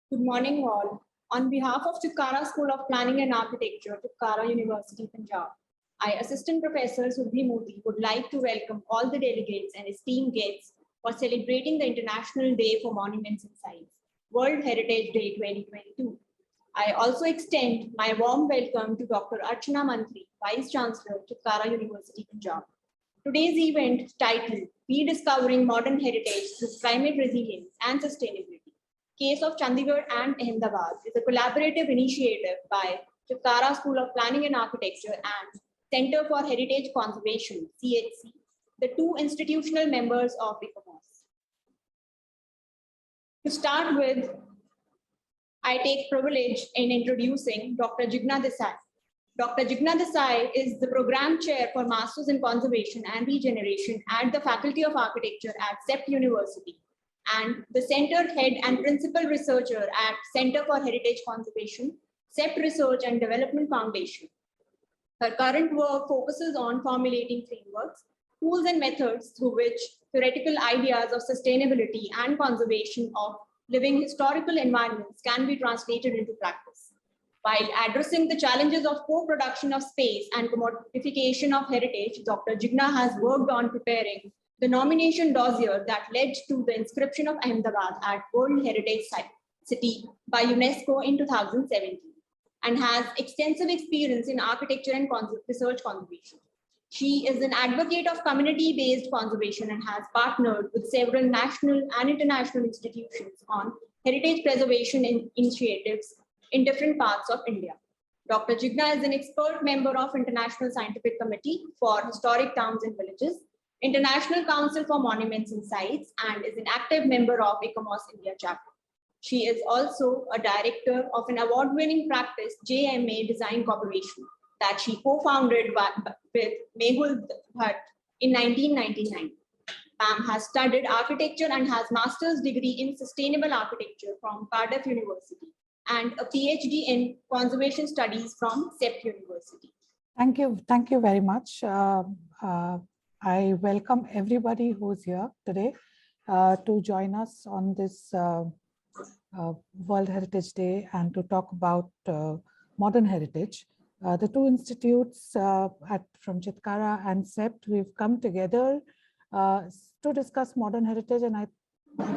Good morning, all. On behalf of Chitkara School of Planning and Architecture, Chitkara University, Punjab, I, Assistant Professor Surbhi would like to welcome all the delegates and esteemed guests for celebrating the International Day for Monuments and Sites, World Heritage Day 2022. I also extend my warm welcome to Dr. Archana Mantri, Vice Chancellor, Chitkara University, Punjab. Today's event, titled Rediscovering Modern Heritage through Climate Resilience and Sustainability, Case of Chandigarh and Ahmedabad, is a collaborative initiative by Chitkara School of Planning and Architecture and Center for Heritage Conservation, CHC, the two institutional members of ICOMOS. To start with, I take privilege in introducing Dr. Jigna Desai. Dr. Jigna Desai is the Program Chair for Masters in Conservation and Regeneration at the Faculty of Architecture at CEPT University and the Center Head and Principal Researcher at Center for Heritage Conservation, CEPT Research and Development Foundation. Her current work focuses on formulating frameworks, tools and methods through which theoretical ideas of sustainability and conservation of living historical environments can be translated into practice. While addressing the challenges of co-production of space and commodification of heritage, Dr. Jigna has worked on preparing the nomination dossier that led to the inscription of Ahmedabad at World Heritage City by UNESCO in 2017 and has extensive experience in architecture and research conservation. She is an advocate of community-based conservation and has partnered with several national and international institutions on heritage preservation initiatives in different parts of India. Dr. Jigna is an expert member of International Scientific Committee for Historic Towns and Villages, International Council for Monuments and Sites, and is an active member of ICOMOS India chapter. She is also a director of an award-winning practice, JMA Design Corporation, that she co-founded with Mehul Bhatt in 1999. Pam has studied architecture and has master's degree in sustainable architecture from Cardiff University and a PhD in conservation studies from CEPT University. Thank you very much. I welcome everybody who's here today to join us on this World Heritage Day and to talk about modern heritage. The two institutes from Chitkara and CEPT, we've come together to discuss modern heritage, and I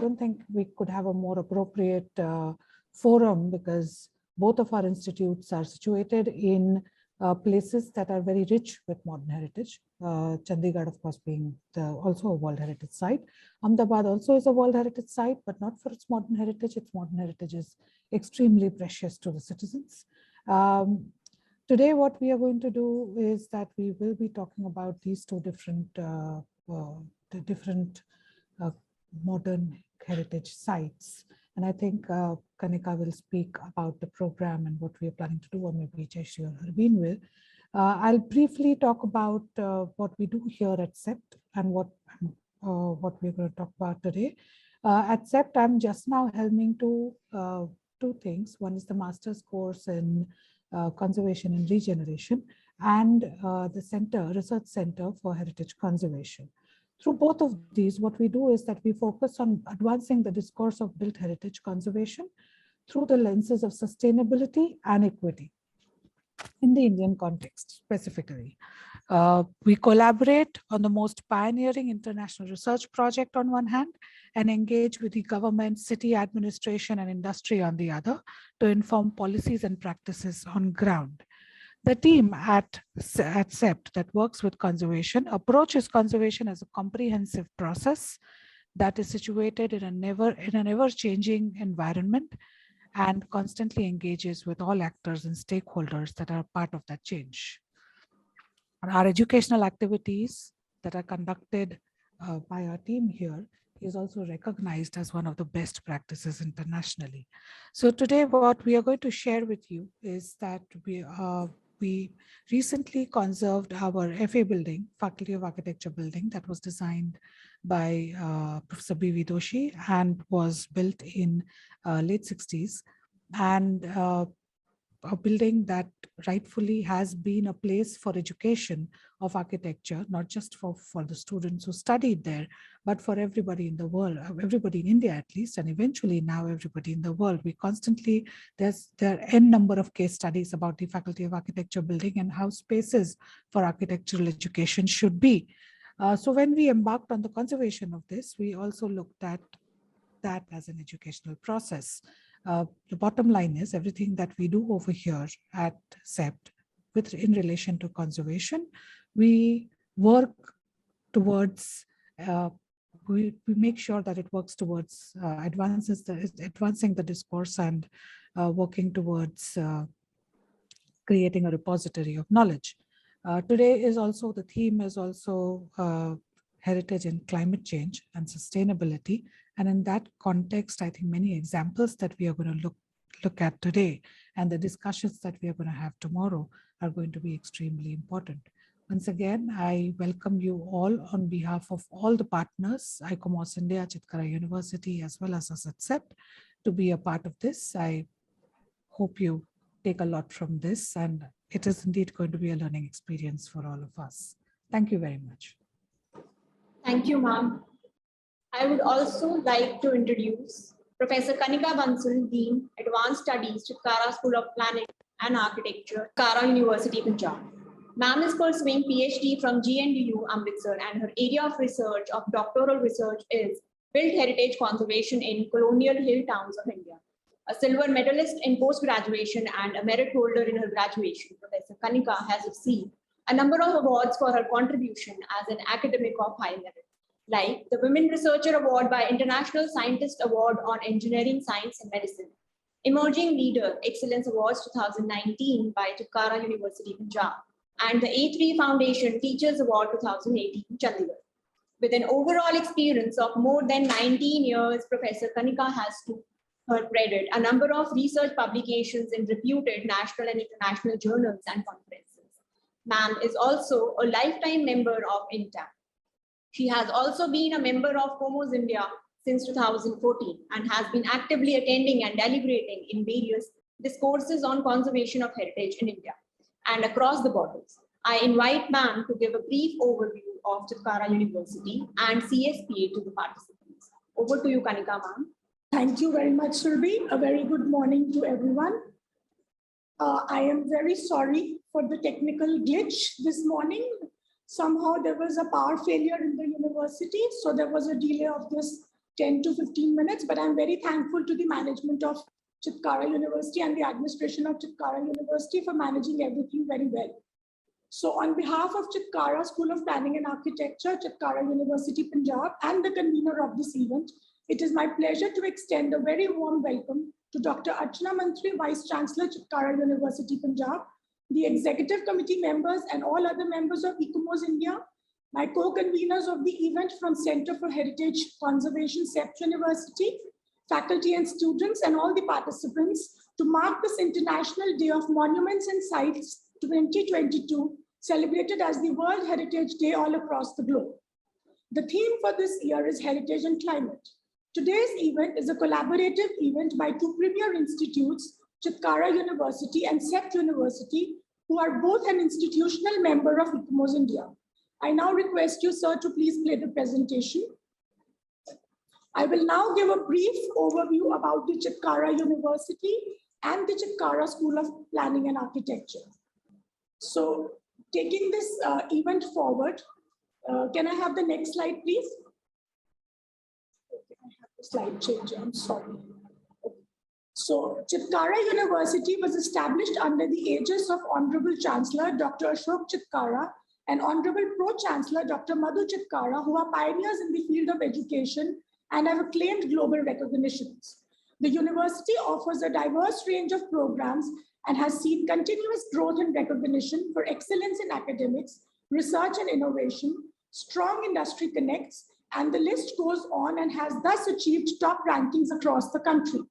don't think we could have a more appropriate forum because both of our institutes are situated in places that are very rich with modern heritage. Chandigarh, of course, being also a World Heritage Site. Ahmedabad also is a World Heritage Site, but not for its modern heritage. Its modern heritage is extremely precious to the citizens. Today, what we are going to do is that we will be talking about these two different modern heritage sites. And I think Kanika will speak about the program and what we are planning to do, or maybe Jayashree or Harveen will. I'll briefly talk about what we do here at CEPT and what we're going to talk about today. At CEPT, I'm just now helming two things. One is the master's course in conservation and regeneration, and the research center for heritage conservation. Through both of these, what we do is that we focus on advancing the discourse of built heritage conservation through the lenses of sustainability and equity in the Indian context specifically. We collaborate on the most pioneering international research project on one hand and engage with the government, city administration and industry on the other to inform policies and practices on ground. The team at CEPT that works with conservation approaches conservation as a comprehensive process that is situated in an ever-changing environment and constantly engages with all actors and stakeholders that are part of that change. Our educational activities that are conducted by our team here is also recognized as one of the best practices internationally. So today what we are going to share with you is that we recently conserved our FA building, Faculty of Architecture building, that was designed by Professor B.V. Doshi and was built in late 60s. And a building that rightfully has been a place for education of architecture, not just for the students who studied there, but for everybody in the world, everybody in India at least, and eventually now everybody in the world. We constantly, there are n number of case studies about the Faculty of Architecture building and how spaces for architectural education should be. So when we embarked on the conservation of this, we also looked at that as an educational process. The bottom line is everything that we do over here at CEPT in relation to conservation, we work towards, we make sure that it works towards advancing the discourse and working towards creating a repository of knowledge. Today is also, the theme is also heritage and climate change and sustainability. And in that context, I think many examples that we are going to look at today and the discussions that we are going to have tomorrow are going to be extremely important. Once again, I welcome you all on behalf of all the partners, ICOMOS India, Chitkara University, as well as us at CEPT, to be a part of this. I hope you take a lot from this, and it is indeed going to be a learning experience for all of us. Thank you very much. Thank you, ma'am. I would also like to introduce Professor Kanika Bansal, Dean, Advanced Studies, Chitkara School of Planning and Architecture, Chitkara University, Punjab. Ma'am is pursuing PhD from GNDU, Amritsar, and her area of research of doctoral research is Built Heritage Conservation in Colonial Hill Towns of India. A silver medalist in post-graduation and a merit holder in her graduation, Professor Kanika has received a number of awards for her contribution as an academic of high merit, like the Women Researcher Award by International Scientist Award on Engineering, Science and Medicine, Emerging Leader Excellence Awards 2019 by Chitkara University, Punjab, and the A3 Foundation Teachers Award 2018, Chandigarh. With an overall experience of more than 19 years, Professor Kanika has to her credit a number of research publications in reputed national and international journals and conferences. Ma'am is also a lifetime member of INTA. She has also been a member of ICOMOS India since 2014 and has been actively attending and deliberating in various discourses on conservation of heritage in India and across the borders. I invite ma'am to give a brief overview of Chitkara University and CSPA to the participants. Over to you, Kanika, ma'am. Thank you very much, Surbhi. A very good morning to everyone. I am very sorry for the technical glitch this morning. Somehow there was a power failure in the university, so there was a delay of this 10 to 15 minutes, but I'm very thankful to the management of Chitkara University and the administration of Chitkara University for managing everything very well. So on behalf of Chitkara School of Planning and Architecture, Chitkara University, Punjab, and the convener of this event, it is my pleasure to extend a very warm welcome to Dr. Archana Mantri, Vice Chancellor, Chitkara University, Punjab, the executive committee members and all other members of ICOMOS India, my co-conveners of the event from Center for Heritage Conservation, CEPT University, faculty and students, and all the participants to mark this International Day of Monuments and Sites 2022, celebrated as the World Heritage Day all across the globe. The theme for this year is Heritage and Climate. Today's event is a collaborative event by two premier institutes, Chitkara University and CEPT University, who are both an institutional member of ICOMOS India. I now request you, sir, to please play the presentation. I will now give a brief overview about the Chitkara University and the Chitkara School of Planning and Architecture. So, taking this event forward, can I have the next slide, please? Okay, I have the slide change, I'm sorry. So, Chitkara University was established under the aegis of Honorable Chancellor Dr. Ashok Chitkara and Honorable Pro-Chancellor Dr. Madhu Chitkara, who are pioneers in the field of education and have acclaimed global recognitions. The university offers a diverse range of programs and has seen continuous growth and recognition for excellence in academics, research and innovation, strong industry connects, and the list goes on, and has thus achieved top rankings across the country.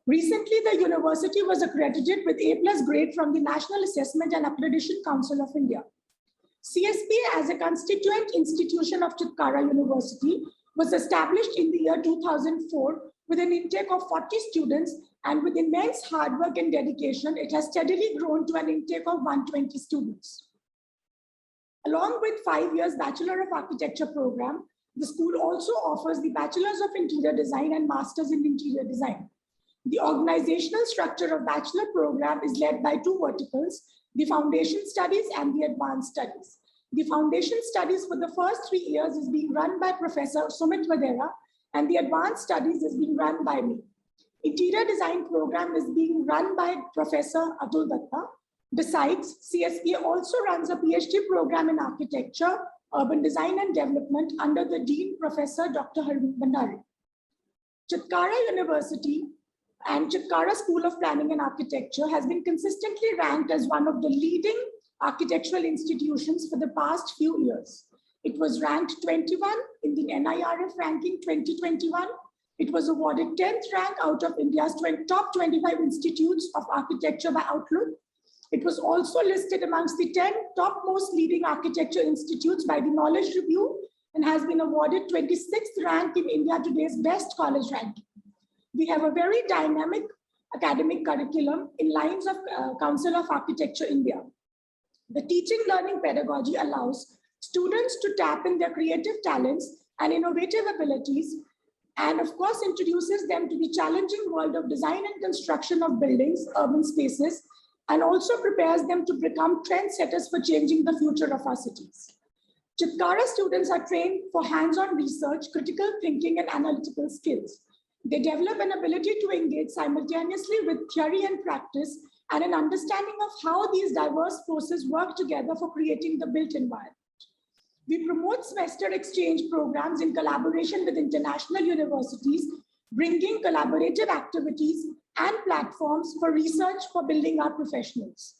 Recently, the university was accredited with A+ grade from the National Assessment and Accreditation Council of India. CSPA, as a constituent institution of Chitkara University, was established in the year 2004 with an intake of 40 students And with immense hard work and dedication, it has steadily grown to an intake of 120 students. Along with 5 years Bachelor of Architecture program, the school also offers the Bachelors of Interior Design and Masters in Interior Design. The organizational structure of Bachelor program is led by two verticals, the Foundation Studies and the Advanced Studies. The Foundation Studies for the first 3 years is being run by Professor Sumit Vadera, and the Advanced Studies is being run by me. Interior Design program is being run by Professor Atul Datta. Besides, CSPA also runs a PhD program in Architecture, Urban Design and Development under the Dean Professor Dr. Harveen Bhandari. Chitkara University and Chitkara School of Planning and Architecture has been consistently ranked as one of the leading architectural institutions for the past few years. It was ranked 21 in the NIRF ranking 2021. It was awarded 10th rank out of India's top 25 institutes of architecture by Outlook. It was also listed amongst the 10 topmost leading architecture institutes by the Knowledge Review and has been awarded 26th rank in India Today's Best College ranking. We have a very dynamic academic curriculum in lines of Council of Architecture India. The teaching learning pedagogy allows students to tap in their creative talents and innovative abilities, and of course introduces them to the challenging world of design and construction of buildings, urban spaces, and also prepares them to become trendsetters for changing the future of our cities. Chitkara students are trained for hands-on research, critical thinking, and analytical skills. They develop an ability to engage simultaneously with theory and practice and an understanding of how these diverse forces work together for creating the built environment. We promote semester exchange programs in collaboration with international universities, bringing collaborative activities and platforms for research for building our professionals.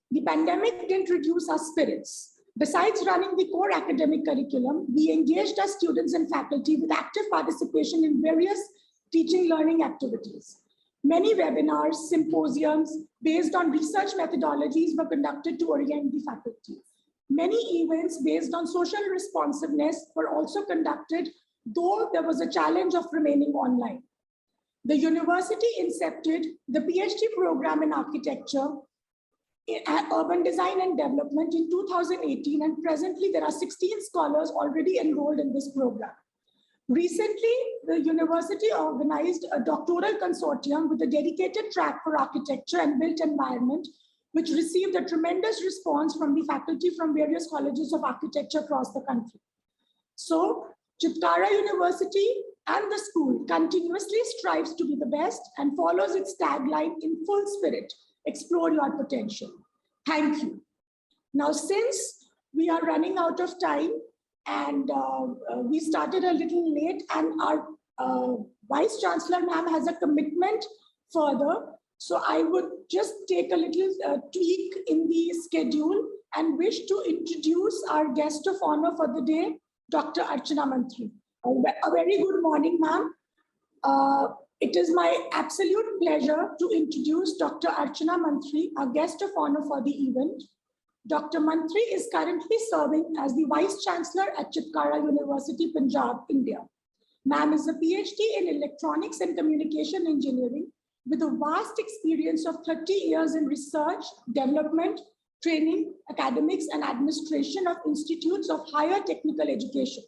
The pandemic didn't reduce our spirits. Besides running the core academic curriculum, we engaged our students and faculty with active participation in various teaching learning activities. Many webinars, symposiums based on research methodologies were conducted to orient the faculty. Many events based on social responsiveness were also conducted, though there was a challenge of remaining online. The university incepted the PhD program in architecture, urban design and development in 2018, and presently there are 16 scholars already enrolled in this program. Recently, the university organized a doctoral consortium with a dedicated track for architecture and built environment, which received a tremendous response from the faculty from various colleges of architecture across the country. So, Chitkara University and the school continuously strives to be the best and follows its tagline in full spirit: explore your potential. Thank you. Now, since we are running out of time and we started a little late, and our Vice Chancellor ma'am has a commitment further, so I would just take a little tweak in the schedule and wish to introduce our guest of honor for the day, Dr. Archana Mantri. A very good morning, ma'am. It is my absolute pleasure to introduce Dr. Archana Mantri, our guest of honor for the event. Dr. Mantri is currently serving as the Vice Chancellor at Chitkara University, Punjab, India. Ma'am is a PhD in Electronics and Communication Engineering with a vast experience of 30 years in research, development, training, academics, and administration of institutes of higher technical education.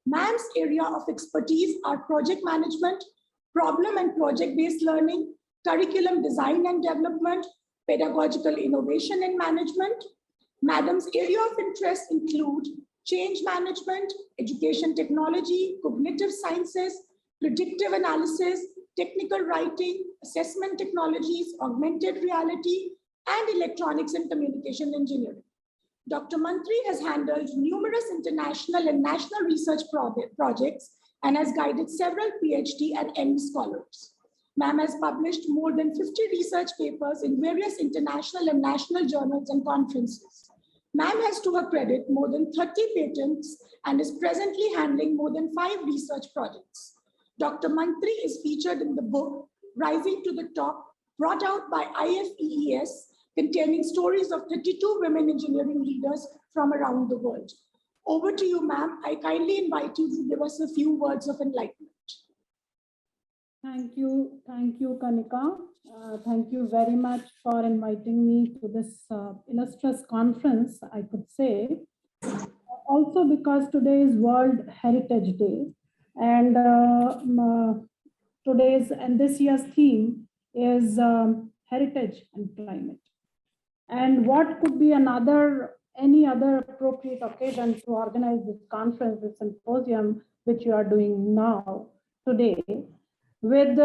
Ma'am's area of expertise are project management, problem and project-based learning, curriculum design and development, pedagogical innovation and management. Madam's area of interest include change management, education technology, cognitive sciences, predictive analysis, technical writing, assessment technologies, augmented reality, and electronics and communication engineering. Dr. Mantri has handled numerous international and national research projects and has guided several PhD and ME scholars. Ma'am has published more than 50 research papers in various international and national journals and conferences. Ma'am has, to her credit, more than 30 patents and is presently handling more than 5 research projects. Dr. Mantri is featured in the book Rising to the Top, brought out by IFEES, containing stories of 32 women engineering leaders from around the world. Over to you, ma'am. I kindly invite you to give us a few words of enlightenment. Thank you, Kanika. Thank you very much for inviting me to this illustrious conference, I could say. Also because today is World Heritage Day, and this year's theme is heritage and climate. And what could be any other appropriate occasion to organize this conference, this symposium, which you are doing now, today, with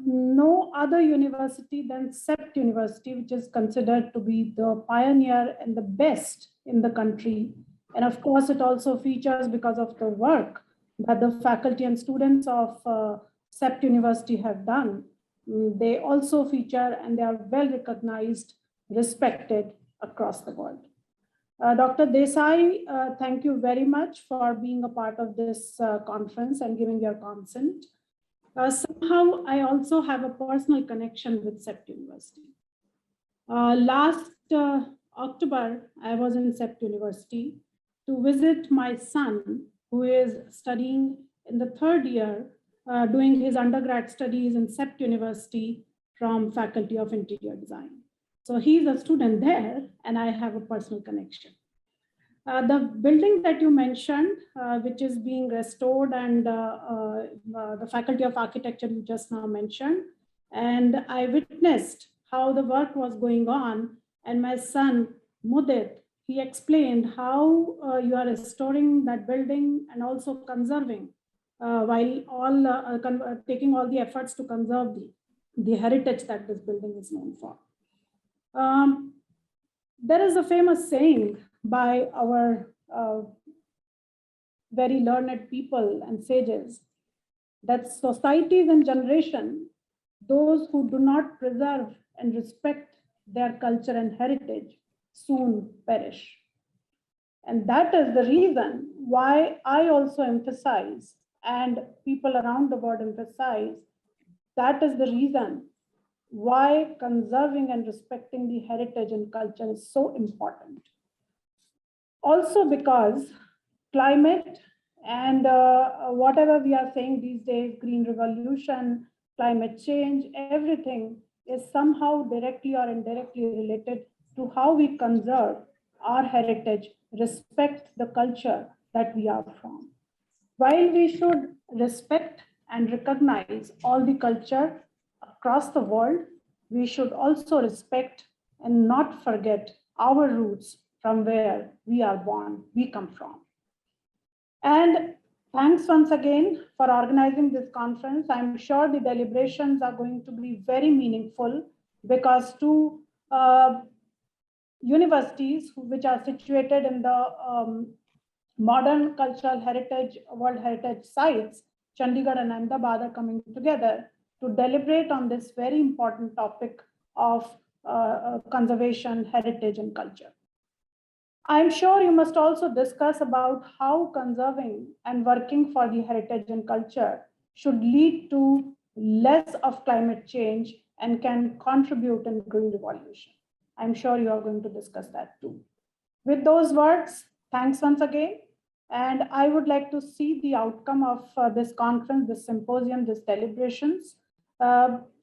no other university than CEPT University, which is considered to be the pioneer and the best in the country. And of course, it also features because of the work that the faculty and students of CEPT University have done. They also feature and they are well recognized, respected across the world. Dr. Desai, thank you very much for being a part of this conference and giving your consent. Somehow, I also have a personal connection with CEPT University. Last October, I was in CEPT University to visit my son, who is studying in the 3rd year, doing his undergrad studies in CEPT University from Faculty of Interior Design. So he's a student there, and I have a personal connection. The building that you mentioned, which is being restored, and the Faculty of Architecture you just now mentioned, and I witnessed how the work was going on, and my son, Mudit, he explained how you are restoring that building and also conserving, while taking all the efforts to conserve the heritage that this building is known for. There is a famous saying by our very learned people and sages that societies and generation, those who do not preserve and respect their culture and heritage, soon perish. And that is the reason why I also emphasize, and people around the world emphasize, that is the reason why conserving and respecting the heritage and culture is so important. Also because climate and whatever we are saying these days, green revolution, climate change, everything is somehow directly or indirectly related to how we conserve our heritage, respect the culture that we are from. While we should respect and recognize all the culture across the world, we should also respect and not forget our roots from where we are born, we come from. And thanks once again for organizing this conference. I'm sure the deliberations are going to be very meaningful because two universities which are situated in the modern cultural heritage, World Heritage sites, Chandigarh and Ahmedabad, are coming together to deliberate on this very important topic of conservation, heritage, and culture. I'm sure you must also discuss about how conserving and working for the heritage and culture should lead to less of climate change and can contribute in green revolution. I'm sure you are going to discuss that too. With those words, thanks once again. And I would like to see the outcome of this conference, this symposium, this deliberations,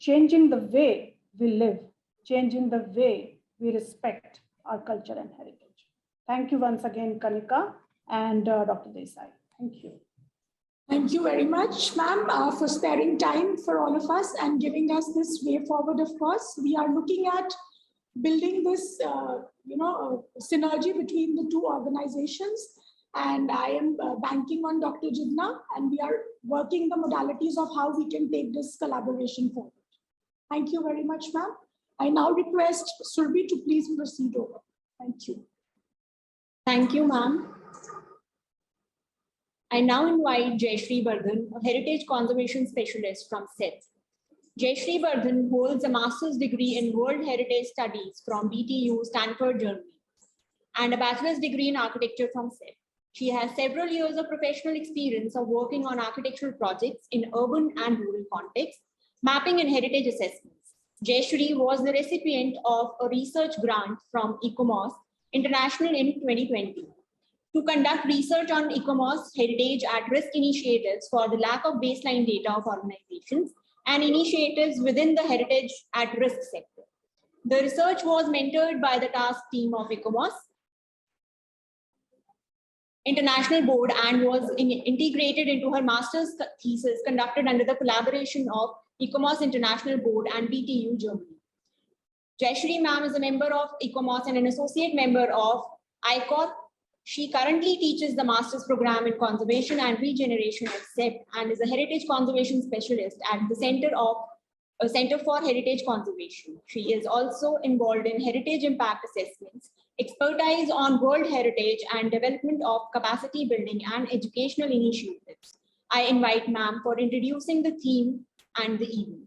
changing the way we live, changing the way we respect our culture and heritage. Thank you once again, Kanika and Dr. Desai. Thank you. Thank you very much, ma'am, for sparing time for all of us and giving us this way forward. Of course, we are looking at building this, synergy between the two organizations. And I am banking on Dr. Jigna, and we are working the modalities of how we can take this collaboration forward. Thank you very much, ma'am. I now request Surbhi to please proceed over. Thank you. Thank you, ma'am. I now invite Jayashree Bardhan, a heritage conservation specialist from CEPT. Jayashree Bardhan holds a master's degree in World Heritage Studies from BTU, Stanford, Germany, and a bachelor's degree in architecture from CEPT. She has several years of professional experience of working on architectural projects in urban and rural contexts, mapping and heritage assessments. Jayashree was the recipient of a research grant from ICOMOS International in 2020 to conduct research on ICOMOS heritage at-risk initiatives for the lack of baseline data of organizations and initiatives within the heritage at risk sector. The research was mentored by the task team of ICOMOS International Board and was integrated into her master's thesis conducted under the collaboration of ICOMOS International Board and BTU Germany. Jayashree ma'am is a member of ICOMOS and an associate member of ICOR. She currently teaches the master's program in conservation and regeneration at CEPT and is a heritage conservation specialist at the Center for Heritage Conservation. She is also involved in heritage impact assessments, expertise on world heritage and development of capacity building and educational initiatives. I invite ma'am for introducing the theme and the event.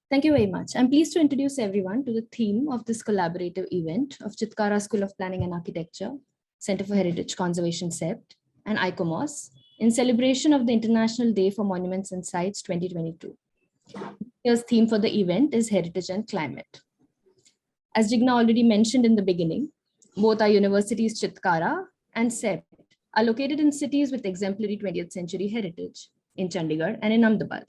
Thank you very much. I'm pleased to introduce everyone to the theme of this collaborative event of Chitkara School of Planning and Architecture, Center for Heritage Conservation CEPT, and ICOMOS in celebration of the International Day for Monuments and Sites 2022. This theme for the event is Heritage and Climate. As Jigna already mentioned in the beginning, both our universities Chitkara and CEPT are located in cities with exemplary 20th century heritage in Chandigarh and in Ahmedabad.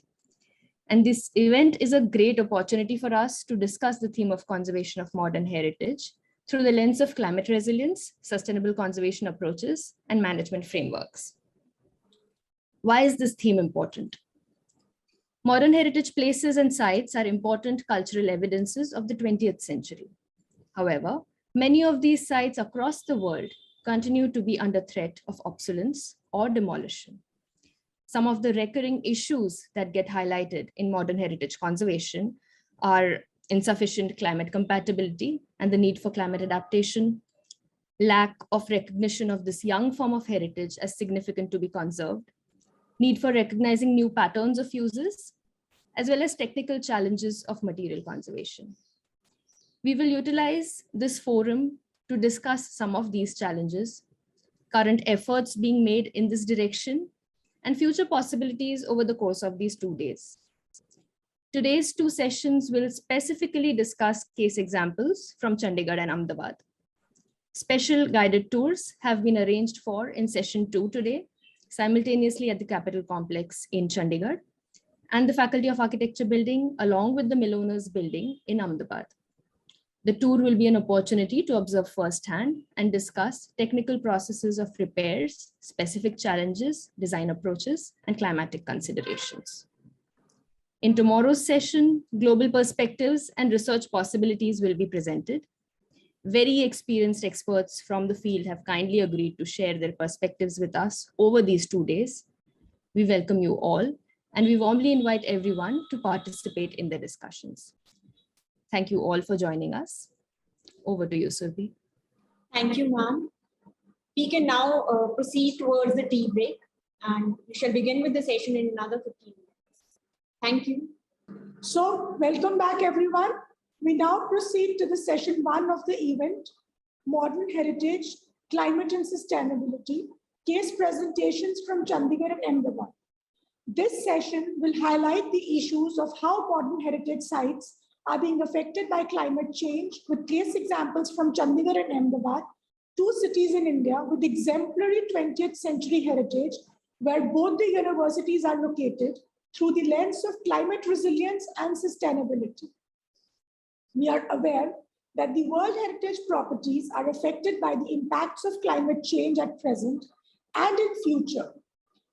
And this event is a great opportunity for us to discuss the theme of conservation of modern heritage through the lens of climate resilience, sustainable conservation approaches, and management frameworks. Why is this theme important? Modern heritage places and sites are important cultural evidences of the 20th century. However, many of these sites across the world continue to be under threat of obsolescence or demolition. Some of the recurring issues that get highlighted in modern heritage conservation are insufficient climate compatibility and the need for climate adaptation, lack of recognition of this young form of heritage as significant to be conserved, need for recognizing new patterns of uses, as well as technical challenges of material conservation. We will utilize this forum to discuss some of these challenges, current efforts being made in this direction, and future possibilities over the course of these 2 days. Today's 2 sessions will specifically discuss case examples from Chandigarh and Ahmedabad. Special guided tours have been arranged for in session 2 today, simultaneously at the Capitol Complex in Chandigarh and the Faculty of Architecture building along with the Millowners building in Ahmedabad. The tour will be an opportunity to observe firsthand and discuss technical processes of repairs, specific challenges, design approaches, and climatic considerations. In tomorrow's session, global perspectives and research possibilities will be presented. Very experienced experts from the field have kindly agreed to share their perspectives with us over these 2 days. We welcome you all, and we warmly invite everyone to participate in the discussions. Thank you all for joining us. Over to you, Surbhi. Thank you, ma'am. We can now proceed towards the tea break, and we shall begin with the session in another 15 minutes. Thank you. So welcome back, everyone. We now proceed to the session 1 of the event, Modern Heritage, Climate and Sustainability, case presentations from Chandigarh and Ahmedabad. This session will highlight the issues of how modern heritage sites are being affected by climate change with case examples from Chandigarh and Ahmedabad, 2 cities in India with exemplary 20th century heritage, where both the universities are located through the lens of climate resilience and sustainability. We are aware that the World Heritage properties are affected by the impacts of climate change at present and in future.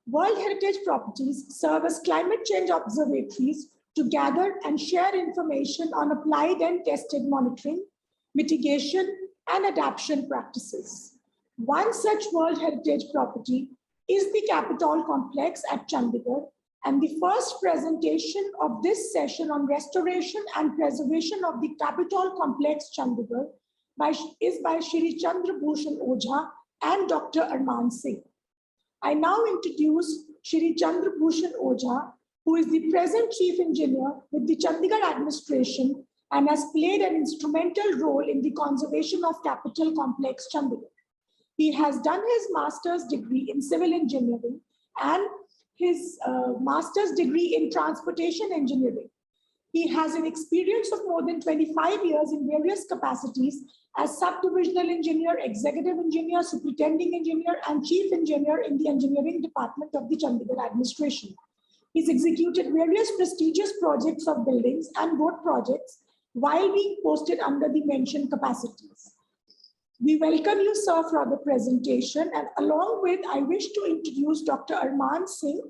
World Heritage properties serve as climate change observatories to gather and share information on applied and tested monitoring, mitigation, and adaptation practices. One such World Heritage property is the Capitol Complex at Chandigarh, and the first presentation of this session on restoration and preservation of the Capitol Complex Chandigarh is by Shri Chandra Bhushan Ojha and Dr. Armaan Singh. I now introduce Shri Chandra Bhushan Ojha, who is the present Chief Engineer with the Chandigarh administration and has played an instrumental role in the conservation of Capitol Complex Chandigarh. He has done his master's degree in civil engineering and his master's degree in transportation engineering. He has an experience of more than 25 years in various capacities as subdivisional engineer, executive engineer, superintending engineer, and chief engineer in the engineering department of the Chandigarh administration. He's executed various prestigious projects of buildings and road projects while being posted under the mentioned capacities. We welcome you, sir, for the presentation, and along with, I wish to introduce Dr. Armaan Singh,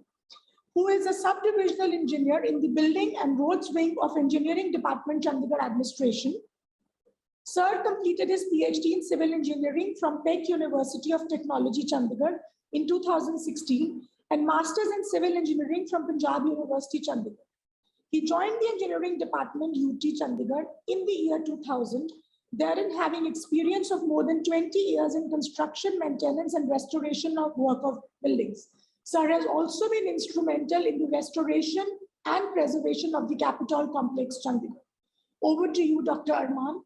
who is a sub-divisional engineer in the Building and Roads Wing of Engineering Department, Chandigarh Administration. Sir completed his PhD in Civil Engineering from CEPT University of Technology, Chandigarh in 2016, and Masters in Civil Engineering from Punjab University, Chandigarh. He joined the Engineering Department, UT Chandigarh, in the year 2000, therein having experience of more than 20 years in construction, maintenance, and restoration of work of buildings. Sir has also been instrumental in the restoration and preservation of the Capitol Complex, Chandigarh. Over to you, Dr. Armaan.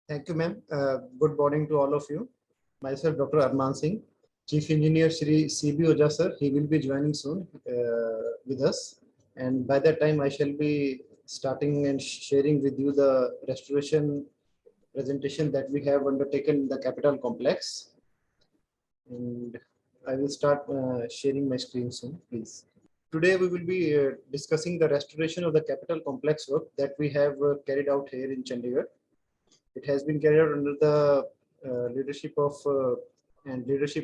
Thank you, ma'am. Good morning to all of you. Myself, Dr. Armaan Singh, Chief Engineer Shri C.B. Ojha, sir. He will be joining soon with us. And by that time, I shall be starting and sharing with you the restoration presentation that we have undertaken in the Capitol Complex. And I will start sharing my screen soon, please. Today, we will be discussing the restoration of the Capitol Complex work that we have carried out here in Chandigarh. It has been carried out under the leadership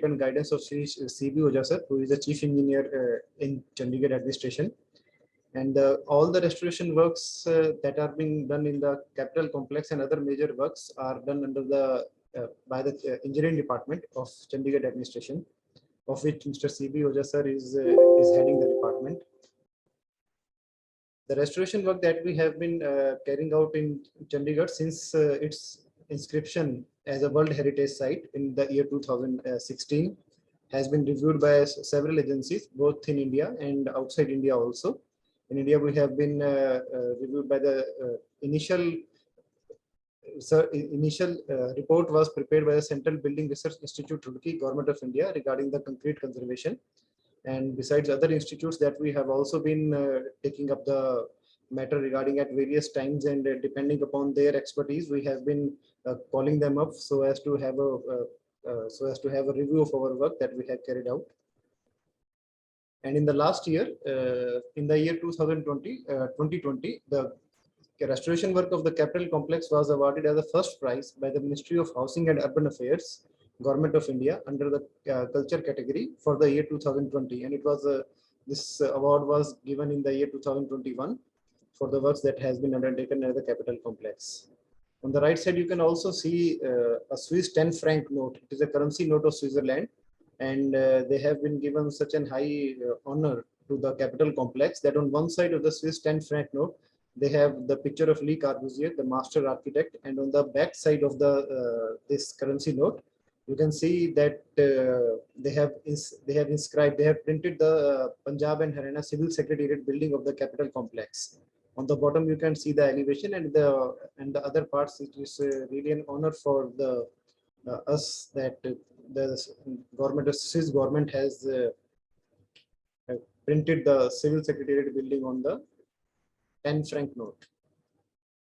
and guidance of Shri C.B. Ojha, sir, who is the Chief Engineer in Chandigarh Administration. And all the restoration works that are being done in the Capitol Complex and other major works are done under the by the Engineering Department of Chandigarh Administration, of which Mr. C.B. Ojha, sir, is heading the department. The restoration work that we have been carrying out in Chandigarh since its inscription as a World Heritage Site in the year 2016 has been reviewed by several agencies, both in India and outside India also. In India, we have been reviewed by the initial report was prepared by the Central Building Research Institute, Roorkee, Government of India, regarding the concrete conservation. And besides other institutes that we have also been taking up the matter regarding at various times, and depending upon their expertise, we have been calling them up so as to have a review of our work that we have carried out. And in the last year, in the year 2020, the restoration work of the Capitol Complex was awarded as a first prize by the Ministry of Housing and Urban Affairs, Government of India, under the culture category for the year 2020. And it was this award was given in the year 2021 for the works that has been undertaken at the Capitol Complex. On the right side, you can also see a Swiss 10 franc note. It is a currency note of Switzerland. And they have been given such an high honor to the Capitol Complex that on one side of the Swiss 10 franc note, they have the picture of Le Corbusier, the master architect, and on the back side of the this currency note, you can see that they have printed the Punjab and Haryana Civil Secretariat building of the Capitol Complex. On the bottom, you can see the elevation, and the other parts. It is really an honor for the us that the government, Swiss government, has printed the Civil Secretariat building on the 10 franc note.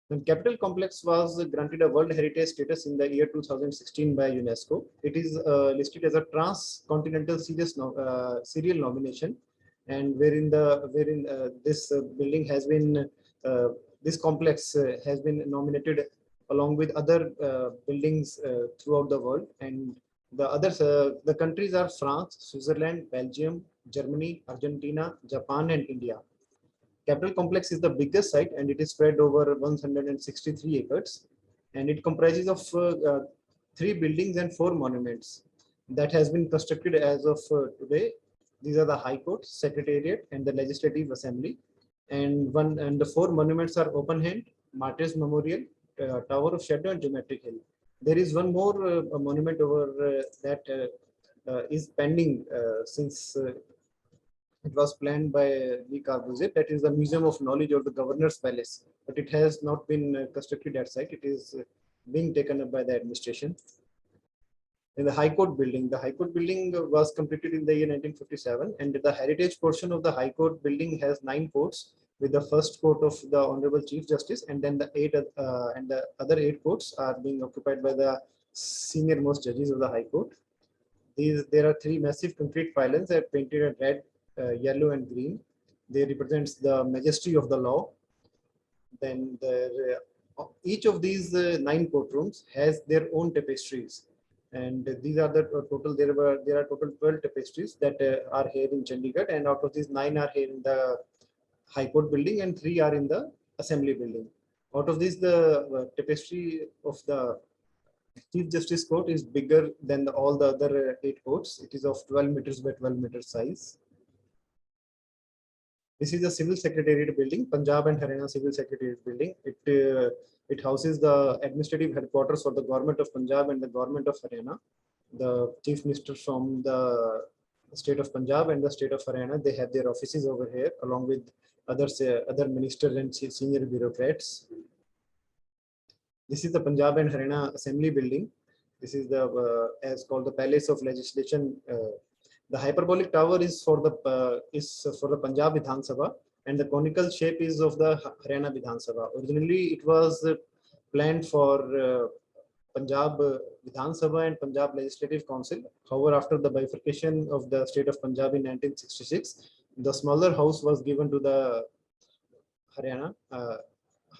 The Capitol Complex was granted a World Heritage status in the year 2016 by UNESCO. It is listed as a transcontinental serial nomination, and wherein this building has been this complex has been nominated along with other buildings throughout the world. And the others, the countries are France, Switzerland, Belgium, Germany, Argentina, Japan, and India. Capitol Complex is the biggest site, and it is spread over 163 acres, and it comprises of 3 buildings and 4 monuments that has been constructed as of today. These are the High Court, Secretariat, and the Legislative Assembly, and the 4 monuments are Open Hand, Martyrs Memorial, Tower of Shadow, and Geometric Hill. There is one more monument over that is pending since it was planned by Le Corbusier. That is the Museum of Knowledge of the Governor's Palace, but it has not been constructed at site. It is being taken up by the administration. In the High Court building, was completed in the year 1957, and the heritage portion of the High Court building has 9 courts, with the first court of the Honorable Chief Justice, and then the other 8 courts are being occupied by the senior most judges of the High Court. There are three massive concrete pylons that are painted in red, yellow, and green. They represents the majesty of the law. Then each of these 9 courtrooms has their own tapestries, and these are the total. There are total 12 tapestries that are here in Chandigarh, and out of these 9 are here in the High Court building, and 3 are in the Assembly building. Out of these, the tapestry of the Chief Justice Court is bigger than all the other 8 courts. It is of 12 meters by 12 meters size. This is the Civil Secretariat building, Punjab and Haryana Civil Secretariat building. It houses the administrative headquarters for the government of Punjab and the government of Haryana. The chief minister from the state of Punjab and the state of Haryana, they have their offices over here along with other ministers and senior bureaucrats. This is the Punjab and Haryana Assembly building. This is the as called the Palace of Legislation. The hyperbolic tower is for the Punjab Vidhan Sabha, and the conical shape is of the Haryana Vidhan Sabha. Originally, it was planned for Punjab Vidhan Sabha and Punjab Legislative Council. However, after the bifurcation of the state of Punjab in 1966, the smaller house was given to the Haryana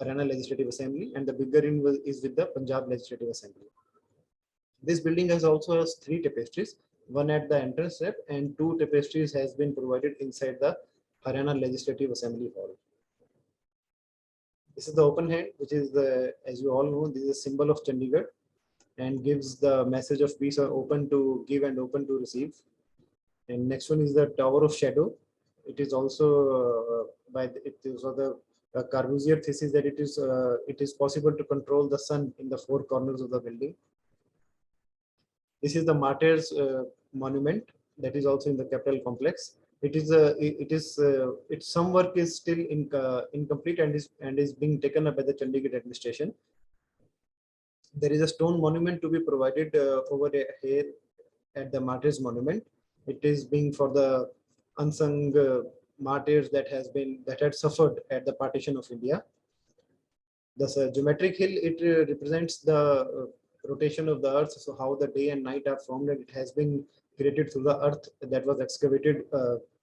Legislative Assembly, and the bigger is with the Punjab Legislative Assembly. This building also has 3 tapestries, one at the entrance step, and 2 tapestries has been provided inside the Haryana Legislative Assembly Hall. This is the open hand, which is as you all know, this is a symbol of Chandigarh and gives the message of peace, open to give and open to receive. And next one is the Tower of Shadow. It is also the Corbusier thesis that it is possible to control the sun in the 4 corners of the building. This is the Martyrs monument that is also in the Capitol complex. Some work is still incomplete and is being taken up by the Chandigarh administration. There is a stone monument to be provided over here at the Martyrs monument. It is being for the unsung martyrs that had suffered at the partition of India. The geometric hill, it represents the rotation of the earth, so how the day and night are formed, and it has been created through the earth that was excavated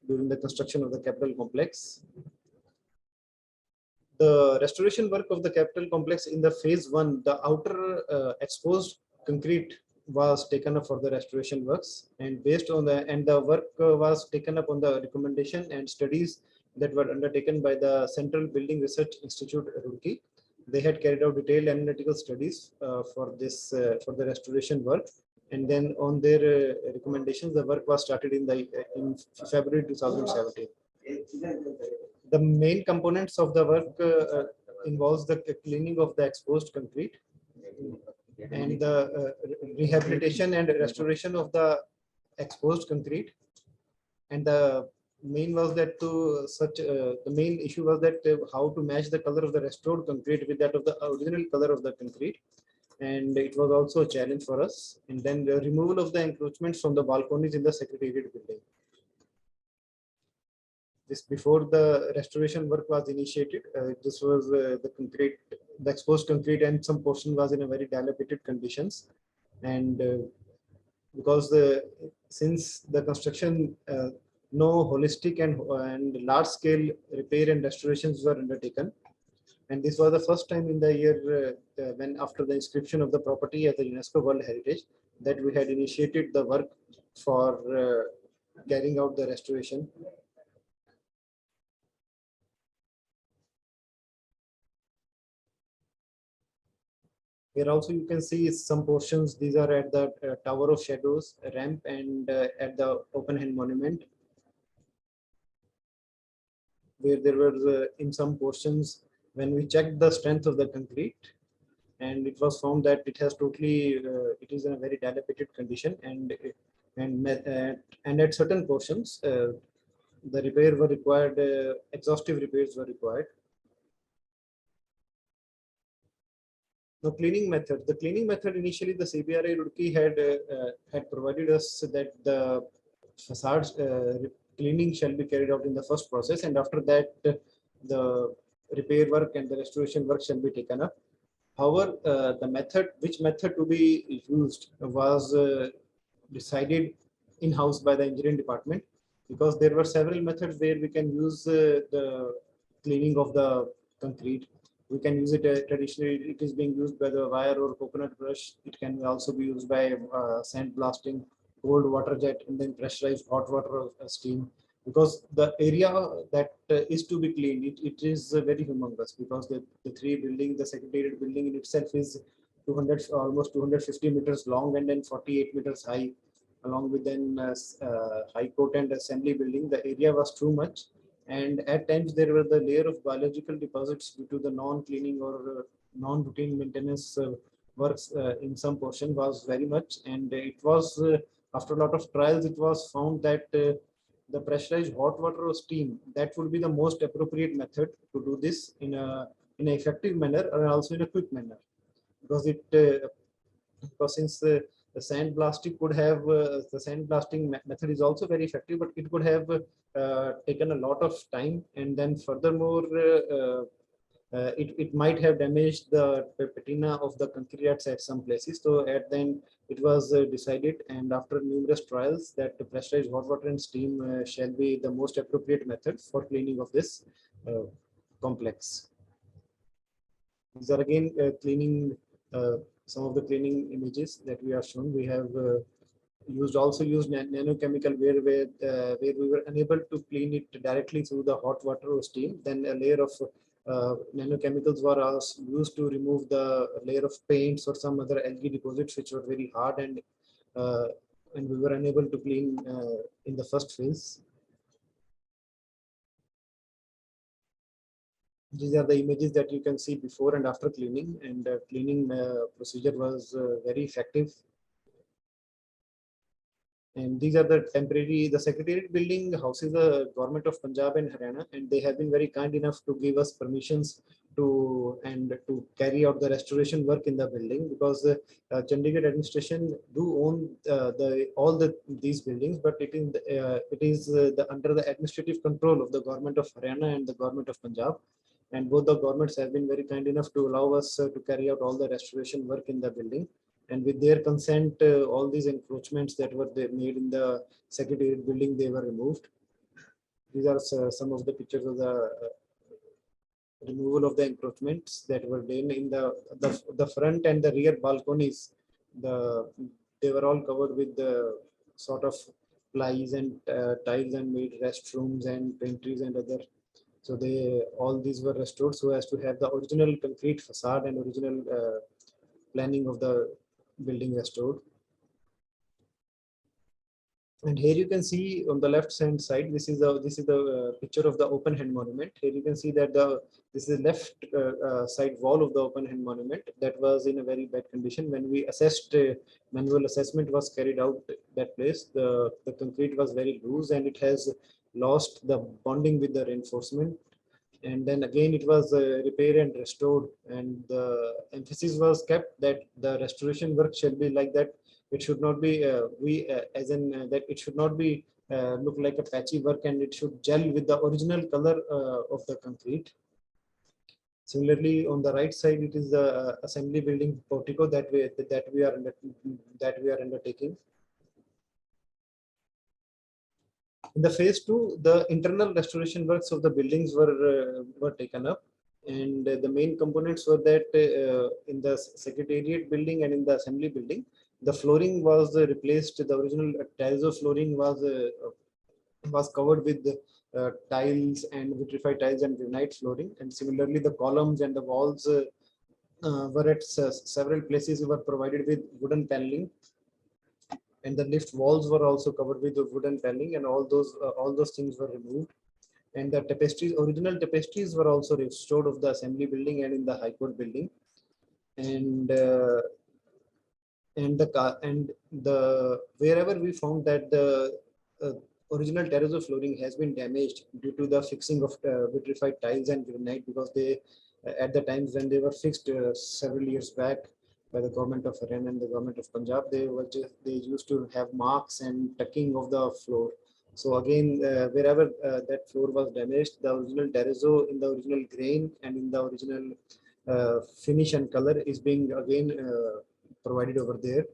during the construction of the Capitol complex. The restoration work of the Capitol complex in the phase 1, the outer exposed concrete was taken up for the restoration works, and the work was taken up on the recommendation and studies that were undertaken by the Central Building Research Institute, Roorkee. They had carried out detailed analytical studies for the restoration work, and then on their recommendations, the work was started in February 2017. The main components of the work involves the cleaning of the exposed concrete and the rehabilitation and restoration of the exposed concrete. And the main issue was that how to match the color of the restored concrete with that of the original color of the concrete, and it was also a challenge for us. And then the removal of the encroachments from the balconies in the Secretariat building. This before the restoration work was initiated. This was the exposed concrete, and some portion was in a very dilapidated conditions. And because since the construction, no holistic and large scale repair and restorations were undertaken. And this was the first time in the year when after the inscription of the property as the UNESCO World Heritage that we had initiated the work for carrying out the restoration. Here also you can see some portions. These are at the Tower of Shadows, ramp, and at the open hand monument, where there were in some portions when we checked the strength of the concrete, and it was found that it has totally it is in a very dilapidated condition, and at certain portions the repair were required, exhaustive repairs were required. The cleaning method. The cleaning method, initially the CBRI Roorkee had provided us that the facades cleaning shall be carried out in the first process, and after that the repair work and the restoration work shall be taken up. However, which method to be used was decided in-house by the engineering department, because there were several methods where we can use the cleaning of the concrete. We can use it traditionally, it is being used by the wire or coconut brush. It can also be used by sandblasting, cold water jet, and then pressurized hot water steam. Because the area that is to be cleaned, it is very humongous, because the three buildings, the secretariat building in itself is 200, almost 250 meters long and then 48 meters high, along with then High Court and Assembly building. The area was too much, and at times there were the layer of biological deposits due to the non-cleaning or non-routine maintenance works in some portion was very much, and it was after a lot of trials it was found that the pressurized hot water or steam, that would be the most appropriate method to do this in an effective manner and also in a quick manner, because since the sandblasting could have the sandblasting method is also very effective, but it could have taken a lot of time, and then furthermore it might have damaged the patina of the concrete at some places. So at then it was decided, and after numerous trials, that the pressurized hot water and steam shall be the most appropriate method for cleaning of this complex. These are again cleaning, some of the cleaning images that we are shown. We have also used nanochemical where we were unable to clean it directly through the hot water or steam. Then a layer of nanochemicals were used to remove the layer of paints or some other algae deposits which were very hard, and we were unable to clean in the first phase. These are the images that you can see before and after cleaning, and cleaning procedure was very effective. And these are the temporary, the Secretariat building houses the government of Punjab and Haryana, and they have been very kind enough to give us permissions to carry out the restoration work in the building, because Chandigarh administration do own these buildings, but it is under the administrative control of the government of Haryana and the government of Punjab, and both the governments have been very kind enough to allow us to carry out all the restoration work in the building. And with their consent, all these encroachments that were made in the Secretariat building, they were removed. These are some of the pictures of the removal of the encroachments that were done in the front and the rear balconies. They were all covered with the sort of plies and tiles and made restrooms and pantries and other. So all these were restored so as to have the original concrete facade and original planning of the building restored. And here you can see on the left hand side, this is the picture of the open hand monument. Here you can see that this is the left side wall of the open hand monument that was in a very bad condition. When we assessed, manual assessment was carried out that place, the concrete was very loose and it has lost the bonding with the reinforcement. And then again it was repaired and restored, and the emphasis was kept that the restoration work shall be like that. It should not be that it should not be look like a patchy work, and it should gel with the original color of the concrete. Similarly, on the right side, it is the assembly building portico that we are undertaking. In the phase 2, the internal restoration works of the buildings were taken up, and the main components were that in the Secretariat building and in the assembly building, the flooring was replaced. The original terrazzo flooring was covered with tiles and vitrified tiles and granite flooring, and similarly the columns and the walls were at several places were provided with wooden paneling. And the lift walls were also covered with wooden paneling, and all those things were removed. And the tapestries, original tapestries, were also restored of the assembly building and in the High Court building. And wherever we found that the original terrazzo flooring has been damaged due to the fixing of vitrified tiles and granite, because they at the times when they were fixed several years back by the government of Haryana and the government of Punjab, they used to have marks and tucking of the floor. So again, wherever that floor was damaged, the original terrazzo in the original grain and in the original finish and color is being again provided over there.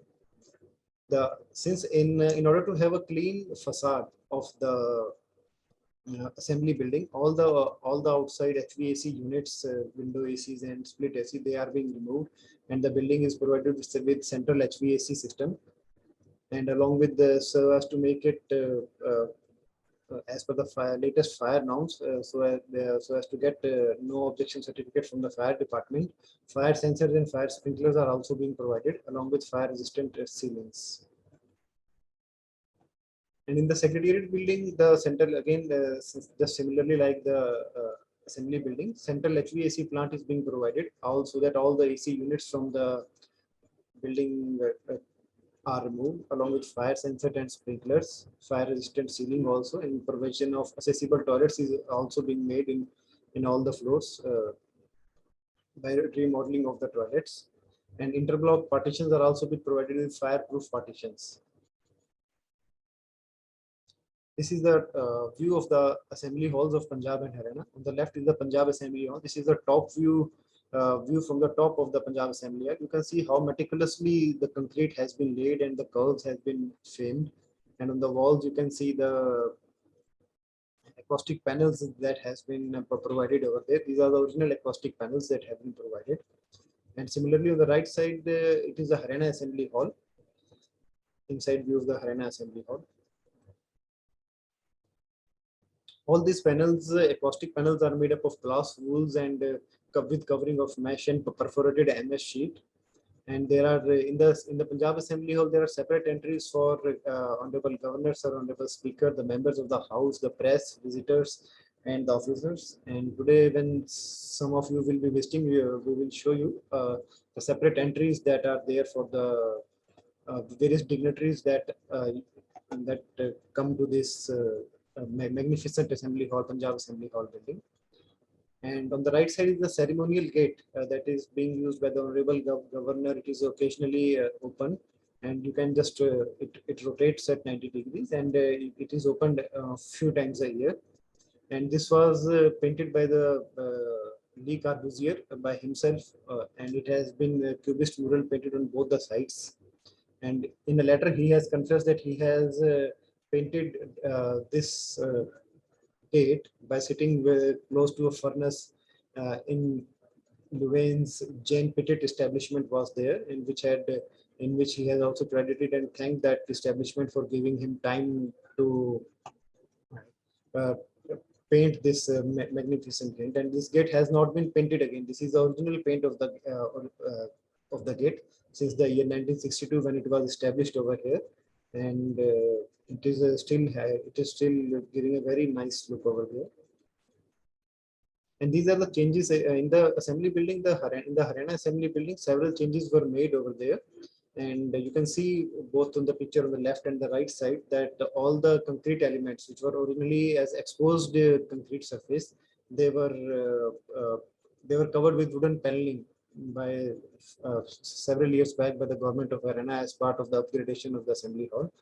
since in order to have a clean facade of the assembly building, all the outside HVAC units, window ACs and split AC, they are being removed, and the building is provided with central HVAC system, and along with the, so as to make it as per the latest fire norms, so as to get no objection certificate from the fire department, fire sensors and fire sprinklers are also being provided along with fire resistant ceilings. And in the secretariat building, the central, again, just similarly like the assembly building, central HVAC plant is being provided, also that all the AC units from the building are removed, along with fire sensor and sprinklers, fire resistant ceiling also, and provision of accessible toilets is also being made in all the floors by remodeling of the toilets. And interblock partitions are also being provided with fireproof partitions. This is the view of the assembly halls of Punjab and Haryana. On the left is the Punjab Assembly Hall. This is the top view from the top of the Punjab Assembly Hall. You can see how meticulously the concrete has been laid and the curves has been framed. And on the walls, you can see the acoustic panels that has been provided over there. These are the original acoustic panels that have been provided. And similarly, on the right side, it is the Haryana Assembly Hall. Inside view of the Haryana Assembly Hall. All these panels, acoustic panels, are made up of glass wools and with covering of mesh and perforated MS sheet. And there are in the Punjab Assembly Hall, there are separate entries for Honorable Governors or Honorable Speaker, the members of the House, the press, visitors, and the officers. And today, when some of you will be visiting, we will show you the separate entries that are there for the various dignitaries that come to this magnificent Assembly Hall, Punjab Assembly Hall building. And on the right side is the ceremonial gate that is being used by the Honorable Governor. It is occasionally open, and you can just, it rotates at 90 degrees, and it is opened a few times a year. And this was painted by the Lee Corbusier by himself, and it has been cubist mural painted on both the sides. And in the letter, he has confessed that he has painted this gate by sitting close to a furnace in Louvain's Jane Petit establishment was there, in which he has also credited and thanked that establishment for giving him time to paint this magnificent gate. And this gate has not been painted again. This is the original paint of the gate since the year 1962 when it was established over here, and it is still giving a very nice look over there. And these are the changes in the assembly building. In the Haryana Assembly building, several changes were made over there, and you can see both on the picture on the left and the right side that all the concrete elements which were originally as exposed concrete surface, they were covered with wooden paneling by several years back by the government of Haryana as part of the upgradation of the Assembly Hall.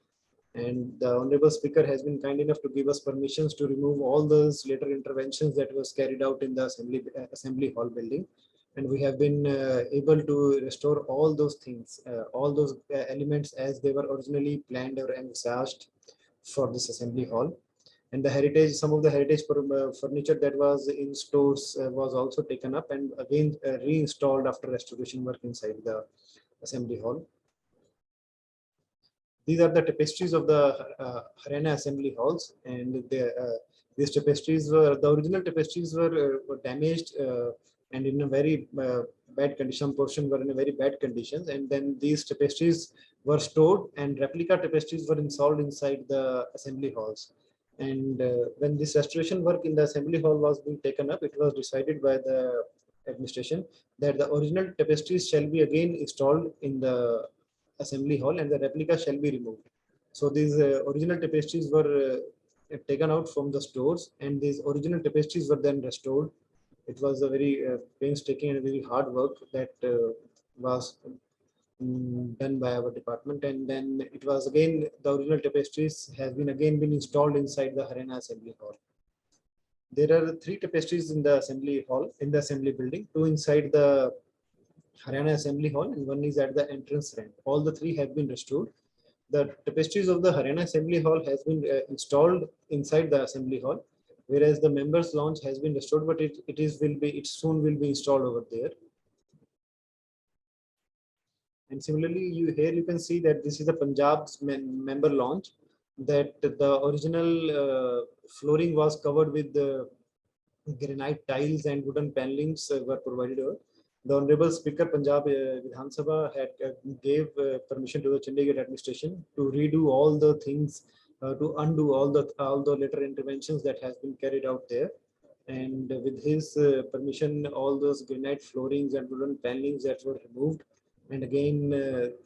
And the Honorable Speaker has been kind enough to give us permissions to remove all those later interventions that was carried out in the Assembly Hall building. And we have been able to restore all those things, all those elements as they were originally planned or envisaged for this Assembly Hall. And the heritage, some of the heritage furniture that was in stores was also taken up and again reinstalled after restoration work inside the Assembly Hall. These are the tapestries of the Haryana Assembly Halls, and these tapestries were, the original tapestries were damaged and in a very bad condition. Some portion were in a very bad conditions, and then these tapestries were stored and replica tapestries were installed inside the Assembly Halls. And when this restoration work in the Assembly Hall was being taken up, it was decided by the administration that the original tapestries shall be again installed in the Assembly Hall and the replica shall be removed. So these original tapestries were taken out from the stores, and these original tapestries were then restored. It was a very painstaking and very hard work that was done by our department, and then it was again the original tapestries has been installed inside the Haryana Assembly Hall. There are 3 tapestries in the Assembly Hall, in the Assembly building, 2 inside the Haryana Assembly Hall and 1 is at the entrance ramp. All the 3 have been restored. the tapestries of the Haryana Assembly Hall has been installed inside the Assembly Hall, whereas the members' lounge has been restored, but it soon will be installed over there. And similarly, here you can see that this is the Punjab's member lounge, that the original flooring was covered with the granite tiles and wooden panelings were provided. The Honorable Speaker Punjab Vidhan Sabha had gave permission to the Chandigarh administration to redo all the things, to undo all the later interventions that has been carried out there. And with his permission, all those granite floorings and wooden panelings that were removed. And again,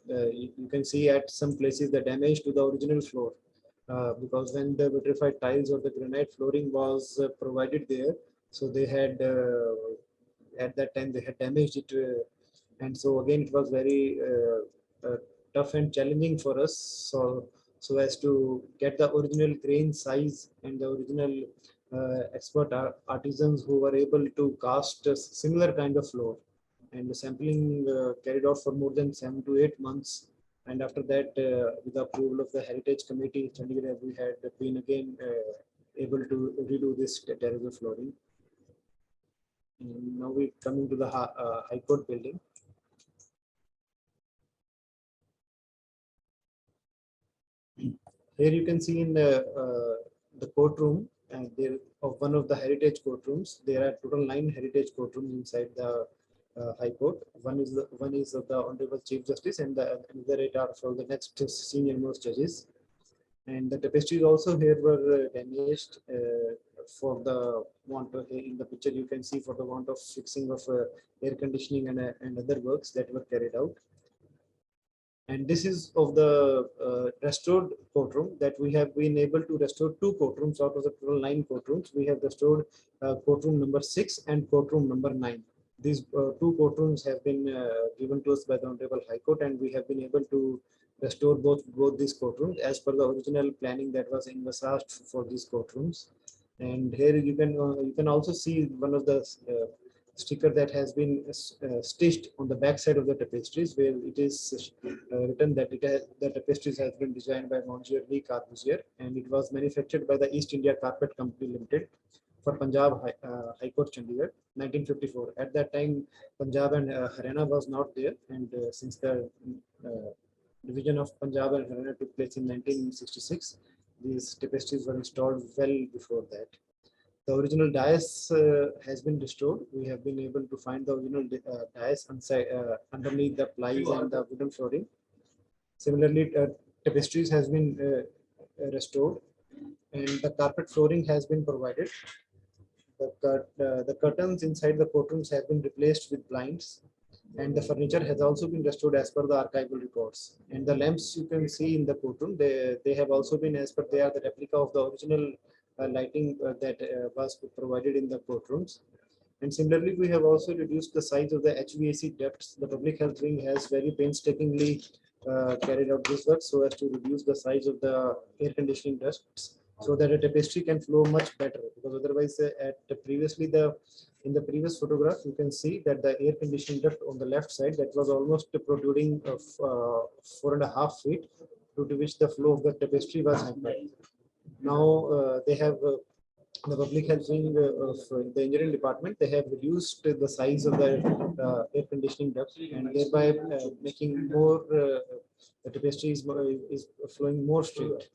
you can see at some places the damage to the original floor, because when the vitrified tiles or the granite flooring was provided there, so they had at that time they had damaged it, and so again it was very tough and challenging for us. So as to get the original grain size and the original expert artisans who were able to cast a similar kind of floor. And the sampling carried out for more than 7 to 8 months. And after that, with the approval of the Heritage Committee, Chandigarh, we had been again able to redo this terrazzo flooring. And now we're coming to the High Court building. Here you can see in the courtroom, and there of one of the heritage courtrooms. There are total 9 heritage courtrooms inside the High Court. One is of the Honorable Chief Justice, and the another 8 are for the next senior most judges. And the tapestries also here were damaged for the want of, in the picture you can see, for the want of fixing of air conditioning and other works that were carried out. And this is of the restored courtroom, that we have been able to restore 2 courtrooms out of the total 9 courtrooms. We have restored courtroom number 6 and courtroom number 9. These 2 courtrooms have been given to us by the Honorable High Court, and we have been able to restore both these courtrooms as per the original planning that was envisaged for these courtrooms. And here you can also see one of the sticker that has been stitched on the back side of the tapestries, where it is written that the tapestries has been designed by Monsieur Lee Corbusier, and it was manufactured by the East India Carpet Company Limited for Punjab High Court, Chandigarh, 1954. At that time, Punjab and Haryana was not there, and since the division of Punjab and Haryana took place in 1966, these tapestries were installed well before that. The original dais has been restored. We have been able to find the original dais underneath the plies and the wooden flooring. Similarly, tapestries has been restored, and the carpet flooring has been provided. The curtains inside the courtrooms have been replaced with blinds, and the furniture has also been restored as per the archival records. And the lamps you can see in the courtroom, they have also been, as per they are the replica of the original lighting that was provided in the courtrooms. And similarly, we have also reduced the size of the HVAC ducts. The public health wing has very painstakingly carried out this work so as to reduce the size of the air conditioning ducts, so that a tapestry can flow much better. Because otherwise, in the previous photograph, you can see that the air conditioning duct on the left side, that was almost protruding of 4.5 feet, due to which the flow of the tapestry was hampered. Now they have the public health wing of the engineering department, they have reduced the size of the air conditioning duct, and thereby making more the tapestry is flowing more straight.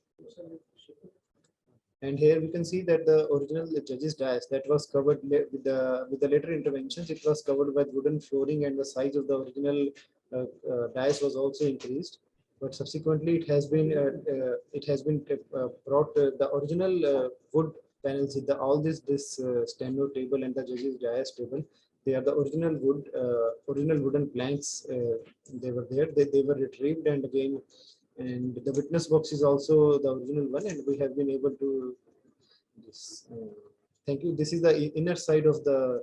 And here we can see that the original judge's dais that was covered with the later interventions, it was covered with wooden flooring, and the size of the original dais was also increased. But subsequently, it has been brought the original wood panels with all this steno table and the judge's dais table. They are the original wooden planks. They were there. They were retrieved, and again. And the witness box is also the original one, and we have been able to. Thank you. This is the inner side of the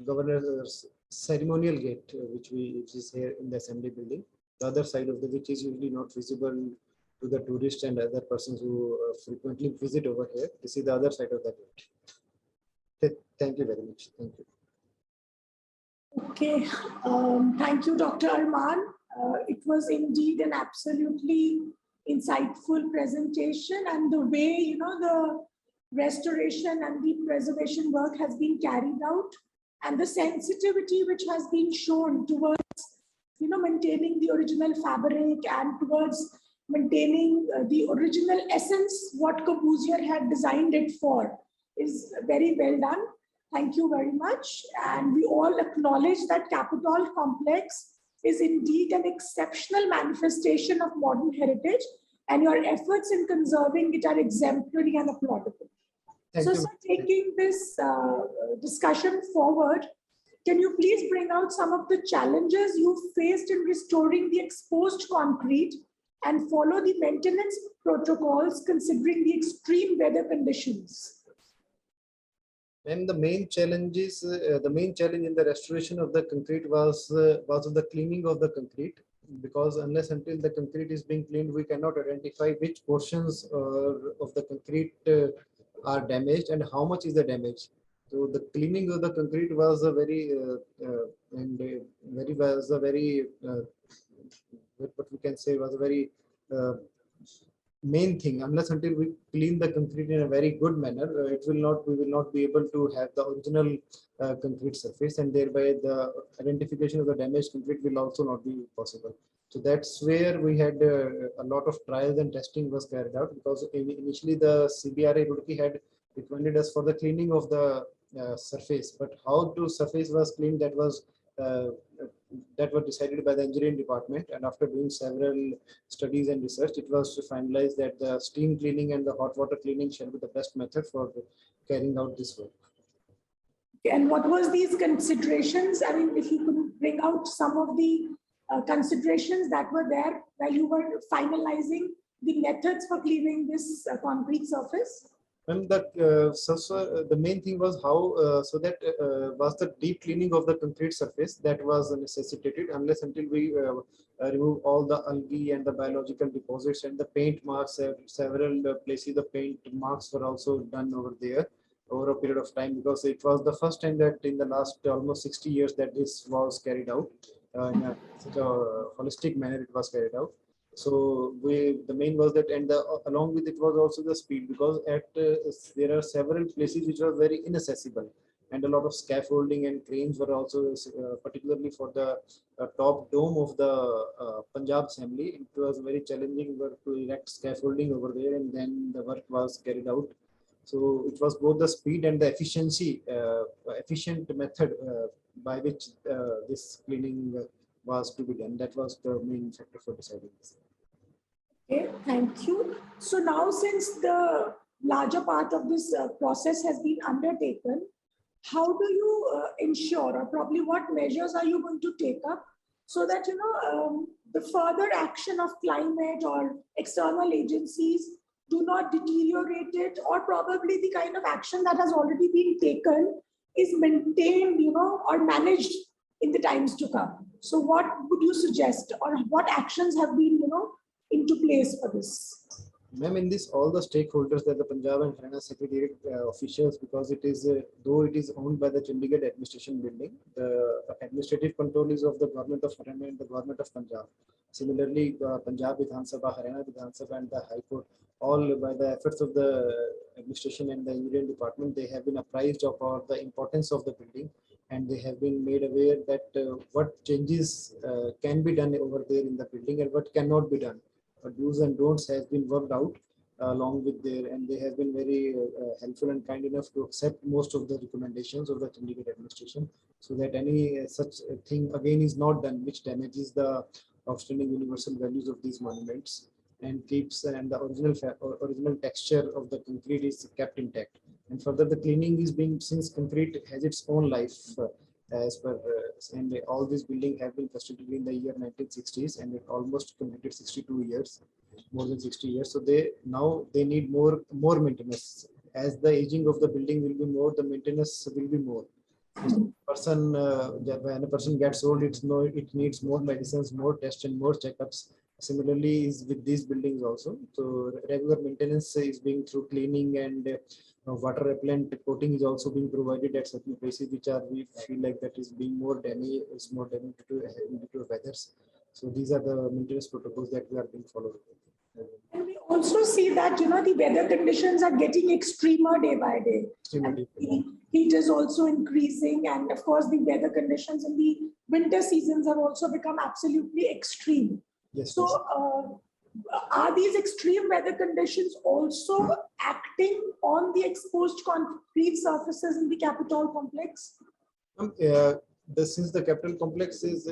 governor's ceremonial gate, which is here in the assembly building. The other side of which is usually not visible to the tourists and other persons who frequently visit over here. This is the other side of the gate. Thank you very much. Thank you. Okay, thank you, Dr. Armaan. It was indeed an absolutely insightful presentation, and the way the restoration and the preservation work has been carried out, and the sensitivity which has been shown towards maintaining the original fabric and towards maintaining the original essence what Corbusier had designed it for is very well done. Thank you very much. And we all acknowledge that Capitol complex is indeed an exceptional manifestation of modern heritage, and your efforts in conserving it are exemplary and applaudable. Thank So, you. sir, taking this discussion forward, can you please bring out some of the challenges you faced in restoring the exposed concrete and follow the maintenance protocols considering the extreme weather conditions? And the main challenge in the restoration of the concrete was the cleaning of the concrete, because unless until the concrete is being cleaned, we cannot identify which portions of the concrete are damaged and how much is the damage. So the cleaning of the concrete was a very what we can say was a very main thing. Unless until we clean the concrete in a very good manner, we will not be able to have the original concrete surface, and thereby the identification of the damaged concrete will also not be possible. So that's where we had a lot of trials and testing was carried out, because initially the CBRA Roorkee had recommended us for the cleaning of the surface, but how to surface was cleaned, that was decided by the engineering department, and after doing several studies and research, it was finalized that the steam cleaning and the hot water cleaning shall be the best method for carrying out this work. And what was these considerations? I mean, if you could bring out some of the considerations that were there while you were finalizing the methods for cleaning this concrete surface? And the main thing was how was the deep cleaning of the concrete surface that was necessitated. Unless until we remove all the algae and the biological deposits and the paint marks, several places the paint marks were also done over there over a period of time, because it was the first time that in the last almost 60 years that this was carried out in such a holistic manner. It was carried out. So the main was that, and along with it was also the speed, because there are several places which were very inaccessible, and a lot of scaffolding and cranes were also particularly for the top dome of the Punjab assembly. It was very challenging work to erect scaffolding over there, and then the work was carried out. So it was both the speed and the efficient method by which this cleaning was to be done. That was the main factor for deciding this. Okay, thank you. So now, since the larger part of this process has been undertaken, how do you ensure, or probably what measures are you going to take up so that the further action of climate or external agencies do not deteriorate it, or probably the kind of action that has already been taken is maintained, or managed in the times to come? So what would you suggest, or what actions have been, into place for this? Ma'am, in this, all the stakeholders, that the Punjab and Haryana Secretariat officials, because it is, though it is owned by the Chandigarh administration building, the administrative control is of the government of Haryana and the government of Punjab. Similarly, Punjab Vidhan Sabha, Haryana Vidhan Sabha, and the High Court, all by the efforts of the administration and the engineering department, they have been apprised of the importance of the building, and they have been made aware that what changes can be done over there in the building and what cannot be done. Do's and don'ts has been worked out along with there, and they have been very helpful and kind enough to accept most of the recommendations of the Chandigarh administration, so that any such thing again is not done which damages the outstanding universal values of these monuments, and keeps and the original texture of the concrete is kept intact. And further, the cleaning is being, since concrete has its own life as per and all these buildings have been constructed in the year 1960s, and it almost completed 62 years, more than 60 years. So they need more maintenance. As the aging of the building will be more, the maintenance will be more. When a person gets old, it needs more medicines, more tests, and more checkups. Similarly is with these buildings also. So regular maintenance is being through cleaning, and water repellent coating is also being provided at certain places which are, we feel like that is being more damaged due to weathers. So these are the maintenance protocols that we are being followed. And we also see that, the weather conditions are getting extremer day by day. Extremely. The heat is also increasing. And of course, the weather conditions in the winter seasons have also become absolutely extreme. Yes. So are these extreme weather conditions also acting on the exposed concrete surfaces in the Capitol complex? Since the Capitol complex is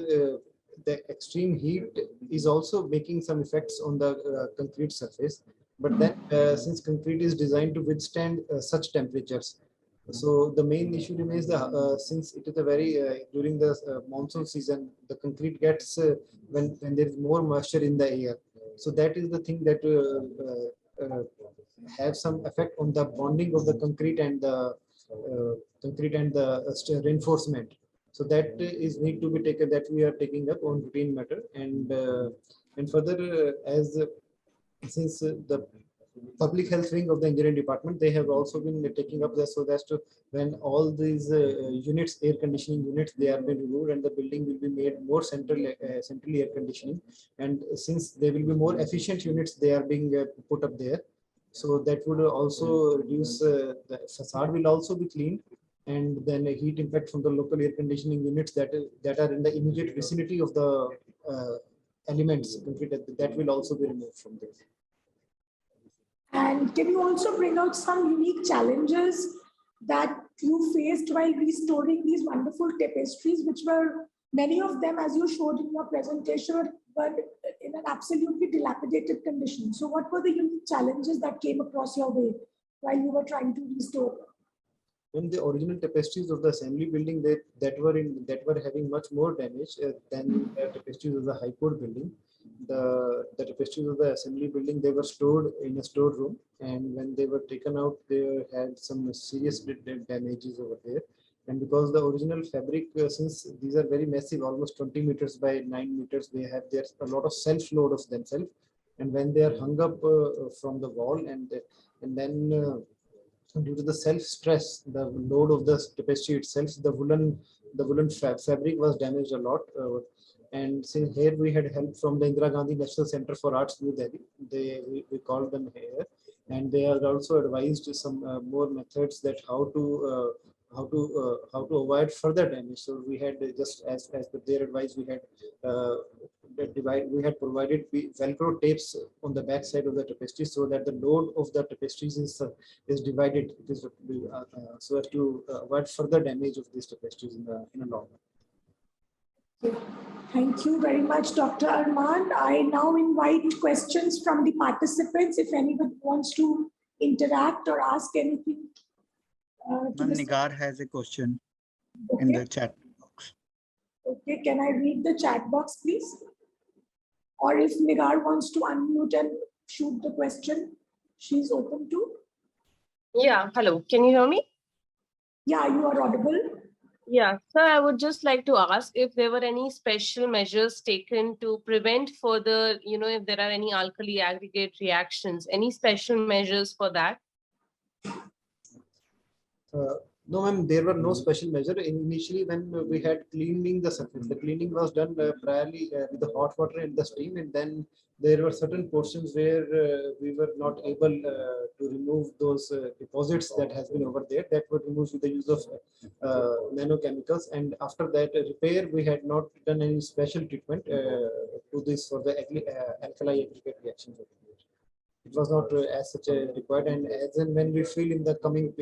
the extreme heat is also making some effects on the concrete surface. But then since concrete is designed to withstand such temperatures, so the main issue remains since it is a very during the monsoon season, the concrete gets when there is more moisture in the air. So that is the thing that have some effect on the bonding of the concrete and the reinforcement. So that is need to be taken, that we are taking up on routine matter, and further since the public health wing of the engineering department, they have also been taking up this, so that's to when all these units, air conditioning units, they are being removed and the building will be made more centrally air conditioning, and since there will be more efficient units, they are being put up there. So that would also reduce the facade will also be cleaned, and then a heat impact from the local air conditioning units that are in the immediate vicinity of the elements that will also be removed from there. And can you also bring out some unique challenges that you faced while restoring these wonderful tapestries, which were many of them, as you showed in your presentation, were in an absolutely dilapidated condition. So what were the unique challenges that came across your way while you were trying to restore them? When the original tapestries of the assembly building that were having much more damage than the tapestries of the High Court building, the tapestries of the assembly building, they were stored in a storeroom, and when they were taken out, they had some serious damages over there. And because the original fabric, since these are very massive, almost 20 meters by 9 meters, they have there's a lot of self load of themselves, and when they are hung up from the wall, and then due to the self stress, the load of the tapestry itself, the woolen fabric was damaged a lot. And since here we had help from the Indira Gandhi National Center for Arts, New Delhi, we called them here, and they are also advised some more methods that how to avoid further damage. So we had just as per their advice, we had provided Velcro tapes on the back side of the tapestry, so that the load of the tapestries is divided, so as to avoid further damage of these tapestries in a long run. Thank you very much, Dr. Armaan. I now invite questions from the participants. If anyone wants to interact or ask anything. Nigar has a question in the chat box. Okay, can I read the chat box, please? Or if Nigar wants to unmute and shoot the question, she's open to. Yeah, hello. Can you hear me? Yeah, you are audible. Yeah, sir, I would just like to ask if there were any special measures taken to prevent further, if there are any alkali aggregate reactions, any special measures for that? No, ma'am, there were no special measure. Initially, when we had cleaning the surface, the cleaning was done priorly with the hot water and the steam, and then there were certain portions where we were not able to remove those deposits that has been over there, that were removed with the use of nanochemicals. And after that repair, we had not done any special treatment to this for the alkali aggregate reactions. It was not as such required, and as and when we feel in the coming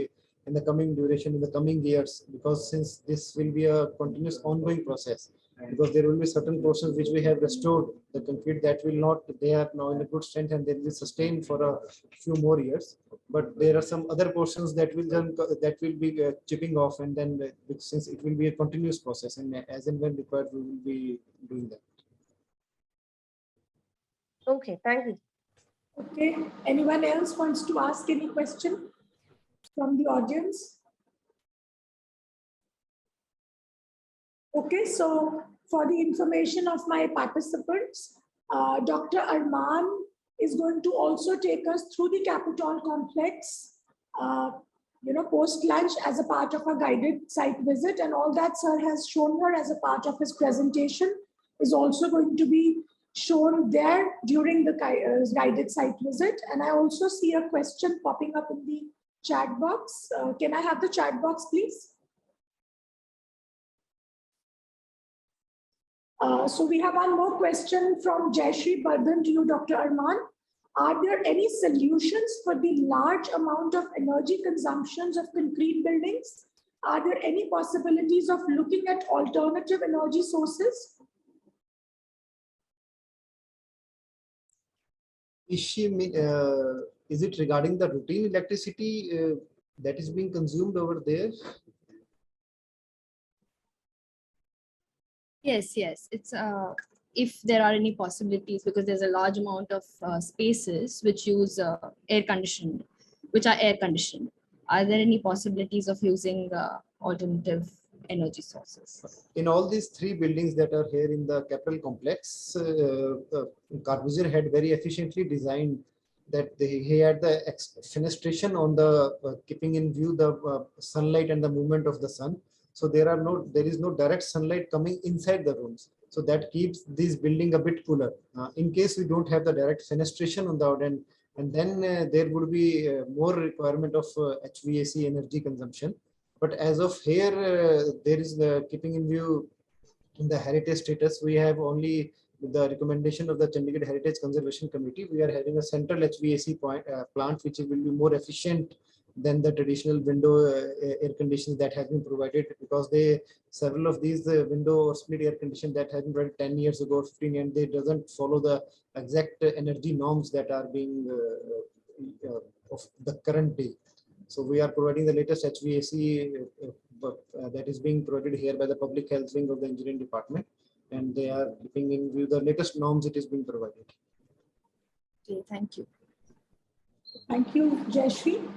duration, in the coming years, because since this will be a continuous ongoing process, because there will be certain portions which we have restored the concrete that will not, they are now in a good strength and they will sustain for a few more years, but there are some other portions that will be chipping off, and then since it will be a continuous process, and as and when required, we will be doing that. Okay, thank you. Okay, anyone else wants to ask any question from the audience? Okay, so for the information of my participants, Dr. Armaan is going to also take us through the Capitol complex, post lunch as a part of a guided site visit, and all that sir has shown her as a part of his presentation is also going to be shown there during the guided site visit. And I also see a question popping up in the chat box. Can I have the chat box, please? So we have one more question from Jayashree Bardhan to you, Dr. Armaan. Are there any solutions for the large amount of energy consumptions of concrete buildings? Are there any possibilities of looking at alternative energy sources? Is it regarding the routine electricity that is being consumed over there? Yes, it's if there are any possibilities, because there's a large amount of spaces which use air conditioned, which are air conditioned. Are there any possibilities of using alternative energy sources? In all these three buildings that are here in the capital complex, Corbusier had very efficiently designed that he had the fenestration on the keeping in view the sunlight and the movement of the sun. So there is no direct sunlight coming inside the rooms. So that keeps this building a bit cooler. In case we don't have the direct fenestration on the out end, and then there would be more requirement of HVAC energy consumption. But as of here, there is the keeping in view in the heritage status, we have only with the recommendation of the Chandigarh Heritage Conservation Committee, we are having a central HVAC plant, which will be more efficient than the traditional window air conditions that have been provided, because several of these window or split air condition that have been provided 10 years ago, 15, and they doesn't follow the exact energy norms that are being of the current day. So we are providing the latest HVAC that is being provided here by the public health wing of the engineering department, and they are keeping in view the latest norms it is being provided. Okay, thank you. Thank you, Jayashree.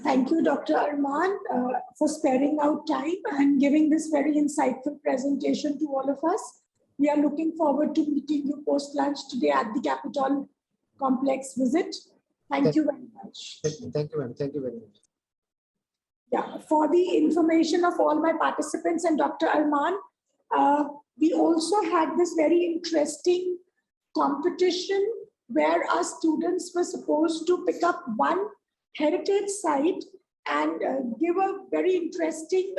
Thank you, Dr. Armaan, for sparing out time and giving this very insightful presentation to all of us. We are looking forward to meeting you post-lunch today at the Capitol Complex visit. Thank you very much. Thank you, ma'am. Thank you very much. Yeah, for the information of all my participants and Dr. Armaan, we also had this very interesting competition where our students were supposed to pick up one heritage site and give a very interesting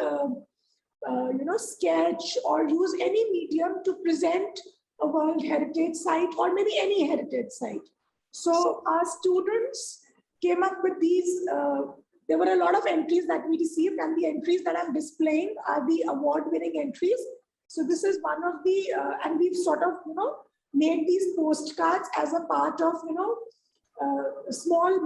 sketch or use any medium to present a World Heritage Site or maybe any heritage site. So our students came up with these, there were a lot of entries that we received, and the entries that I'm displaying are the award-winning entries. So this is one of the, and we've sort of, made these postcards as a part of, small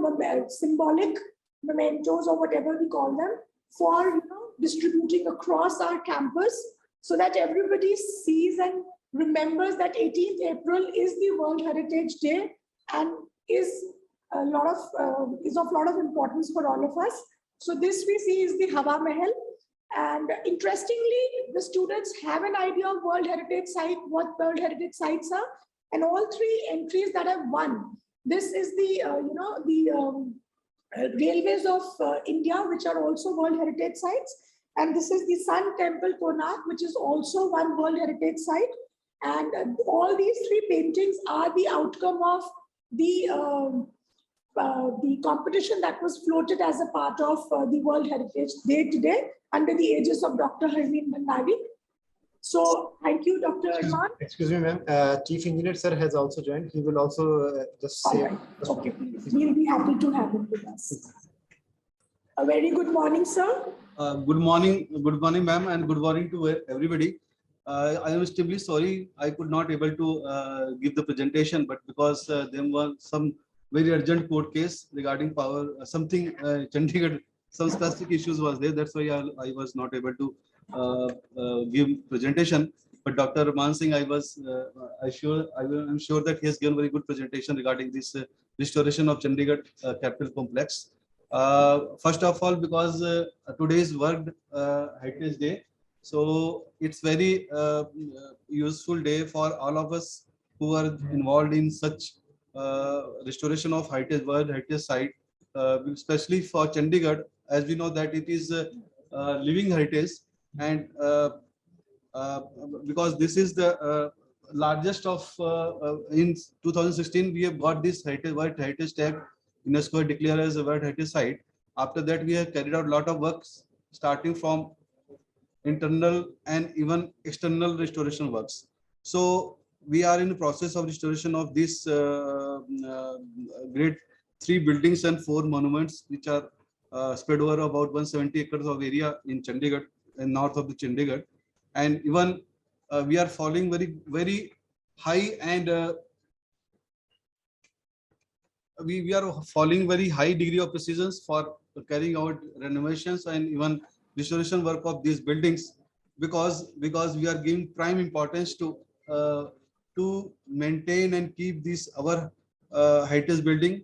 symbolic mementos or whatever we call them for, distributing across our campus so that everybody sees and remembers that 18th April is the World Heritage Day and is of a lot of importance for all of us. So this we see is the Hawa Mahal. And interestingly, the students have an idea of World Heritage Site, what World Heritage Sites are, and all three entries that have won. This is the, railways of India, which are also World Heritage Sites. And this is the Sun Temple, Konark, which is also one World Heritage Site. And all these three paintings are the outcome of the competition that was floated as a part of the World Heritage Day today under the aegis of Dr. Harveen Bhandari. So thank you, Dr. Armaan. Excuse me, ma'am. Chief Engineer sir has also joined. He will also just say. Right. Okay, please. We'll be happy to have him with us. A very good morning, sir. Good morning, ma'am, and good morning to everybody. I am extremely sorry I could not able to give the presentation, but because there was some very urgent court case regarding power, something Chandigarh, some specific issues was there. That's why I was not able to give presentation. But Dr. Armaan Singh, I'm sure that he has given very good presentation regarding this restoration of Chandigarh Capital Complex. First of all, because today is World Heritage Day, so it's very useful day for all of us who are involved in such restoration of World Heritage Site, especially for Chandigarh, as we know that it is living heritage, and because this is the largest of in 2016 we have got this World Heritage tag. UNESCO declared as a World Heritage site. After that, we have carried out a lot of works, starting from internal and even external restoration works. So we are in the process of restoration of this great 3 buildings and 4 monuments, which are spread over about 170 acres of area in Chandigarh and north of the Chandigarh. And even we are following very high and we are following very high degree of precision for carrying out renovations and even restoration work of these buildings, because we are giving prime importance to maintain and keep this our heritage building.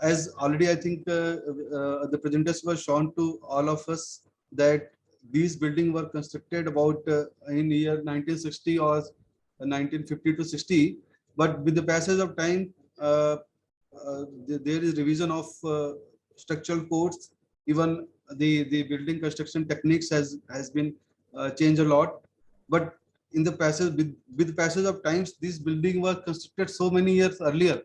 As already I think the presenters were shown to all of us that these buildings were constructed about in year 1960 or 1950 to 60, but with the passage of time there is revision of structural codes. Even the building construction techniques has been changed a lot. But in the passage with passage of times, these buildings were constructed so many years earlier.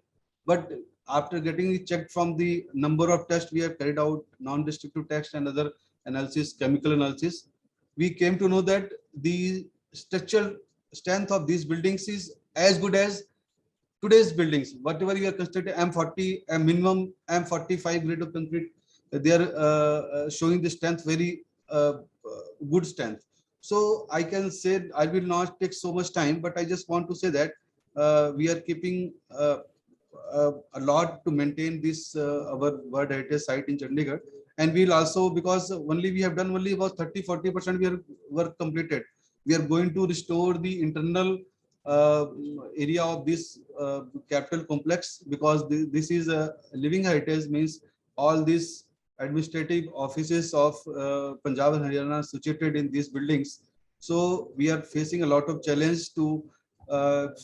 But after getting it checked from the number of tests we have carried out, non-destructive tests and other analysis, chemical analysis, we came to know that the structural strength of these buildings is as good as today's buildings. Whatever you are constructing, M40, a minimum M45 grade of concrete, they are showing the strength, very good strength. So I can say, I will not take so much time, but I just want to say that we are keeping a lot to maintain this our World Heritage site in Chandigarh. And we'll also, because only we have done only about 30-40% we are work completed. We are going to restore the internal area of this capital complex, because this is a living heritage, means all these administrative offices of Punjab and Haryana are situated in these buildings. So we are facing a lot of challenge to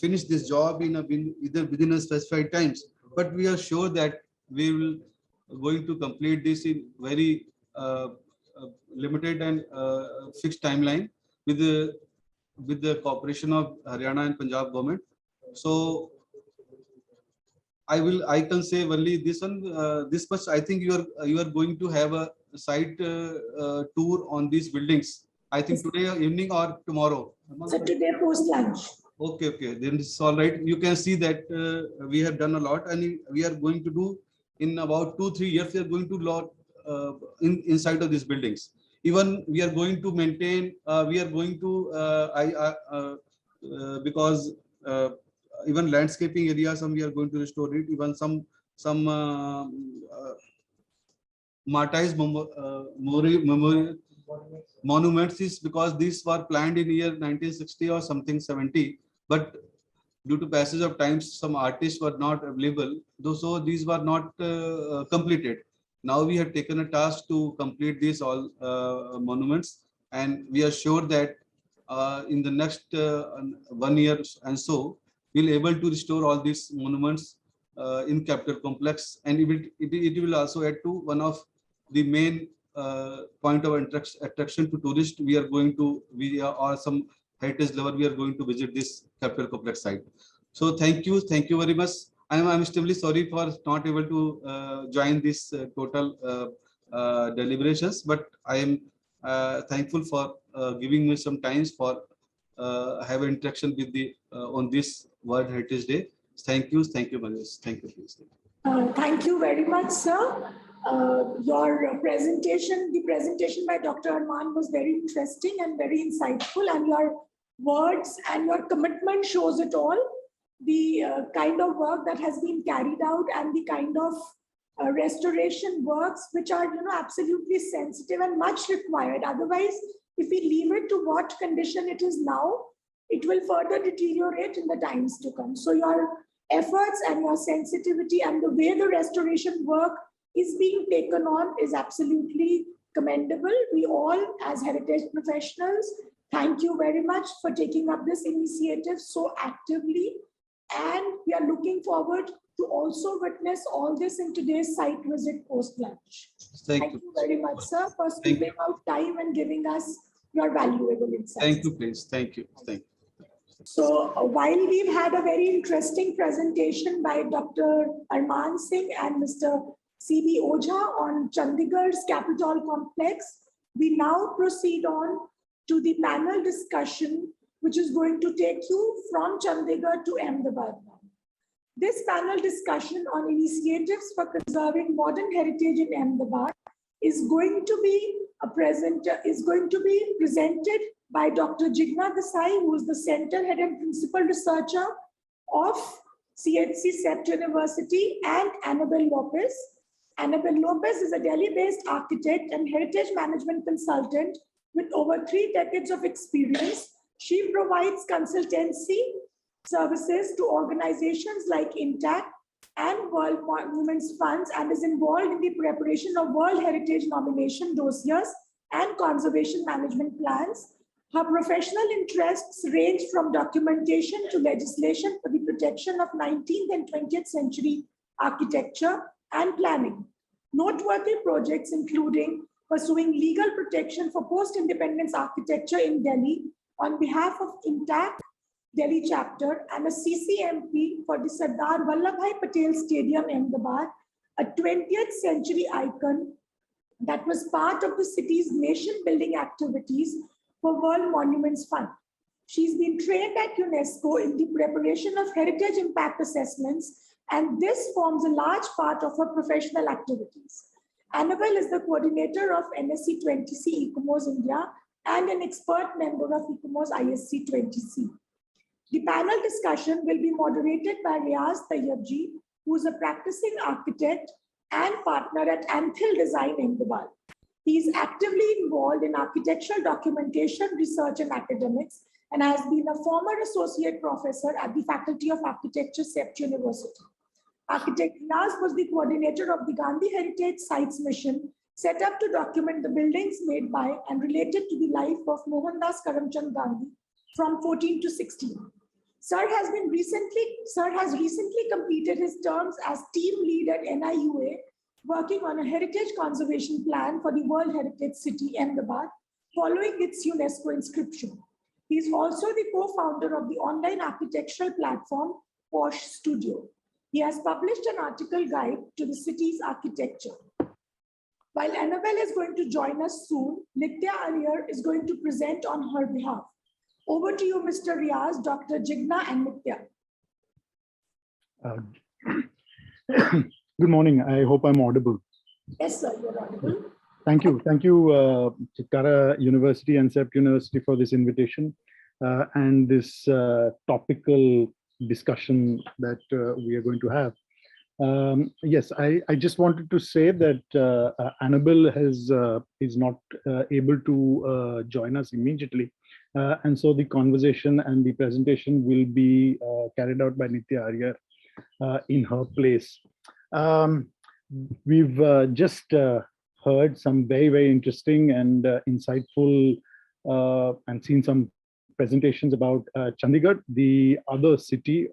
finish this job within a specified times. But we are sure that we will going to complete this in very limited and fixed timeline with the cooperation of Haryana and Punjab government. So I can say only this one, this much. I think you are going to have a site tour on these buildings. I think today evening or tomorrow. So today post lunch. Okay, then it's all right. You can see that we have done a lot, and we are going to do in about 2-3 years. We are going to lot inside of these buildings. Even we are going to maintain. We are going to because even landscaping areas, we are going to restore it. Even some Martyrs memorial monuments is because these were planned in year 1960 or something 70, but due to passage of time, some artists were not available, so these were not completed. Now we have taken a task to complete these all monuments, and we are sure that in the next 1 year and so, we'll able to restore all these monuments in capital complex, and it will also add to one of the main point of attraction to tourists. We are some heritage lover, we are going to visit this capital complex site. So thank you very much. I'm extremely sorry for not able to join this total deliberations, but I am thankful for giving me some time for have interaction with the on this World Heritage Day. Thank you, Manish. Thank you, please. Thank you very much, sir. Your presentation, the presentation by Dr. Armaan was very interesting and very insightful, and your words and your commitment shows it all. The kind of work that has been carried out and the kind of restoration works which are absolutely sensitive and much required. Otherwise, if we leave it to what condition it is now, it will further deteriorate in the times to come. So your efforts and your sensitivity and the way the restoration work is being taken on is absolutely commendable. We all, as heritage professionals, thank you very much for taking up this initiative so actively. And we are looking forward to also witness all this in today's site visit post-lunch. Thank you very much, sir, for spending out time and giving us your valuable insights. Thank you, please. Thank you. So while we've had a very interesting presentation by Dr. Armaan Singh and Mr. C.B. Ojha on Chandigarh's Capitol Complex, we now proceed on to the panel discussion, which is going to take you from Chandigarh to Ahmedabad. This panel discussion on initiatives for conserving modern heritage in Ahmedabad is going to be presented by Dr. Jigna Desai, who is the Center Head and Principal Researcher of CEPT University, and Annabel Lopez. Annabel Lopez is a Delhi-based architect and heritage management consultant with over 3 decades of experience. She provides consultancy services to organizations like INTACT and World Monuments Funds and is involved in the preparation of World Heritage nomination dossiers and conservation management plans. Her professional interests range from documentation to legislation for the protection of 19th and 20th century architecture and planning. Noteworthy projects including pursuing legal protection for post-independence architecture in Delhi on behalf of INTACT Delhi chapter and a CCMP for the Sardar Vallabhbhai Patel Stadium, Ahmedabad, a 20th century icon that was part of the city's nation-building activities for World Monuments Fund. She's been trained at UNESCO in the preparation of heritage impact assessments, and this forms a large part of her professional activities. Annabel is the coordinator of NSC-20C ICOMOS India and an expert member of ICOMOS ISC-20C. The panel discussion will be moderated by Riyaz Tayyabji, who is a practicing architect and partner at Anthil Design Ahmedabad. He is actively involved in architectural documentation, research, and academics, and has been a former associate professor at the Faculty of Architecture, CEPT University. Architect Riyaz was the coordinator of the Gandhi Heritage Sites Mission, set up to document the buildings made by and related to the life of Mohandas Karamchand Gandhi from 14 to 16. Sir has recently completed his terms as team lead at NIUA, working on a heritage conservation plan for the World Heritage City, Ahmedabad, following its UNESCO inscription. He is also the co-founder of the online architectural platform, Posh Studio. He has published an article guide to the city's architecture. While Annabel is going to join us soon, Nityaa Iyer is going to present on her behalf. Over to you, Mr. Riyaz, Dr. Jigna and Nitya. Good morning. I hope I'm audible. Yes, sir, you're audible. Thank you. Thank you, Chitkara University and CEPT University for this invitation and this topical discussion that we are going to have. Yes, I just wanted to say that Annabel is not able to join us immediately. And so the conversation and the presentation will be carried out by Nityaa Iyer in her place. We've just heard some very, very interesting and insightful and seen some presentations about Chandigarh, the other city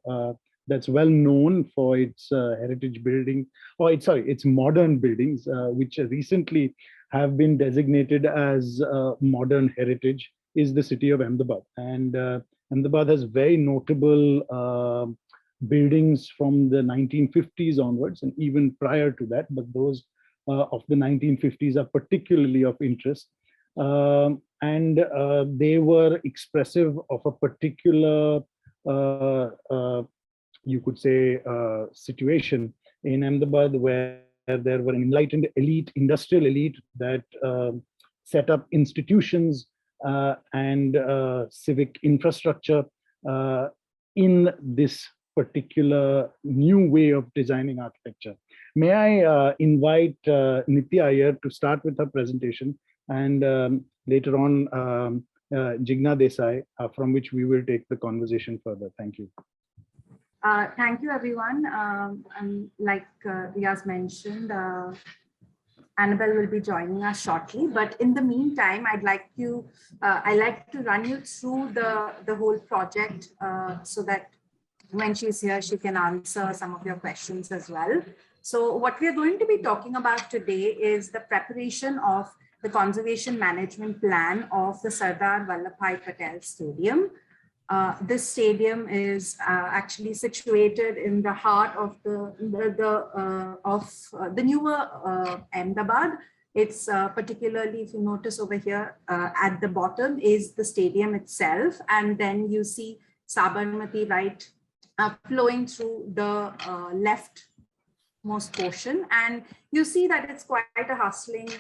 that's well known for its heritage building, or its modern buildings, which recently have been designated as modern heritage, is the city of Ahmedabad. And Ahmedabad has very notable buildings from the 1950s onwards, and even prior to that, but those of the 1950s are particularly of interest. And they were expressive of a particular, you could say, situation in Ahmedabad where there were an enlightened elite, industrial elite that set up institutions and civic infrastructure in this particular new way of designing architecture. May I invite Nityaa Iyer to start with her presentation, and later on Jigna Desai, from which we will take the conversation further. Thank you. Thank you, everyone. Like Riyaz mentioned, Annabel will be joining us shortly. But in the meantime, I'd like to run you through the whole project so that when she's here, she can answer some of your questions as well. So what we are going to be talking about today is the preparation of the conservation management plan of the Sardar Vallabhbhai Patel Stadium. This stadium is actually situated in the heart of the newer Ahmedabad. It's particularly, if you notice over here, at the bottom is the stadium itself, and then you see Sabarmati right flowing through the leftmost portion, and you see that it's quite a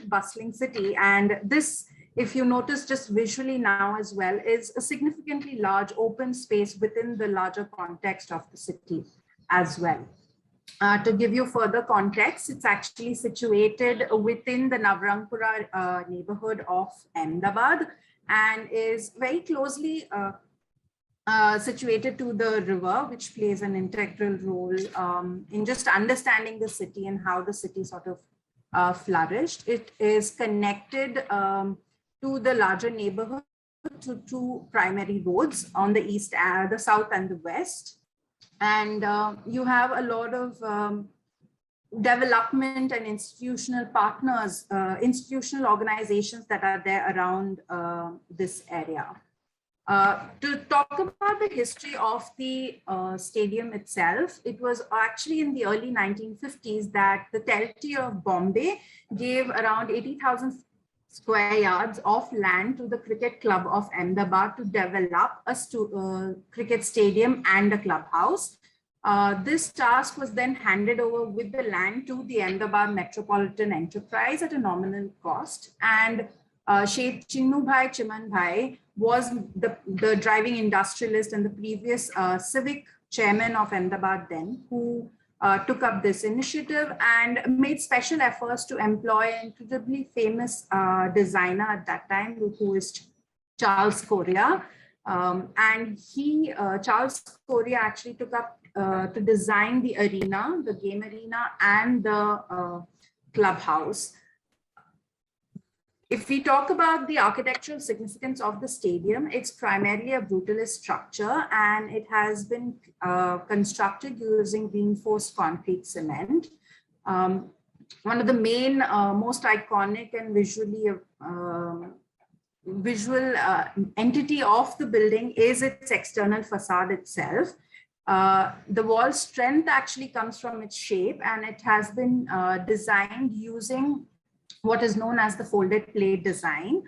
bustling city. And this, if you notice just visually now as well, is a significantly large open space within the larger context of the city as well. To give you further context, it's actually situated within the Navrangpura neighborhood of Ahmedabad and is very closely situated to the river, which plays an integral role in just understanding the city and how the city sort of flourished. It is connected to the larger neighborhood to two primary roads on the east, the south and the west. And you have a lot of development and institutional partners, institutional organizations that are there around this area. To talk about the history of the stadium itself, it was actually in the early 1950s that the territory of Bombay gave around 80,000 square yards of land to the Cricket Club of Ahmedabad to develop a cricket stadium and a clubhouse. This task was then handed over with the land to the Ahmedabad Metropolitan Enterprise at a nominal cost. And Sheikh Chinnubhai Chimanbhai was the driving industrialist and the previous civic chairman of Ahmedabad then, who took up this initiative and made special efforts to employ an incredibly famous designer at that time, who is Charles Correa. And Charles Correa actually took up to design the arena, the game arena, and the clubhouse. If we talk about the architectural significance of the stadium, it's primarily a brutalist structure, and it has been constructed using reinforced concrete cement. One of the main, most iconic and visual entity of the building is its external facade itself. The wall strength actually comes from its shape, and it has been designed using what is known as the folded plate design.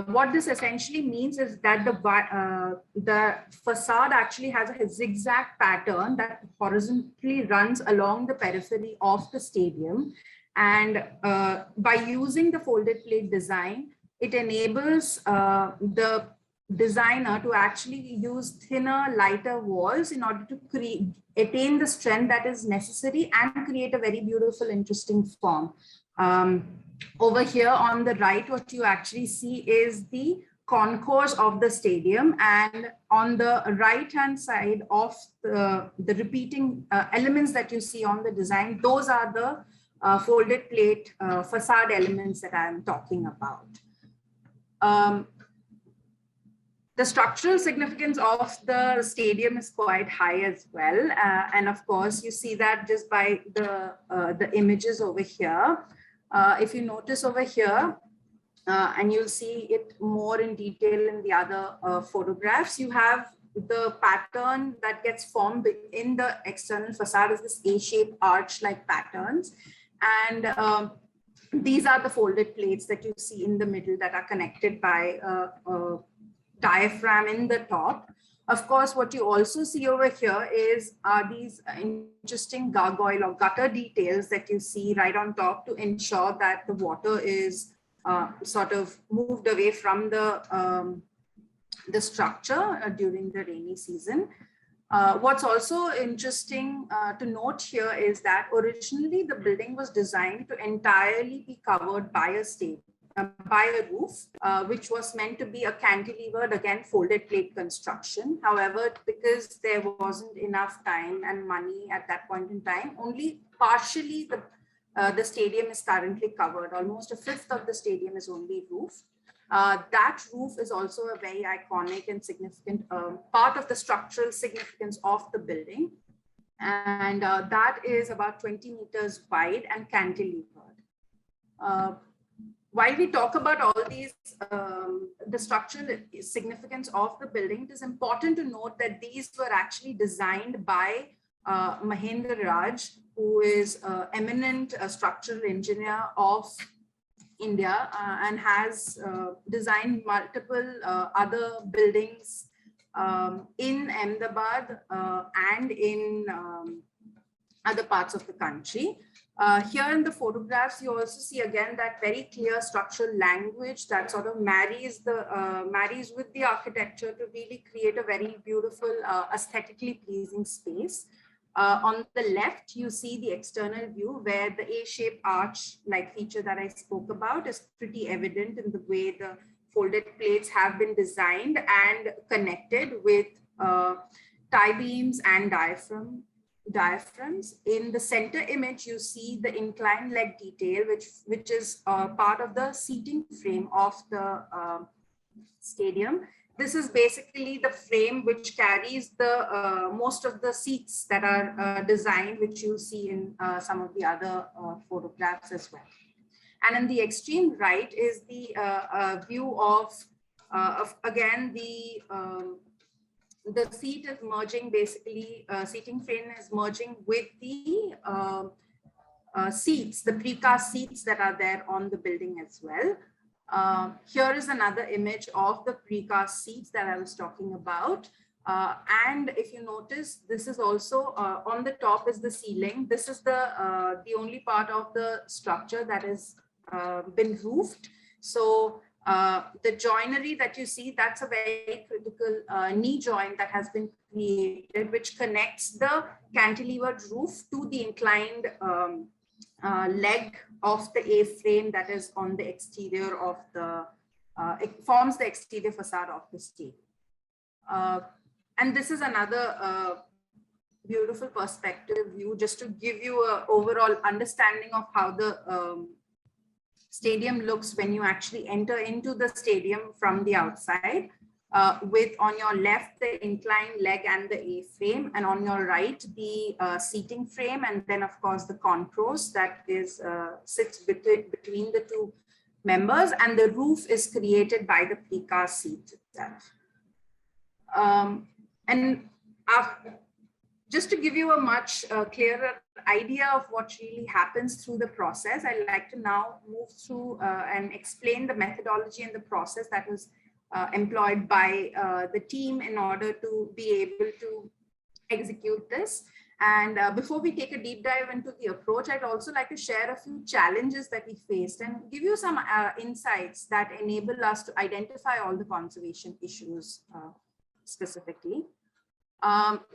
What this essentially means is that the facade actually has a zigzag pattern that horizontally runs along the periphery of the stadium. And by using the folded plate design, it enables the designer to actually use thinner, lighter walls in order to attain the strength that is necessary and create a very beautiful, interesting form. Over here on the right, what you actually see is the concourse of the stadium, and on the right hand side of the repeating elements that you see on the design, those are the folded plate facade elements that I am talking about. The structural significance of the stadium is quite high as well, and of course you see that just by the images over here. If you notice over here, and you'll see it more in detail in the other photographs, you have the pattern that gets formed in the external facade is this A-shaped arch-like patterns. And these are the folded plates that you see in the middle that are connected by a diaphragm in the top. Of course, what you also see over here are these interesting gargoyle or gutter details that you see right on top to ensure that the water is sort of moved away from the structure during the rainy season. What's also interesting to note here is that originally the building was designed to entirely be covered by a roof, which was meant to be a cantilevered, again, folded plate construction. However, because there wasn't enough time and money at that point in time, only partially the stadium is currently covered. Almost a fifth of the stadium is only roof. That roof is also a very iconic and significant part of the structural significance of the building. And that is about 20 meters wide and cantilevered. while we talk about all these, the structural significance of the building, it is important to note that these were actually designed by Mahendra Raj, who is an eminent structural engineer of India and has designed multiple other buildings in Ahmedabad and in other parts of the country. Here in the photographs, you also see again that very clear structural language that sort of marries with the architecture to really create a very beautiful, aesthetically pleasing space. On the left, you see the external view where the A-shaped arch-like feature that I spoke about is pretty evident in the way the folded plates have been designed and connected with tie beams and diaphragms. In the center image, you see the inclined leg detail, which is part of the seating frame of the stadium. This is basically the frame which carries the most of the seats that are designed, which you see in some of the other photographs as well. And in the extreme right is the view of again the seat is merging, basically seating frame is merging with the seats, the precast seats that are there on the building as well. Here is another image of the precast seats that I was talking about. And if you notice, this is also on the top is the ceiling. This is the only part of the structure that has been roofed. So the joinery that you see, that's a very critical knee joint that has been created, which connects the cantilevered roof to the inclined leg of the A-frame that is on the exterior of the, it forms the exterior facade of the stadium. And this is another beautiful perspective view, just to give you an overall understanding of how the stadium looks when you actually enter into the stadium from the outside. With on your left, the inclined leg and the A-frame, and on your right, the seating frame, and then of course the concourse that is sits between the two members, and the roof is created by the precast seat itself. Just to give you a much clearer idea of what really happens through the process, I'd like to now move through and explain the methodology and the process that was employed by the team in order to be able to execute this. And before we take a deep dive into the approach, I'd also like to share a few challenges that we faced and give you some insights that enable us to identify all the conservation issues specifically.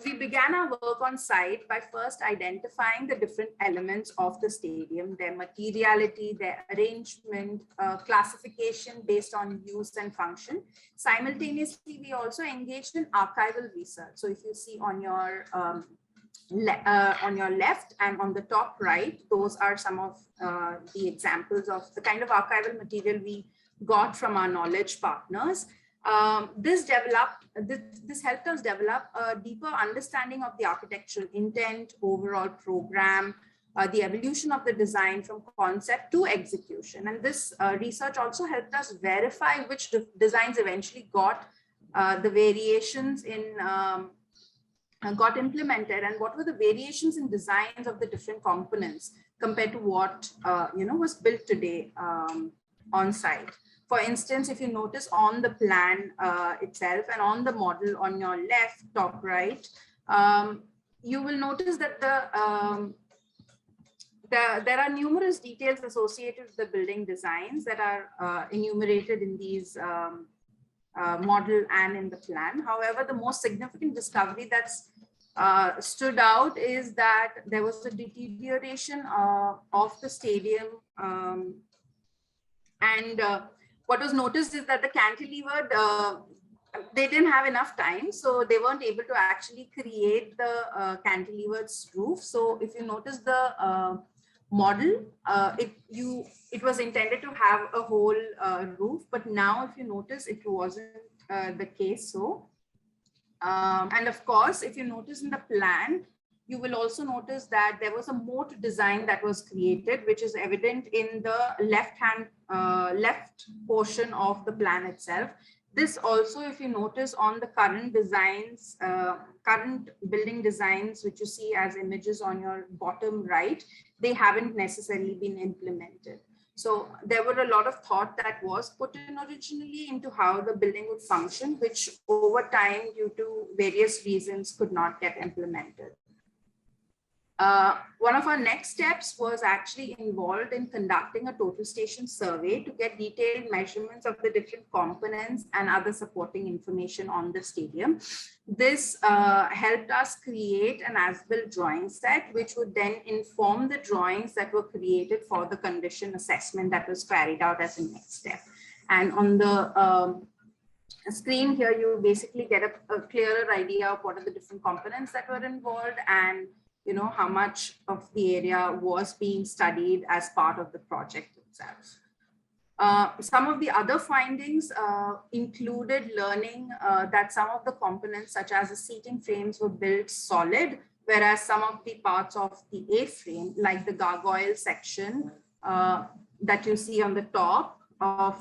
We began our work on site by first identifying the different elements of the stadium, their materiality, their arrangement, classification based on use and function. Simultaneously, we also engaged in archival research. So if you see on your left and on the top right, those are some of the examples of the kind of archival material we got from our knowledge partners. This helped us develop a deeper understanding of the architectural intent, overall program, the evolution of the design from concept to execution. And this research also helped us verify which designs eventually got the variations in got implemented, and what were the variations in designs of the different components compared to what was built today on site. For instance, if you notice on the plan itself and on the model on your left, top right, you will notice that there are numerous details associated with the building designs that are enumerated in these model and in the plan. However, the most significant discovery that's stood out is that there was a deterioration of the stadium, and what was noticed is that the cantilevered, they didn't have enough time, so they weren't able to actually create the cantilevered roof. So if you notice the model, it was intended to have a whole roof, but now if you notice, it wasn't the case. So, and of course, if you notice in the plan, you will also notice that there was a moat design that was created, which is evident in the left portion of the plan itself. This also, if you notice on the current designs, current building designs, which you see as images on your bottom right, they haven't necessarily been implemented. So there were a lot of thought that was put in originally into how the building would function, which over time, due to various reasons, could not get implemented. One of our next steps was actually involved in conducting a total station survey to get detailed measurements of the different components and other supporting information on the stadium. This helped us create an as-built drawing set, which would then inform the drawings that were created for the condition assessment that was carried out as a next step. And on the screen here, you basically get a clearer idea of what are the different components that were involved and how much of the area was being studied as part of the project itself. Some of the other findings included learning that some of the components, such as the seating frames, were built solid, whereas some of the parts of the A-frame, like the gargoyle section that you see on the top of,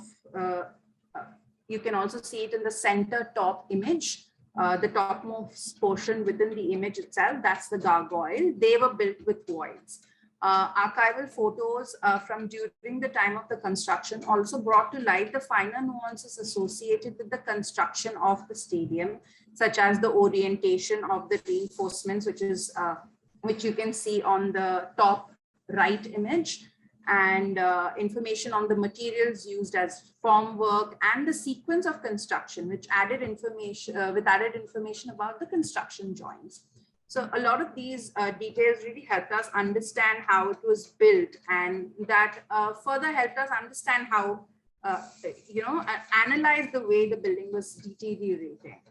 you can also see it in the center top image. The topmost portion within the image itself, that's the gargoyle. They were built with voids. Archival photos from during the time of the construction also brought to light the finer nuances associated with the construction of the stadium, such as the orientation of the reinforcements, which you can see on the top right image, and information on the materials used as formwork and the sequence of construction, which added information about the construction joints. So a lot of these details really helped us understand how it was built, and that further helped us understand how, analyze the way the building was deteriorating.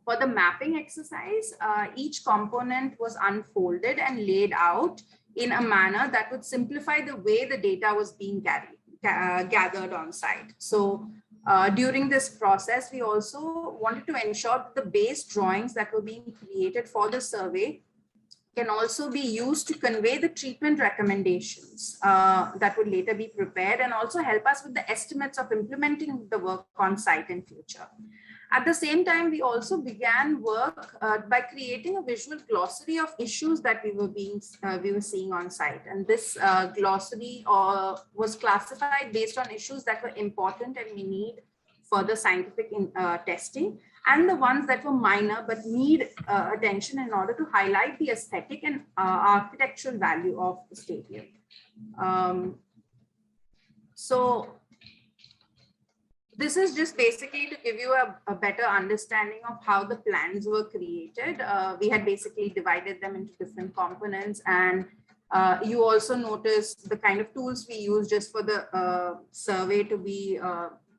For the mapping exercise, each component was unfolded and laid out in a manner that would simplify the way the data was being gathered on site. So during this process, we also wanted to ensure that the base drawings that were being created for the survey can also be used to convey the treatment recommendations that would later be prepared, and also help us with the estimates of implementing the work on site in future. At the same time, we also began work by creating a visual glossary of issues that we were seeing on site. And this glossary was classified based on issues that were important and we need further scientific testing, and the ones that were minor but need attention in order to highlight the aesthetic and architectural value of the stadium. So this is just basically to give you a better understanding of how the plans were created. We had basically divided them into different components, and you also notice the kind of tools we use just for the survey to be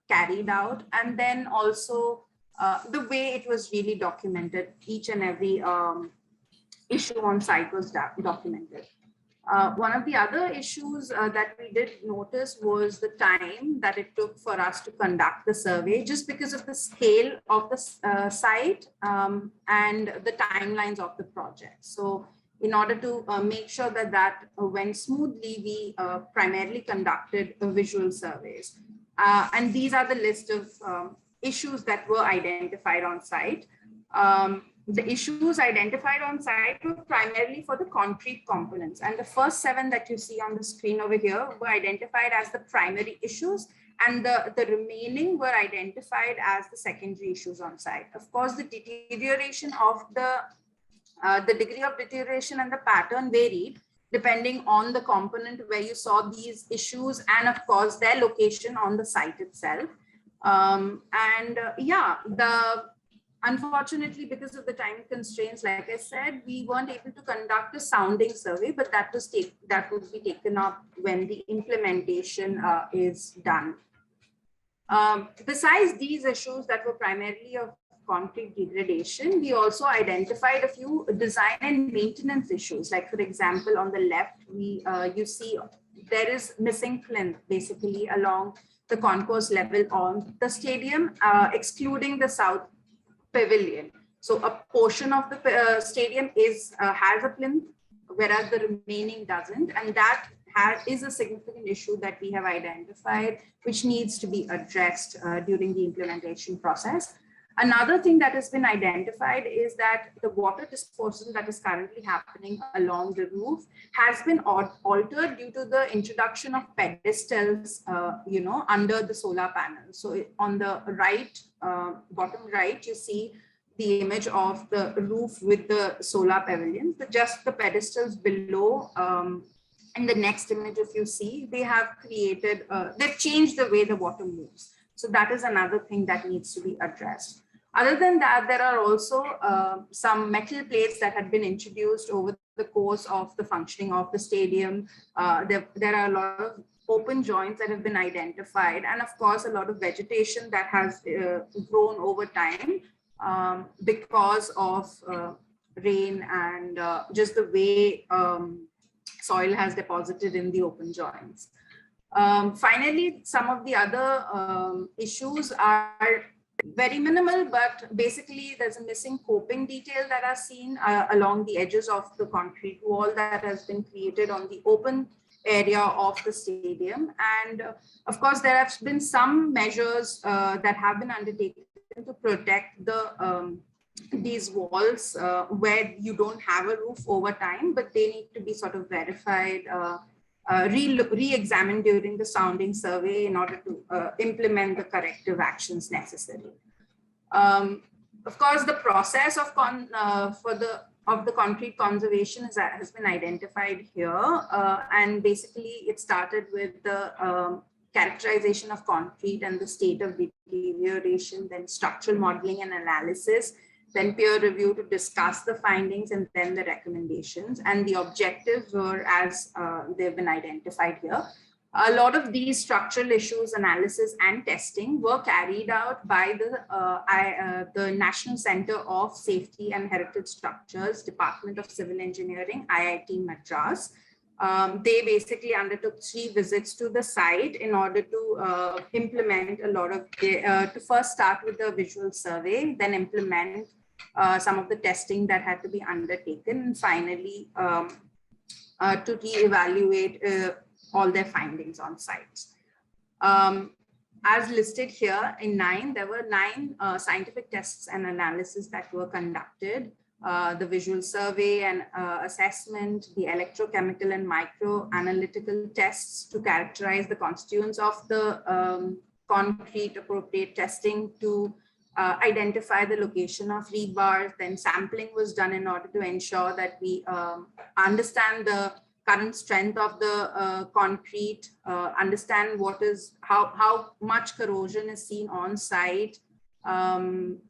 carried out, and then also the way it was really documented. Each and every issue on site was documented. One of the other issues that we did notice was the time that it took for us to conduct the survey, just because of the scale of the site and the timelines of the project. So in order to make sure that that went smoothly, we primarily conducted visual surveys. And these are the list of issues that were identified on site. The issues identified on site were primarily for the concrete components, and the first 7 that you see on the screen over here were identified as the primary issues, and the remaining were identified as the secondary issues on site. Of course, the deterioration of the degree of deterioration and the pattern varied depending on the component where you saw these issues, and of course their location on the site itself. Unfortunately, because of the time constraints, like I said, we weren't able to conduct a sounding survey, but that would be taken up when the implementation is done. Besides these issues that were primarily of concrete degradation, we also identified a few design and maintenance issues. Like, for example, on the left, you see there is missing plinth basically along the concourse level on the stadium, excluding the south pavilion. So a portion of the stadium has a plinth, whereas the remaining doesn't. And that is a significant issue that we have identified, which needs to be addressed during the implementation process. Another thing that has been identified is that the water disposal that is currently happening along the roof has been altered due to the introduction of pedestals, under the solar panel. So on the right, bottom right, you see the image of the roof with the solar pavilions, but just the pedestals below. In the next image, if you see, they have created, they've changed the way the water moves. So that is another thing that needs to be addressed. Other than that, there are also some metal plates that had been introduced over the course of the functioning of the stadium. There are a lot of open joints that have been identified, and of course, a lot of vegetation that has grown over time because of rain and just the way soil has deposited in the open joints. Finally, some of the other issues are very minimal, but basically there's a missing coping detail that are seen along the edges of the concrete wall that has been created on the open area of the stadium. And of course, there have been some measures that have been undertaken to protect these walls where you don't have a roof over time, but they need to be sort of verified, re-examined during the sounding survey in order to implement the corrective actions necessary. Of course, the process of the concrete conservation has been identified here, and basically it started with the characterization of concrete and the state of deterioration, then structural modeling and analysis, then peer review to discuss the findings, and then the recommendations. And the objectives were as they've been identified here. A lot of these structural issues, analysis and testing were carried out by the National Center of Safety and Heritage Structures, Department of Civil Engineering, IIT Madras. They basically undertook 3 visits to the site in order to implement a lot of, to first start with the visual survey, then implement some of the testing that had to be undertaken, and finally to re-evaluate all their findings on sites. As listed here in 9, there were 9 scientific tests and analysis that were conducted. The visual survey and assessment, the electrochemical and microanalytical tests to characterize the constituents of the concrete, appropriate testing to identify the location of rebars. Then sampling was done in order to ensure that we understand the current strength of the concrete, understand how much corrosion is seen on site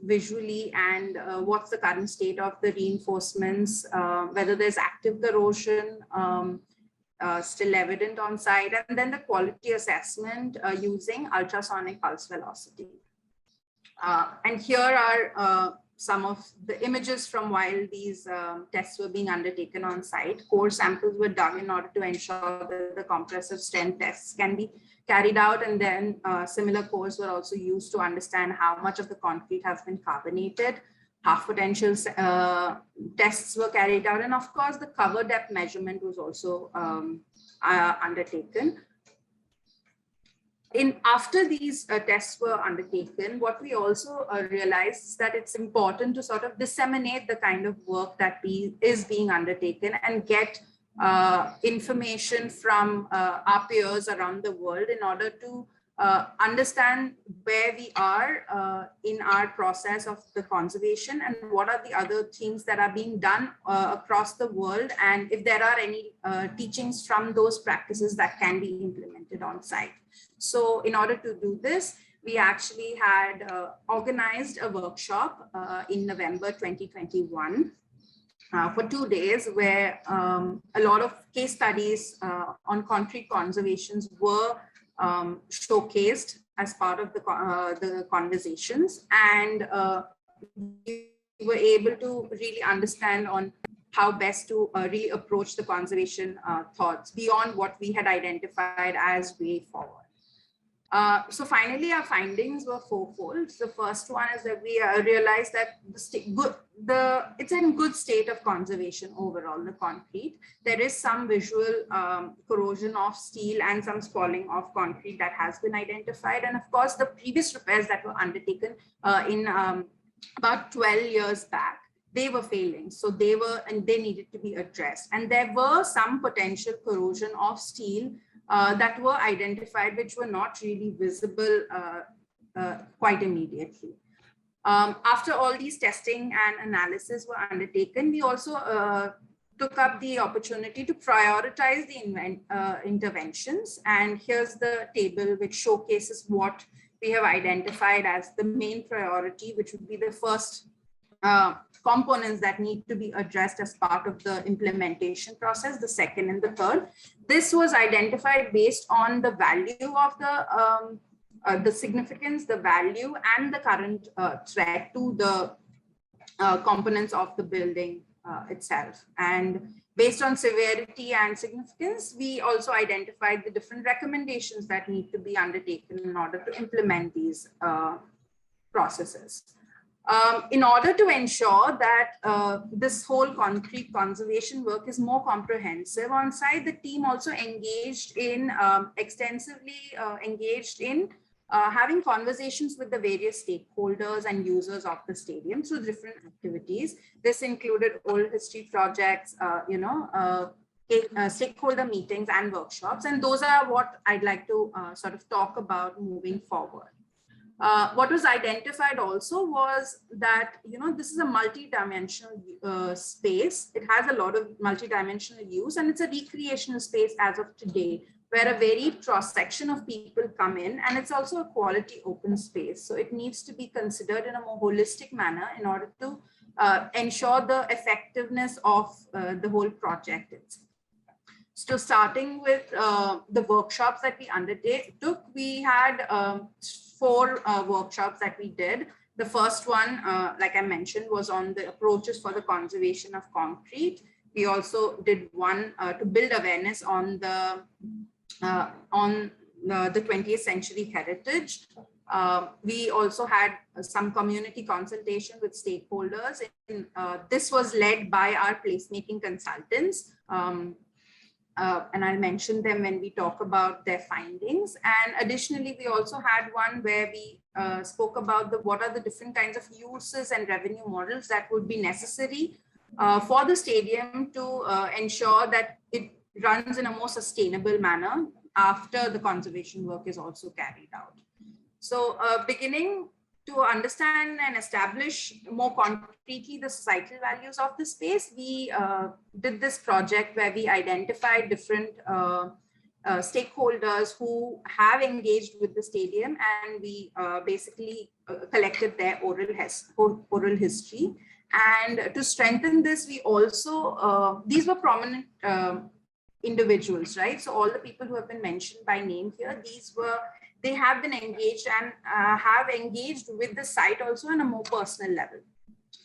visually, and what's the current state of the reinforcements, whether there's active corrosion still evident on site, and then the quality assessment using ultrasonic pulse velocity. And here are some of the images from while these tests were being undertaken on site. Core samples were dug in order to ensure that the compressive strength tests can be carried out, and then similar cores were also used to understand how much of the concrete has been carbonated. Half potential tests were carried out, and of course the cover depth measurement was also undertaken. After these tests were undertaken, what we also realized is that it's important to sort of disseminate the kind of work that is being undertaken and get information from our peers around the world in order to understand where we are in our process of the conservation and what are the other things that are being done across the world, and if there are any teachings from those practices that can be implemented on site. So in order to do this, we actually had organized a workshop in November 2021 for 2 days, where a lot of case studies on concrete conservations were showcased as part of the conversations, and we were able to really understand on how best to really approach the conservation thoughts beyond what we had identified as way forward. So finally, our findings were fourfold. The first one is that we realized that it's in good state of conservation overall, the concrete. There is some visual corrosion of steel and some spalling of concrete that has been identified. And of course, the previous repairs that were undertaken in about 12 years back, they were failing. So they needed to be addressed. And there were some potential corrosion of steel that were identified, which were not really visible quite immediately. After all these testing and analysis were undertaken, we also took up the opportunity to prioritize the interventions. And here's the table which showcases what we have identified as the main priority, which would be the first components that need to be addressed as part of the implementation process, the second and the third. This was identified based on the value of the significance, the value, and the current threat to the components of the building itself. And based on severity and significance, we also identified the different recommendations that need to be undertaken in order to implement these processes. In order to ensure that this whole concrete conservation work is more comprehensive on site, the team also engaged in, extensively engaged in having conversations with the various stakeholders and users of the stadium through different activities. This included oral history projects, stakeholder meetings and workshops. And those are what I'd like to sort of talk about moving forward. What was identified also was that, this is a multi-dimensional space. It has a lot of multi-dimensional use, and it's a recreational space as of today, where a varied cross-section of people come in, and it's also a quality open space. So it needs to be considered in a more holistic manner in order to ensure the effectiveness of the whole project. So starting with the workshops that we undertook, we had 4 workshops that we did. The first one, like I mentioned, was on the approaches for the conservation of concrete. We also did one to build awareness on the 20th century heritage. We also had some community consultation with stakeholders. This was led by our placemaking consultants. And I'll mention them when we talk about their findings. And additionally, we also had one where we spoke about what are the different kinds of uses and revenue models that would be necessary for the stadium to ensure that it runs in a more sustainable manner after the conservation work is also carried out. So beginning to understand and establish more concretely the societal values of the space, we did this project where we identified different stakeholders who have engaged with the stadium, and we basically collected their oral history. And to strengthen this, we also, these were prominent individuals, right? So all the people who have been mentioned by name here, they have been engaged and have engaged with the site also on a more personal level.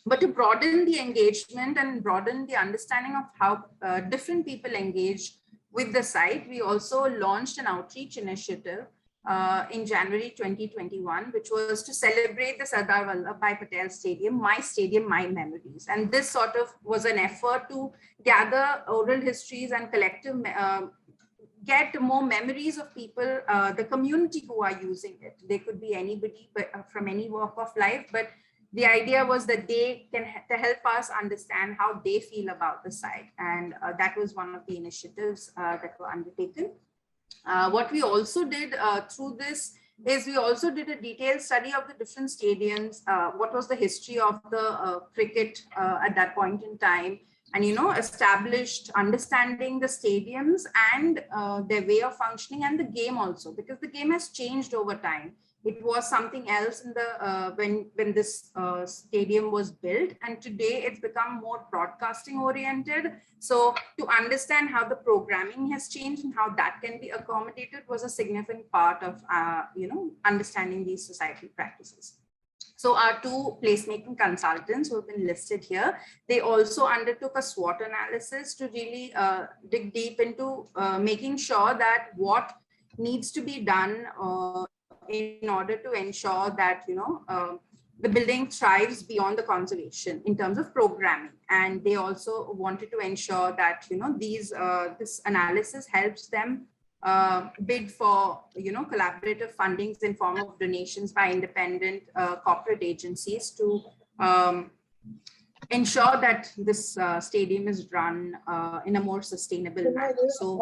But to broaden the engagement and broaden the understanding of how different people engage with the site, we also launched an outreach initiative in January 2021, which was to celebrate the Sardar Vallabhbhai Patel Stadium, My Stadium, My Memories. And this sort of was an effort to gather oral histories and collective get more memories of people, the community who are using it. They could be anybody from any walk of life, but the idea was that they can help us understand how they feel about the site. And that was one of the initiatives that were undertaken. What we also did through this is we also did a detailed study of the different stadiums, what was the history of the cricket at that point in time, and established understanding the stadiums and their way of functioning, and the game also, because the game has changed over time. It was something else in the when this stadium was built, and today it's become more broadcasting oriented. So to understand how the programming has changed and how that can be accommodated was a significant part of understanding these societal practices. So our 2 placemaking consultants who have been listed here, they also undertook a SWOT analysis to really dig deep into making sure that what needs to be done in order to ensure that, the building thrives beyond the conservation in terms of programming. And they also wanted to ensure that, this analysis helps them bid for, collaborative fundings in form of donations by independent corporate agencies to ensure that this stadium is run in a more sustainable manner. So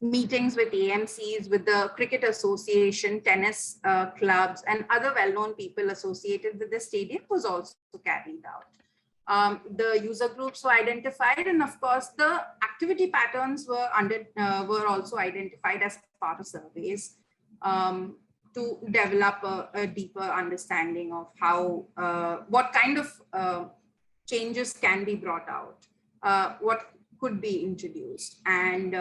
meetings with AMCs, with the Cricket Association, tennis clubs, and other well-known people associated with the stadium was also carried out. The user groups were identified, and of course, the activity patterns were also identified as part of surveys to develop a deeper understanding of how, what kind of changes can be brought out, what could be introduced. And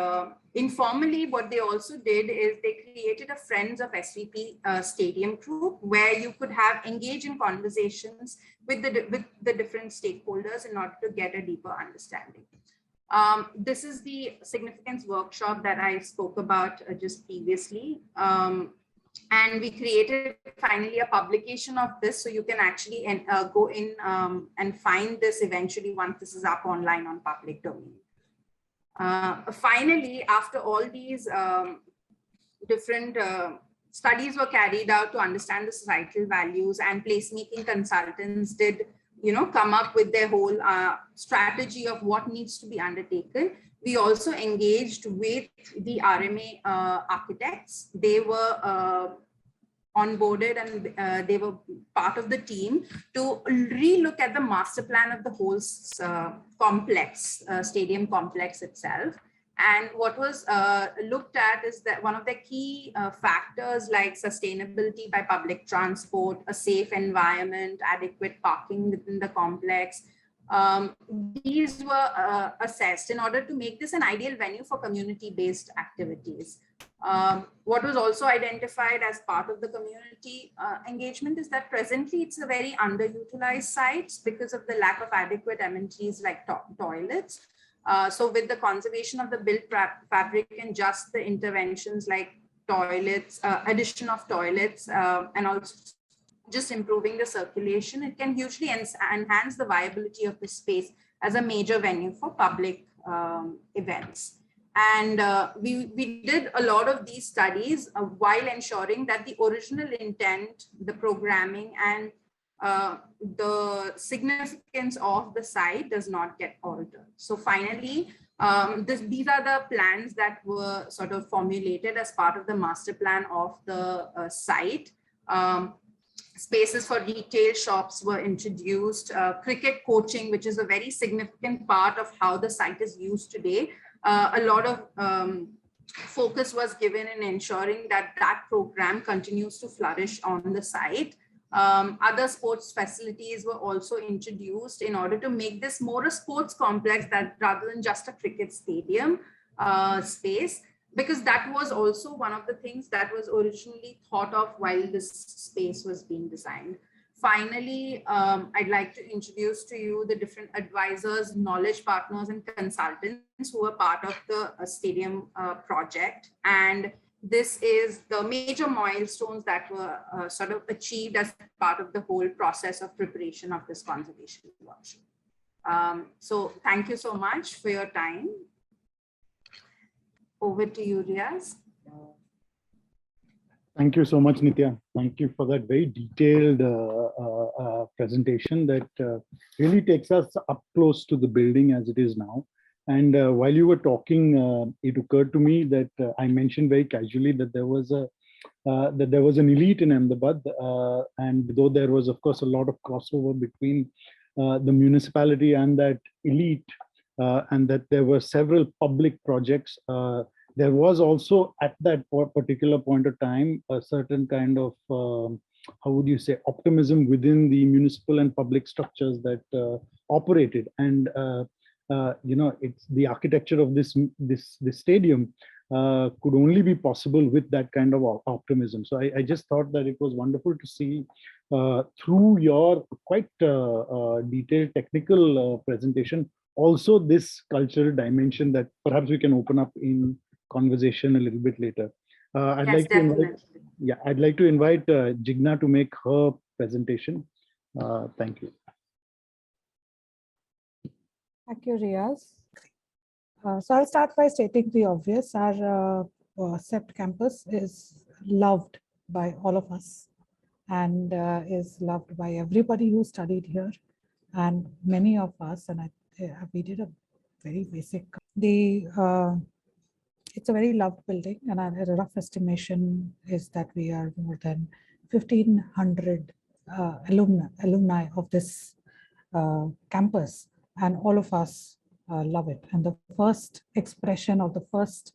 informally, what they also did is they created a Friends of SVP Stadium group where you could engage in conversations with the different stakeholders in order to get a deeper understanding. This is the significance workshop that I spoke about just previously. And we created finally a publication of this, so you can actually go in and find this eventually once this is up online on public domain. Finally, after all these different studies were carried out to understand the societal values, and placemaking consultants did, come up with their whole strategy of what needs to be undertaken. We also engaged with the RMA architects. They were onboarded and they were part of the team to re-look at the master plan of the whole complex, stadium complex itself. And what was looked at is that one of the key factors like sustainability by public transport, a safe environment, adequate parking within the complex, these were assessed in order to make this an ideal venue for community-based activities. What was also identified as part of the community engagement is that presently it's a very underutilized site because of the lack of adequate amenities like toilets. So with the conservation of the built fabric and just the interventions like toilets, addition of toilets, and also just improving the circulation, it can hugely enhance the viability of the space as a major venue for public events. And we did a lot of these studies while ensuring that the original intent, the programming, and the significance of the site does not get altered. So finally, these are the plans that were sort of formulated as part of the master plan of the site. Spaces for retail shops were introduced, cricket coaching, which is a very significant part of how the site is used today. A lot of focus was given in ensuring that that program continues to flourish on the site. Other sports facilities were also introduced in order to make this more a sports complex that rather than just a cricket stadium space, because that was also one of the things that was originally thought of while this space was being designed. Finally, I'd like to introduce to you the different advisors, knowledge partners, and consultants who were part of the stadium project. And this is the major milestones that were sort of achieved as part of the whole process of preparation of this conservation workshop. So thank you so much for your time. Over to you, Riaz. Thank you so much, Nitya. Thank you for that very detailed presentation that really takes us up close to the building as it is now. And while you were talking, it occurred to me that I mentioned very casually that there was an elite in Ahmedabad, and though there was, of course, a lot of crossover between the municipality and that elite, and that there were several public projects. There was also at that particular point of time a certain kind of how would you say, optimism within the municipal and public structures that operated. And it's the architecture of this stadium could only be possible with that kind of optimism. So I just thought that it was wonderful to see through your quite detailed technical presentation also this cultural dimension that perhaps we can open up in conversation a little bit later. I'd Yes, like to invite, definitely. yeah, I'd like to invite Jigna to make her presentation. Thank you. Thank you, Riaz. So I'll start by stating the obvious. Our CEPT campus is loved by all of us and is loved by everybody who studied here, and many of us, and we did a very basic, it's a very loved building, and a rough estimation is that we are more than 1,500 alumni of this campus, and all of us love it. And the first expression of the first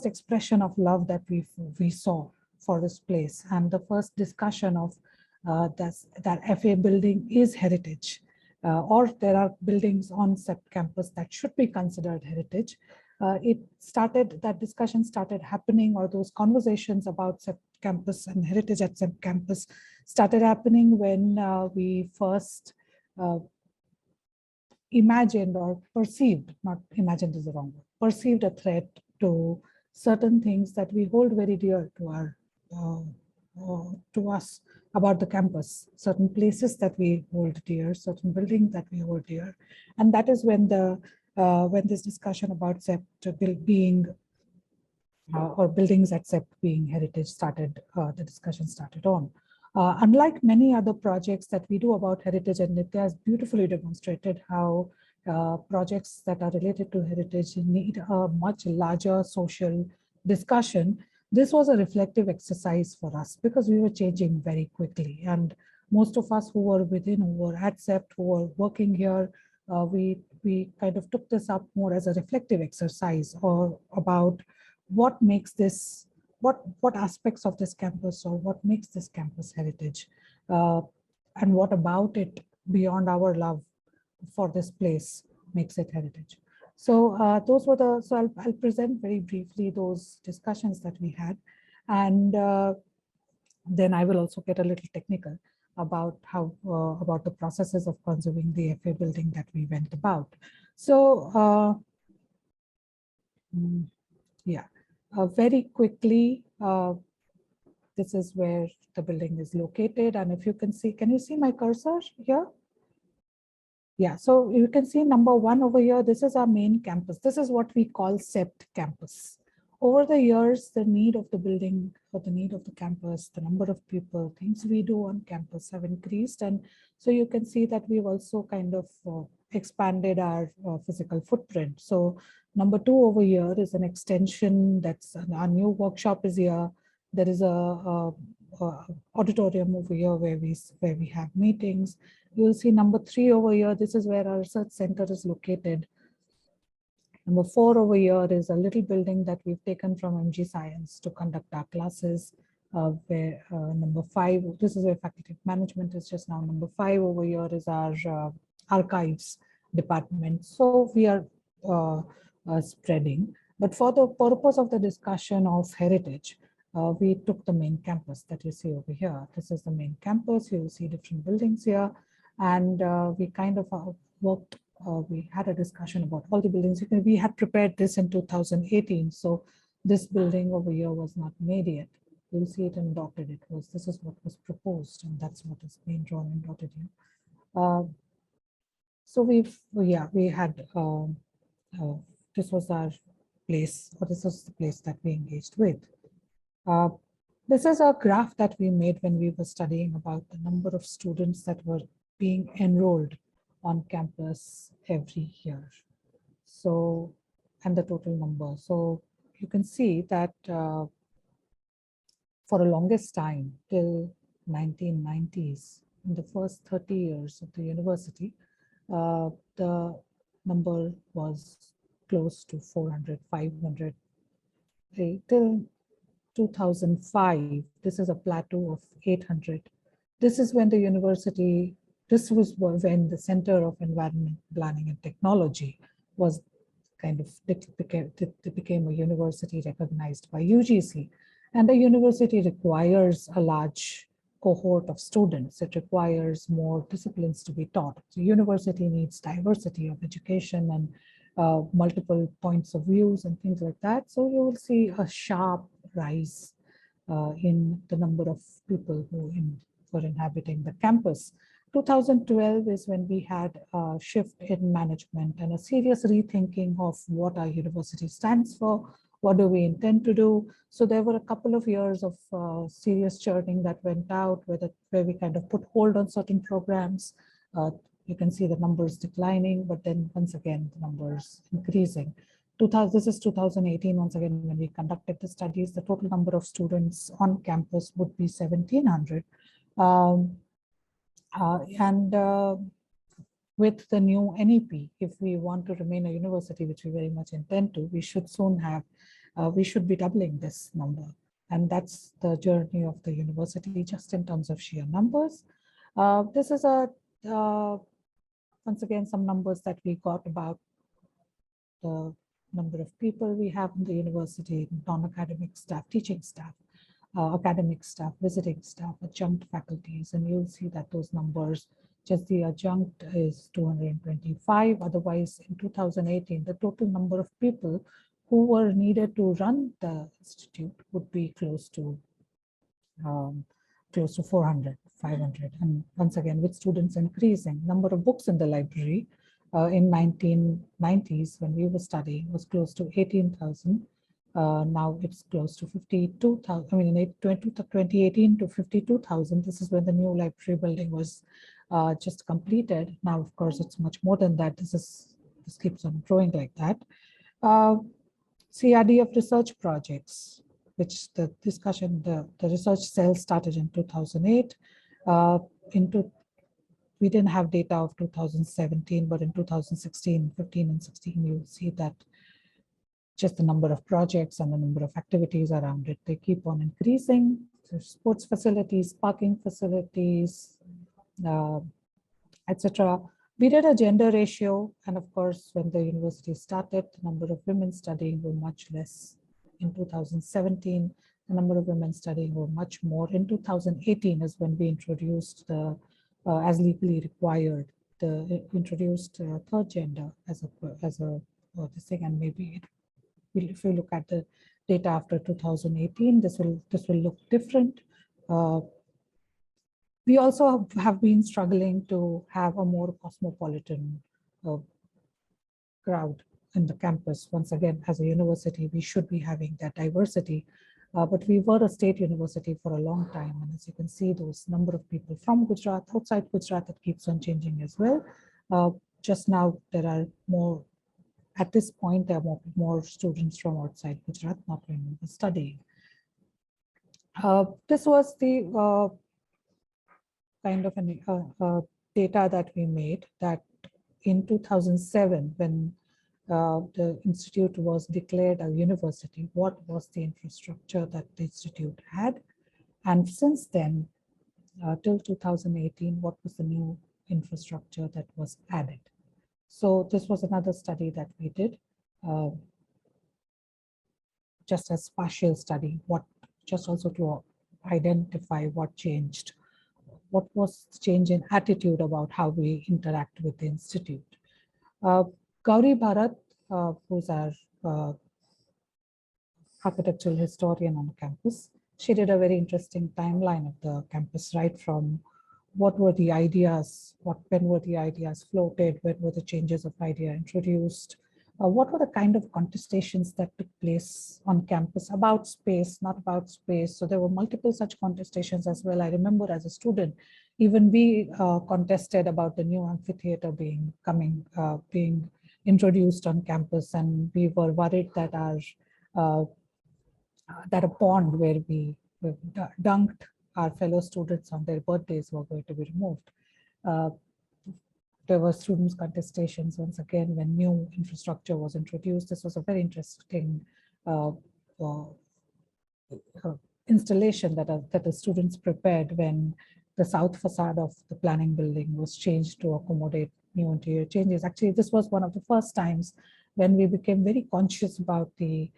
expression of love that we saw for this place, and the first discussion of that FA building is heritage, or there are buildings on CEPT campus that should be considered heritage. That discussion started happening, or those conversations about CEPT campus and heritage at CEPT campus started happening when we first imagined or perceived, not imagined is the wrong word, perceived a threat to certain things that we hold very dear to us about the campus, certain places that we hold dear, certain buildings that we hold dear. And that is when when this discussion about CEPT being or buildings at CEPT being heritage started, the discussion started on. Unlike many other projects that we do about heritage, and Nitya has beautifully demonstrated how projects that are related to heritage need a much larger social discussion. This was a reflective exercise for us because we were changing very quickly. And most of us who were at CEPT, who were working here, we kind of took this up more as a reflective exercise, or about what makes this, what aspects of this campus, or what makes this campus heritage, and what about it beyond our love for this place makes it heritage. So those were so I'll present very briefly those discussions that we had, and then I will also get a little technical about how about the processes of conserving the FA building that we went about. So yeah, very quickly, this is where the building is located, and if you can you see my cursor here? Yeah, so you can see number 1 over here. This is our main campus. This is what we call CEPT campus. Over the years, the need of the building, or the need of the campus, the number of people, things we do on campus have increased. And so you can see that we've also kind of expanded our physical footprint. So number 2 over here is an extension. That's our new workshop is here. There is a auditorium over here where we have meetings. You'll see number 3 over here. This is where our research center is located. Number 4 over here is a little building that we've taken from MG Science to conduct our classes. Number 5, this is where faculty management is just now. Number 5 over here is our archives department. So we are spreading. But for the purpose of the discussion of heritage, we took the main campus that you see over here. This is the main campus. You will see different buildings here. And we kind of worked, we had a discussion about all the buildings. We had prepared this in 2018. So this building over here was not made yet. You'll see it in dotted. This is what was proposed, and that's what is being drawn and dotted here. So we had, this was our place, or this was the place that we engaged with. This is a graph that we made when we were studying about the number of students that were being enrolled on campus every year. So, and the total number. So you can see that for the longest time, till 1990s, in the first 30 years of the university, the number was close to 400, 500. Till 2005, this is a plateau of 800. This is when the university, this was when the Center of Environment Planning and Technology was kind of, it became a university recognized by UGC. And the university requires a large cohort of students. It requires more disciplines to be taught. The university needs diversity of education and multiple points of views and things like that. So you will see a sharp rise in the number of people who were inhabiting the campus. 2012 is when we had a shift in management and a serious rethinking of what our university stands for, what do we intend to do. So there were a couple of years of serious churning that went out where we kind of put hold on certain programs. You can see the numbers declining, but then once again, the numbers increasing. This is 2018, once again, when we conducted the studies, the total number of students on campus would be 1,700. With the new NEP, if we want to remain a university, which we very much intend to, we should soon have, we should be doubling this number. And that's the journey of the university, just in terms of sheer numbers. This is once again, some numbers that we got about the number of people we have in the university, non-academic staff, teaching staff, academic staff, visiting staff, adjunct faculties, and you'll see that those numbers, just the adjunct is 225. Otherwise, in 2018, the total number of people who were needed to run the institute would be close to 400, 500. And once again, with students increasing, number of books in the library in 1990s when we were studying was close to 18,000. Now it's close to 52,000. I mean, in 2018 to 52,000. This is when the new library building was just completed. Now, of course, it's much more than that. This keeps on growing like that. CRD of research projects, which the discussion, the research cell started in 2008. We didn't have data of 2017, but in 2016, 15 and 16, you see that just the number of projects and the number of activities around it, they keep on increasing. So sports facilities, parking facilities, etc. We did a gender ratio, and of course, when the university started, the number of women studying were much less. In 2017, the number of women studying were much more. In 2018 is when we introduced the, as legally required, introduced third gender as a this thing, and maybe if we look at the data after 2018, this will look different. We also have been struggling to have a more cosmopolitan crowd in the campus. Once again, as a university, we should be having that diversity. But we were a state university for a long time. And as you can see, those number of people from Gujarat, outside Gujarat, that keeps on changing as well. Just now, there are more, at this point, there are more students from outside Gujarat, not when we were studying. This was the kind of data that we made, that in 2007, when the institute was declared a university, what was the infrastructure that the institute had? And since then, till 2018, what was the new infrastructure that was added? So this was another study that we did, just as partial study, just also to identify what changed. What was the change in attitude about how we interact with the institute? Gauri Bharat, who's our architectural historian on the campus, she did a very interesting timeline of the campus, right from what were the ideas, when were the ideas floated, when were the changes of idea introduced, what were the kind of contestations that took place on campus about space, not about space. So there were multiple such contestations as well. I remember as a student, even we contested about the new amphitheater being introduced on campus, and we were worried that that a pond where we dunked our fellow students on their birthdays were going to be removed. There were students' contestations once again when new infrastructure was introduced. This was a very interesting installation that the students prepared when the south facade of the planning building was changed to accommodate new interior changes. Actually, this was one of the first times when we became very conscious about the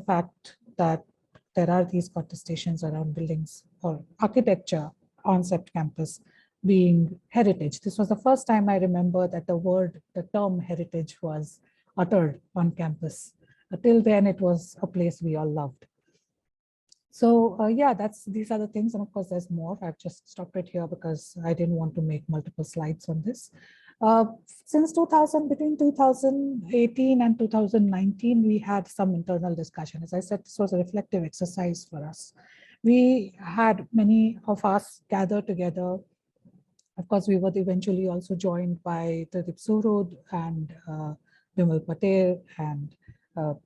fact that there are these contestations around buildings or architecture on CEPT campus being heritage. This was the first time I remember that the term heritage was uttered on campus. Till then, it was a place we all loved. So yeah, these are the things, and of course there's more. I've just stopped it here because I didn't want to make multiple slides on this. Since between 2018 and 2019, we had some internal discussion. As I said, this was a reflective exercise for us. We had many of us gather together. Of course, we were eventually also joined by Tradip Surud and Bimal Patel and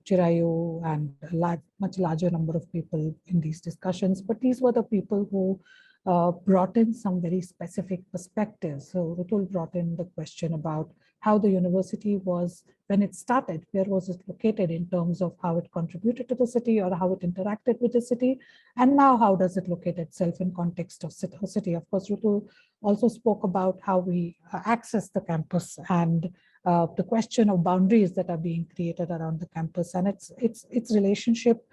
Chirayu and a much larger number of people in these discussions. But these were the people who brought in some very specific perspectives. So Rutul brought in the question about how the university was, when it started, where was it located in terms of how it contributed to the city or how it interacted with the city, and now how does it locate itself in context of city. Of course, Rutul also spoke about how we access the campus and the question of boundaries that are being created around the campus and its relationship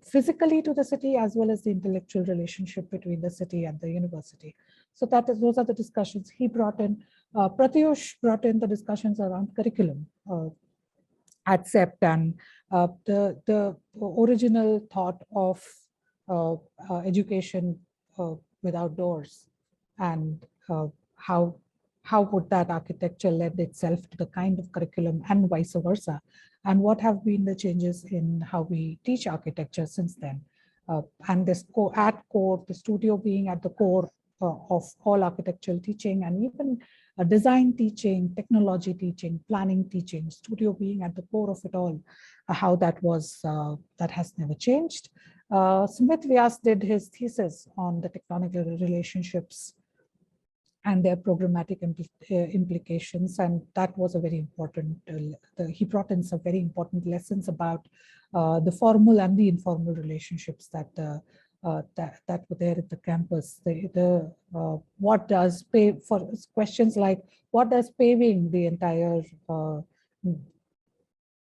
physically to the city, as well as the intellectual relationship between the city and the university. So those are the discussions he brought in. Pratyush brought in the discussions around curriculum at CEPT and the original thought of education without doors, and how would that architecture lend itself to the kind of curriculum and vice versa, and what have been the changes in how we teach architecture since then. And this the studio being at the core of all architectural teaching, and even design teaching, technology teaching, planning teaching, studio being at the core of it all, how that was, that has never changed. Smith Vyas did his thesis on the tectonic relationships and their programmatic implications, and that was a very important, he brought in some very important lessons about the formal and the informal relationships that that were there at the campus. What does for questions like what does paving the entire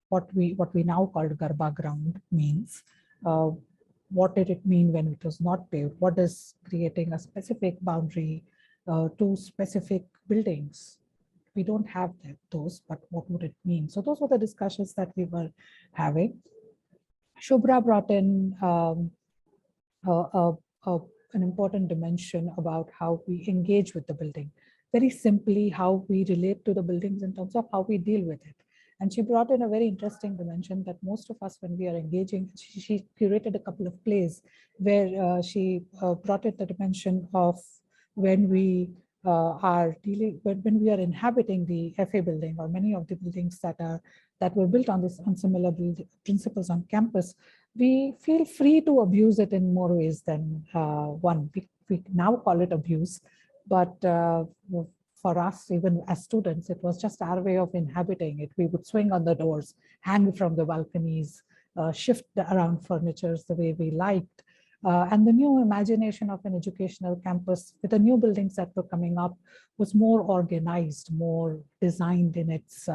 what we now call Garba ground means? What did it mean when it was not paved? What is creating a specific boundary to specific buildings? We don't have those, but what would it mean? So those were the discussions that we were having. Shubhra brought in an important dimension about how we engage with the building. Very simply, how we relate to the buildings in terms of how we deal with it. And she brought in a very interesting dimension that most of us, when we are engaging, she curated a couple of plays where she brought in the dimension of when we are dealing, when we are inhabiting the FA building or many of the buildings that were built on similar principles on campus, we feel free to abuse it in more ways than one. We now call it abuse, but for us, even as students, it was just our way of inhabiting it. We would swing on the doors, hang from the balconies, shift around furniture the way we liked. And the new imagination of an educational campus with the new buildings that were coming up was more organized, more designed in its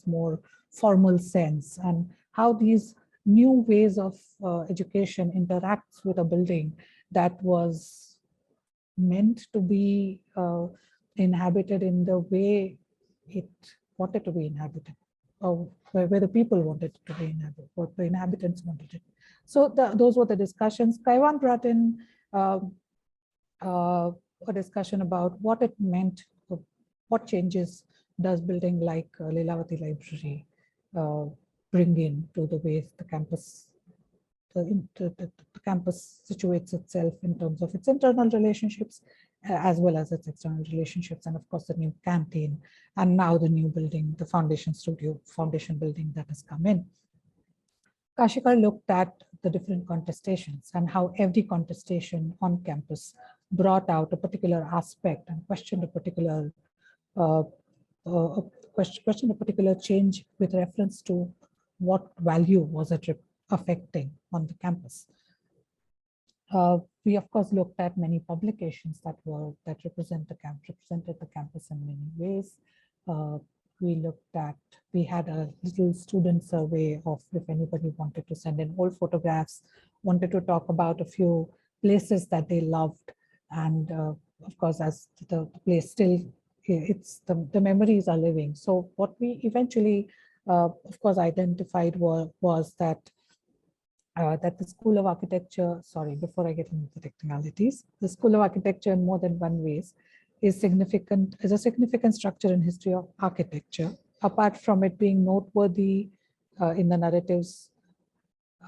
more formal sense, and how these new ways of education interacts with a building that was meant to be inhabited in the way it wanted to be inhabited, or where the people wanted it to be inhabited, what the inhabitants wanted it. So those were the discussions. Kaiwan brought in a discussion about what it meant, what changes does building like Lilavati Library bring in to the way the campus, the campus situates itself in terms of its internal relationships as well as its external relationships, and of course the new canteen, and now the new building, the foundation building that has come in. Kashikar looked at the different contestations and how every contestation on campus brought out a particular aspect and questioned a particular change with reference to what value was it affecting on the campus. We of course looked at many publications that represented the campus in many ways. We had a little student survey of if anybody wanted to send in old photographs, wanted to talk about a few places that they loved. And of course, as the place still, the memories are living. So what we eventually, of course, identified was that that the School of Architecture, sorry, before I get into the technicalities, the School of Architecture in more than one ways is a significant structure in history of architecture. Apart from it being noteworthy in the narratives,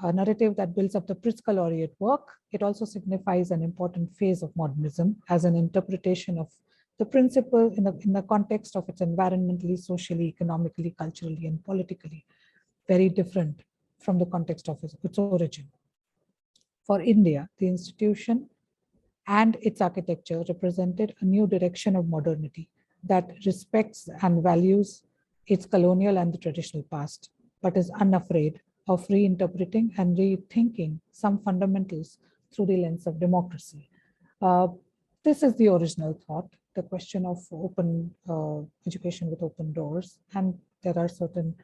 a narrative that builds up the Pritzker laureate work, it also signifies an important phase of modernism as an interpretation of the principle in the context of its environmentally, socially, economically, culturally, and politically very different from the context of its origin. For India, the institution and its architecture represented a new direction of modernity that respects and values its colonial and the traditional past, but is unafraid of reinterpreting and rethinking some fundamentals through the lens of democracy. This is the original thought, the question of open education with open doors, and there are certain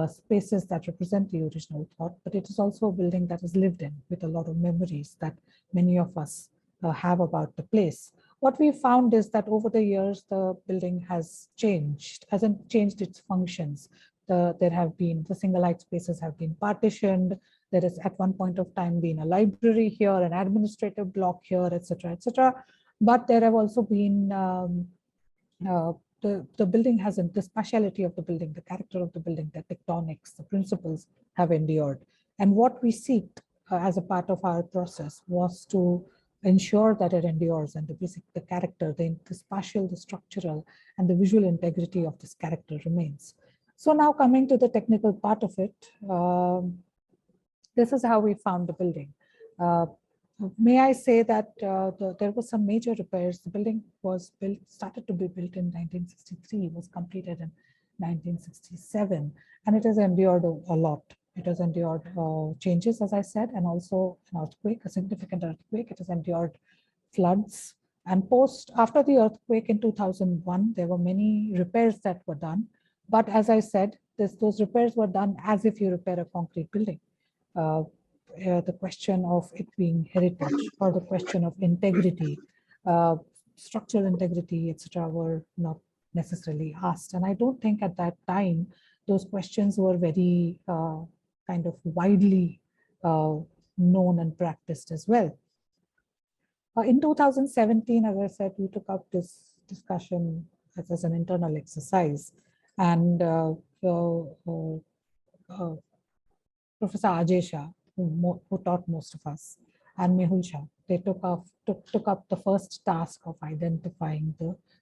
spaces that represent the original thought, but it is also a building that is lived in with a lot of memories that many of us have about the place. What we found is that over the years, the building has changed, hasn't changed its functions. The single height spaces have been partitioned. There is at one point of time been a library here, an administrative block here, etc., etc. But there have also been the building hasn't, the speciality of the building, the character of the building, the tectonics, the principles have endured. And what we seek as a part of our process was to ensure that it endures and the character, the spatial, the structural, and the visual integrity of this character remains. So now coming to the technical part of it, this is how we found the building. May I say that there were some major repairs. The building was started to be built in 1963, was completed in 1967, and it has endured a lot. It has endured changes, as I said, and also an earthquake, a significant earthquake. It has endured floods. And after the earthquake in 2001, there were many repairs that were done. But as I said, those repairs were done as if you repair a concrete building. The question of it being heritage or the question of integrity, structural integrity, etc., were not necessarily asked. And I don't think at that time those questions were very kind of widely known and practiced as well. In 2017, as I said, we took up this discussion as an internal exercise, and Professor Ajay, who taught most of us, and Mehul Shah, they took up the first task of identifying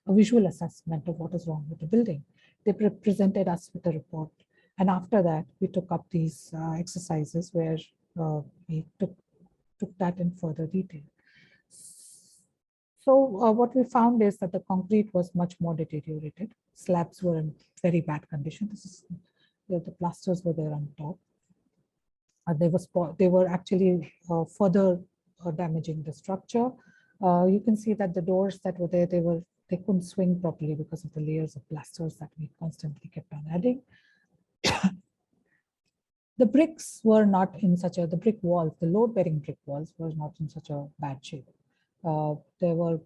a visual assessment of what is wrong with the building. They presented us with a report. And after that, we took up these exercises where we took that in further detail. So what we found is that the concrete was much more deteriorated. Slabs were in very bad condition. The plasters were there on top. They were actually further damaging the structure. You can see that the doors that were there, they couldn't swing properly because of the layers of plasters that we constantly kept on adding. The bricks were not in the brick walls, the load-bearing brick walls were not in such a bad shape. There were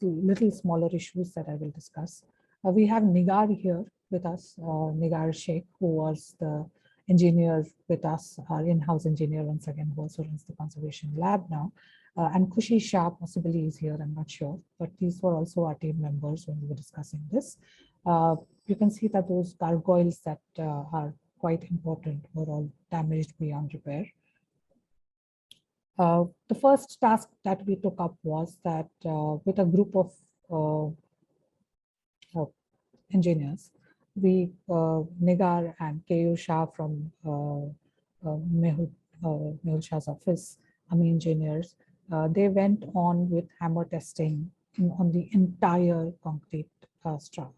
little smaller issues that I will discuss. We have Nigar here with us, Nigar Sheikh, who was the engineer with us, our in-house engineer once again, who also runs the conservation lab now. And Khushi Shah possibly is here, I'm not sure, but these were also our team members when we were discussing this. You can see that those gargoyles that are quite important were all damaged beyond repair. The first task that we took up was that with a group of engineers, Nigar and K.U. Shah from Mehul Shah's office, engineers, they went on with hammer testing on the entire concrete structure,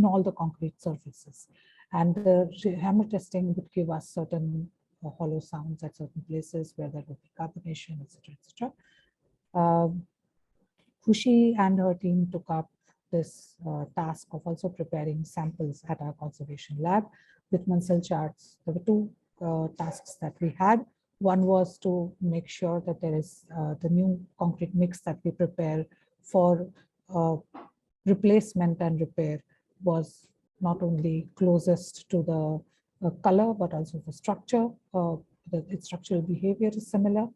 all the concrete surfaces. And the hammer testing would give us certain hollow sounds at certain places where there would be carbonation, etc., etc. Khushi and her team took up this task of also preparing samples at our conservation lab with Bansal charts. There were two tasks that we had. One was to make sure that there is the new concrete mix that we prepare for replacement and repair was not only closest to the color, but also the structure. its structural behavior is similar.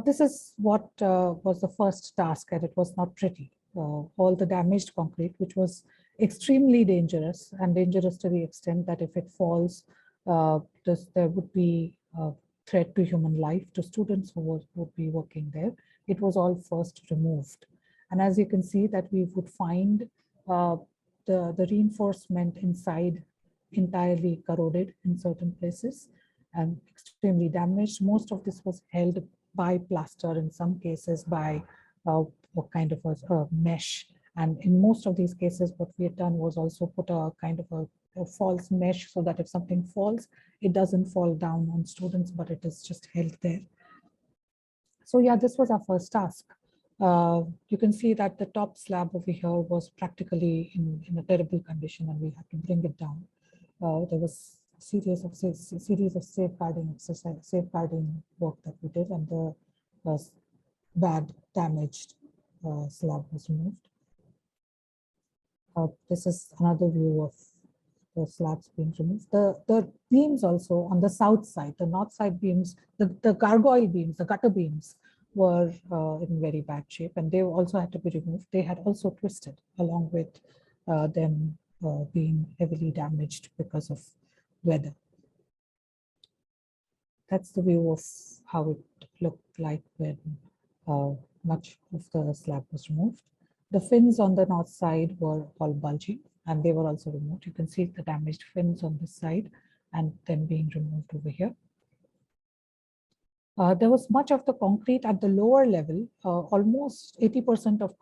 This is what was the first task, and it was not pretty. All the damaged concrete, which was extremely dangerous, and dangerous to the extent that if it falls, there would be a threat to human life, to students who would be working there. It was all first removed. And as you can see that we would find the reinforcement inside entirely corroded in certain places and extremely damaged. Most of this was held by plaster, in some cases by a kind of a mesh. And in most of these cases, what we had done was also put a kind of a false mesh so that if something falls, it doesn't fall down on students, but it is just held there. So yeah, this was our first task. You can see that the top slab over here was practically in a terrible condition, and we had to bring it down. There was a series of safeguarding work that we did, and the bad damaged slab was removed. This is another view of the slabs being removed. The beams also on the south side, the north side beams, the gargoyle beams, the gutter beams were in very bad shape, and they also had to be removed. They had also twisted along with them being heavily damaged because of weather. That's the view of how it looked like when much of the slab was removed. The fins on the north side were all bulging, and they were also removed. You can see the damaged fins on this side and then being removed over here. There was much of the concrete at the lower level, almost 80% of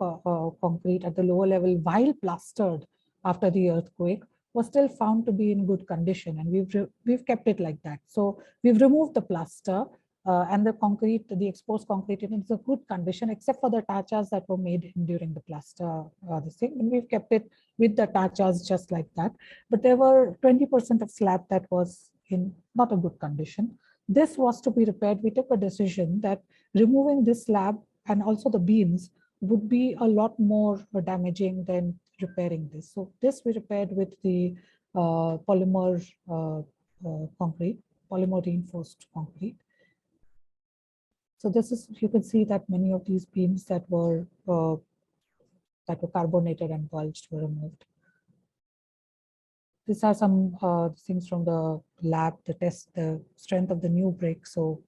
concrete at the lower level, while plastered after the earthquake, was still found to be in good condition, and we've kept it like that. So we've removed the plaster and the concrete, the exposed concrete, and it's a good condition, except for the tachas that were made during the plaster this thing, and we've kept it with the tachas just like that. But there were 20% of slab that was in not a good condition. This was to be repaired. We took a decision that removing this slab and also the beams would be a lot more damaging than repairing this. So this we repaired with the polymer concrete, polymer reinforced concrete. So this is, you can see that many of these beams that were carbonated and bulged were removed. These are some things from the lab, the test, the strength of the new brick. So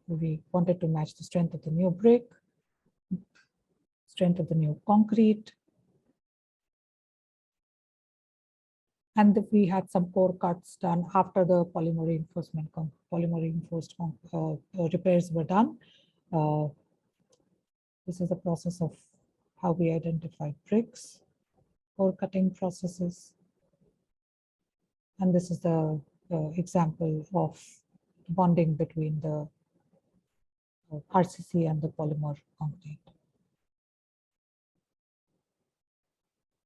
we wanted to match the strength of the new brick, strength of the new concrete. And we had some core cuts done after the polymer reinforced repairs were done. This is the process of how we identified bricks, core cutting processes. And this is the example of bonding between the RCC and the polymer concrete.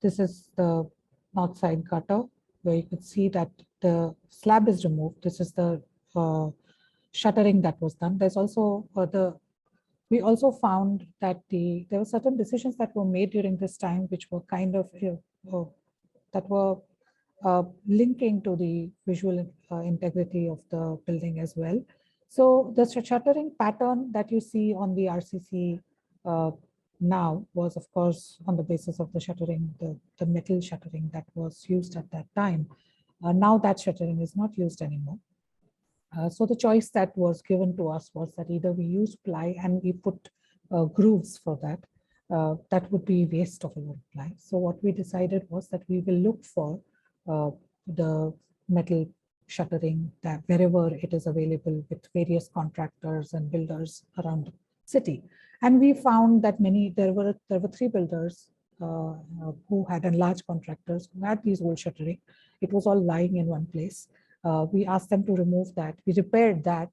This is the north side gutter, where you could see that the slab is removed. This is the shuttering that was done. There's also we also found that there were certain decisions that were made during this time, which were kind of that were linking to the visual integrity of the building as well. So the shuttering pattern that you see on the RCC now was, of course, on the basis of the shuttering, the metal shuttering that was used at that time. Now that shuttering is not used anymore. So the choice that was given to us was that either we use ply and we put grooves for that. That would be waste of a lot of ply. So what we decided was that we will look for the metal shuttering that wherever it is available with various contractors and builders around the city. And we found that there were 3 builders who had, and large contractors who had these old shuttering. It was all lying in one place. We asked them to remove that. We repaired that,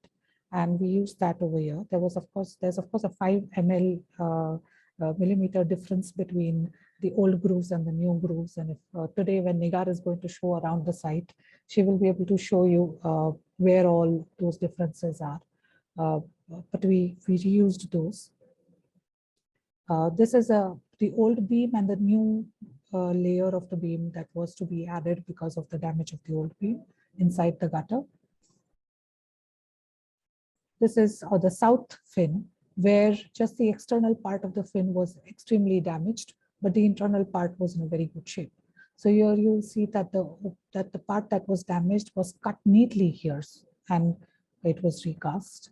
and we used that over here. There's of course a 5 millimeter difference between the old grooves and the new grooves. And if today, when Nigar is going to show around the site, she will be able to show you where all those differences are. But we reused those. This is the old beam and the new layer of the beam that was to be added because of the damage of the old beam inside the gutter. This is the south fin, where just the external part of the fin was extremely damaged, but the internal part was in a very good shape. So here you'll see that the part that was damaged was cut neatly here, and it was recast.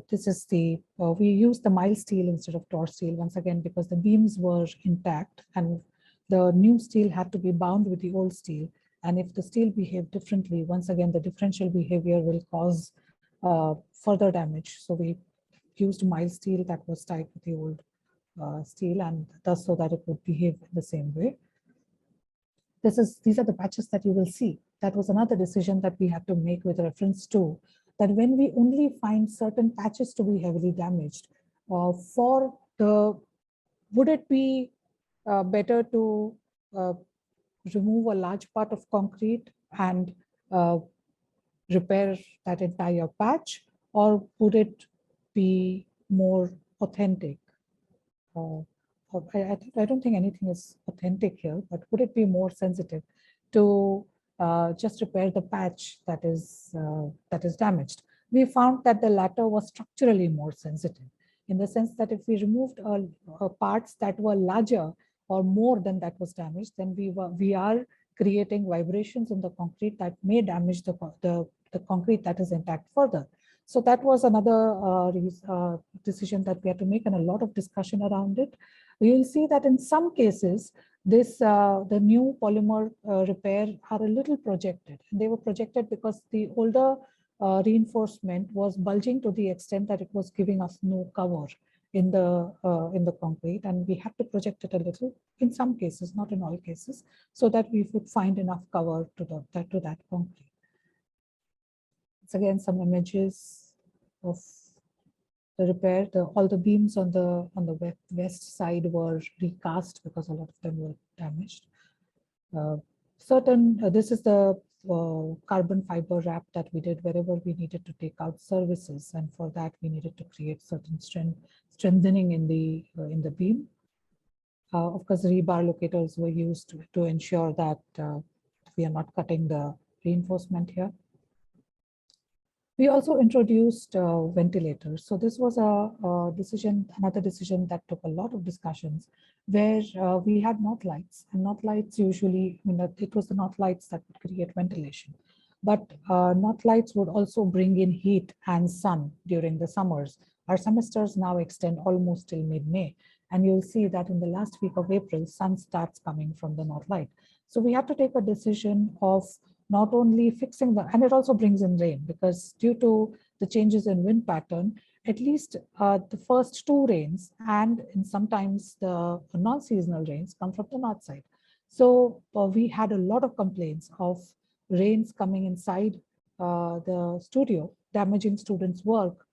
This is we used the mild steel instead of Tor steel once again because the beams were intact and the new steel had to be bound with the old steel. And if the steel behaved differently, once again, the differential behavior will cause further damage. So we used mild steel that was tied with the old steel, and thus so that it would behave in the same way. These are the patches that you will see. That was another decision that we had to make with reference to that when we only find certain patches to be heavily damaged, would it be better to remove a large part of concrete and repair that entire patch, or would it be more authentic? I don't think anything is authentic here, but would it be more sensitive to just repair the patch that is damaged? We found that the latter was structurally more sensitive, in the sense that if we removed parts that were larger or more than that was damaged, then we are creating vibrations in the concrete that may damage the concrete that is intact further. So that was another decision that we had to make, and a lot of discussion around it. You will see that in some cases, the new polymer repair are a little projected. They were projected because the older reinforcement was bulging to the extent that it was giving us no cover in the concrete, and we had to project it a little in some cases, not in all cases, so that we would find enough cover to that concrete. It's again some images of the repair. All the beams on the west side were recast because a lot of them were damaged. This is the carbon fiber wrap that we did wherever we needed to take out services, and for that we needed to create certain strengthening in the beam. Of course, rebar locators were used to ensure that we are not cutting the reinforcement here. We also introduced ventilators. So this was another decision that took a lot of discussions, where we had north lights, and north lights usually, it was the north lights that would create ventilation. But north lights would also bring in heat and sun during the summers. Our semesters now extend almost till mid-May, and you'll see that in the last week of April, sun starts coming from the north light. So we had to take a decision of not only fixing and it also brings in rain, because due to the changes in wind pattern, at least the first two rains and sometimes the non-seasonal rains come from the north side. So we had a lot of complaints of rains coming inside the studio, damaging students' work,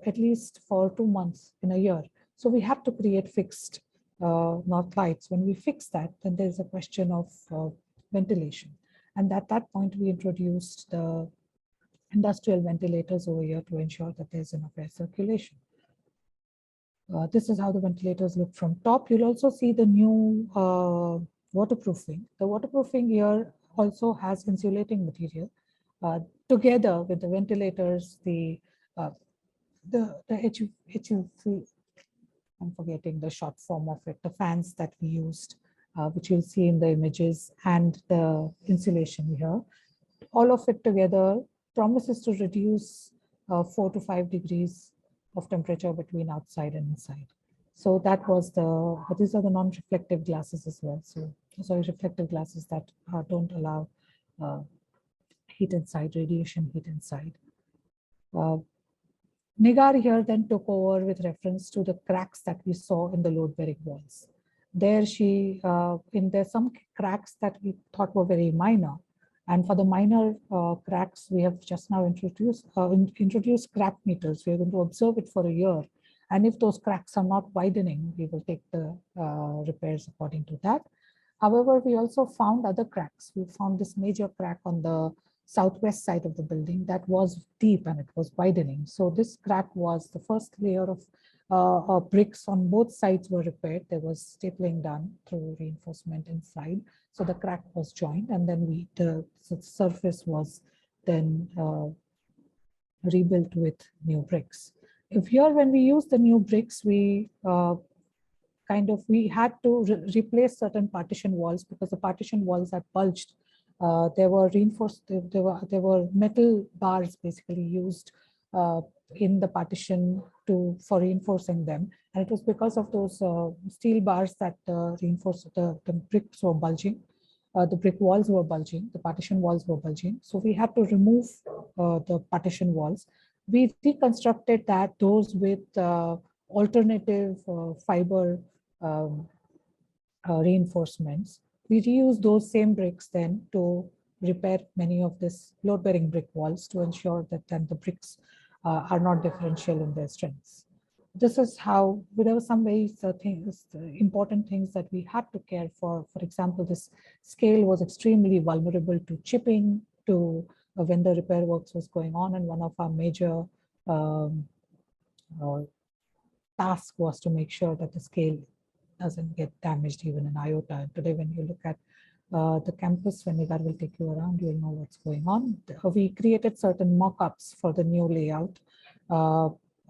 at least for 2 months in a year. So we have to create fixed north lights. When we fix that, then there's a question of ventilation. And at that point, we introduced the industrial ventilators over here to ensure that there's enough air circulation. This is how the ventilators look from top. You'll also see the new waterproofing. The waterproofing here also has insulating material. Together with the ventilators, the HUC, I'm forgetting the short form of it, the fans that we used, which you'll see in the images, and the insulation here. All of it together promises to reduce 4 to 5 degrees of temperature between outside and inside. So that was these are the non-reflective glasses as well. So sorry, reflective glasses that don't allow heat inside, radiation heat inside. Nigar here then took over with reference to the cracks that we saw in the load-bearing walls. There there's some cracks that we thought were very minor. And for the minor cracks, we have just now introduced crack meters. We're going to observe it for a year. And if those cracks are not widening, we will take the repairs according to that. However, we also found other cracks. We found this major crack on the southwest side of the building that was deep and it was widening. So this crack was the first layer of bricks on both sides were repaired. There was stapling done through reinforcement inside. So the crack was joined, and then the surface was then rebuilt with new bricks. If here, when we use the new bricks, we we had to replace certain partition walls because the partition walls had bulged. They were reinforced. There were metal bars basically used in the partition for reinforcing them, and it was because of those steel bars that reinforced the bricks were bulging. The brick walls were bulging. The partition walls were bulging. So we had to remove the partition walls. We reconstructed those with alternative fiber reinforcements. We reuse those same bricks then to repair many of these load-bearing brick walls to ensure that then the bricks are not differential in their strengths. This is how there were some ways important things that we had to care for. For example, this scale was extremely vulnerable to chipping, to when the repair works was going on, and one of our major task was to make sure that the scale doesn't get damaged even in iota. And today, when you look at the campus, when Nigar will take you around, you'll know what's going on. We created certain mock-ups for the new layout,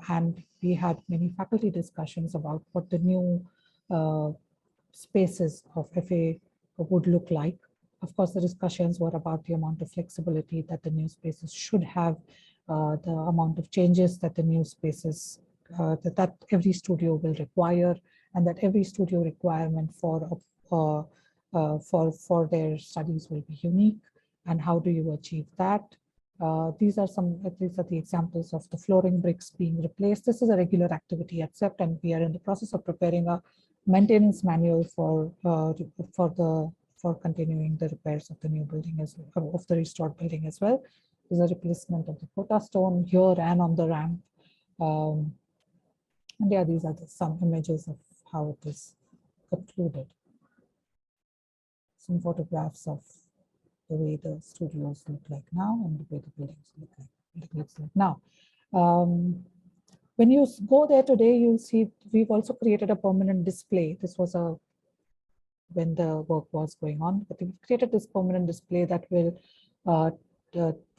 and we had many faculty discussions about what the new spaces of FA would look like. Of course, the discussions were about the amount of flexibility that the new spaces should have, the amount of changes that the new spaces, that every studio will require, and that every studio requirement for their studies will be unique. And how do you achieve that? These are the examples of the flooring bricks being replaced. This is a regular activity at CEPT, and we are in the process of preparing a maintenance manual for continuing the repairs of the new building of the restored building as well. There's a replacement of the quota stone here and on the ramp. And yeah, these are some images of how it is concluded. Some photographs of the way the studios look like now and the way the buildings looks like now. When you go there today, you'll see we've also created a permanent display. This was when the work was going on, but we've created this permanent display that will,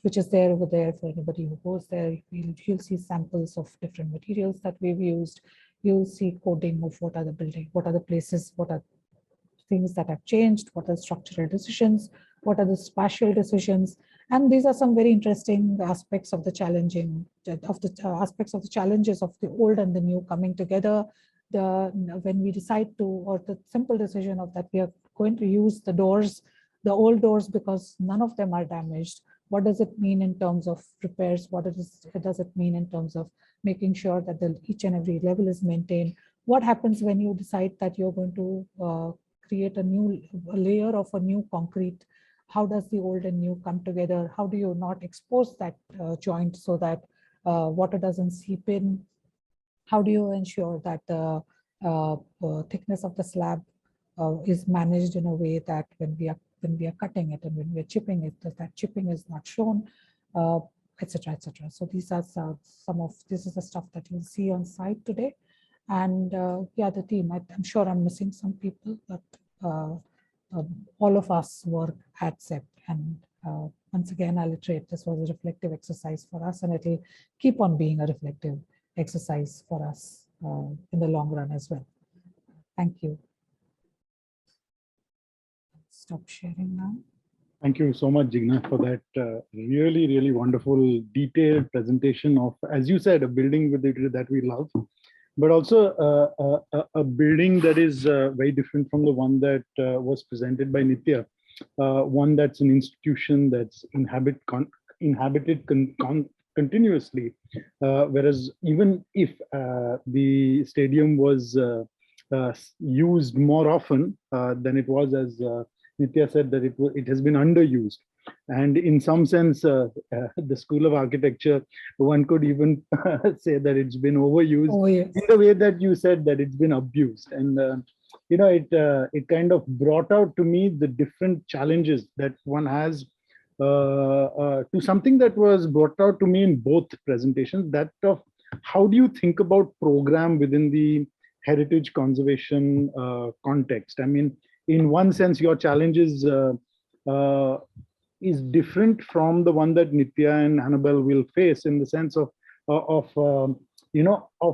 which is there over there for anybody who goes there. You'll see samples of different materials that we've used. You'll see coding of what are the building, what are the places, what are things that have changed, what are structural decisions, what are the spatial decisions. And these are some very interesting aspects of the aspects of the challenges of the old and the new coming together. When we decide to, or the simple decision of that we are going to use the doors, the old doors, because none of them are damaged. What does it mean in terms of repairs? What does it mean in terms of making sure that each and every level is maintained? What happens when you decide that you're going to create a layer of a new concrete? How does the old and new come together? How do you not expose that joint so that water doesn't seep in? How do you ensure that the thickness of the slab is managed in a way that when we are cutting it and when we are chipping it, that chipping is not shown, etc., etc. So these are this is the stuff that you'll see on site today. And yeah, the team, I'm sure I'm missing some people, but all of us work at CEPT. And once again, I'll iterate, this was a reflective exercise for us, and it'll keep on being a reflective exercise for us in the long run as well. Thank you. Stop sharing now. Thank you so much, Jigna, for that really, really wonderful, detailed presentation of, as you said, a building that we love, but also a building that is very different from the one that was presented by Nitya. One that's an institution that's inhabited continuously, whereas even if the stadium was used more often than it was, as Nitya said, that it has been underused. And in some sense, the School of Architecture, one could even say that it's been overused in the way that you said that it's been abused. And you know, it kind of brought out to me the different challenges that one has to something that was brought out to me in both presentations, that of how do you think about program within the heritage conservation context? I mean, in one sense, your challenge is is different from the one that Nitya and Annabel will face, in the sense of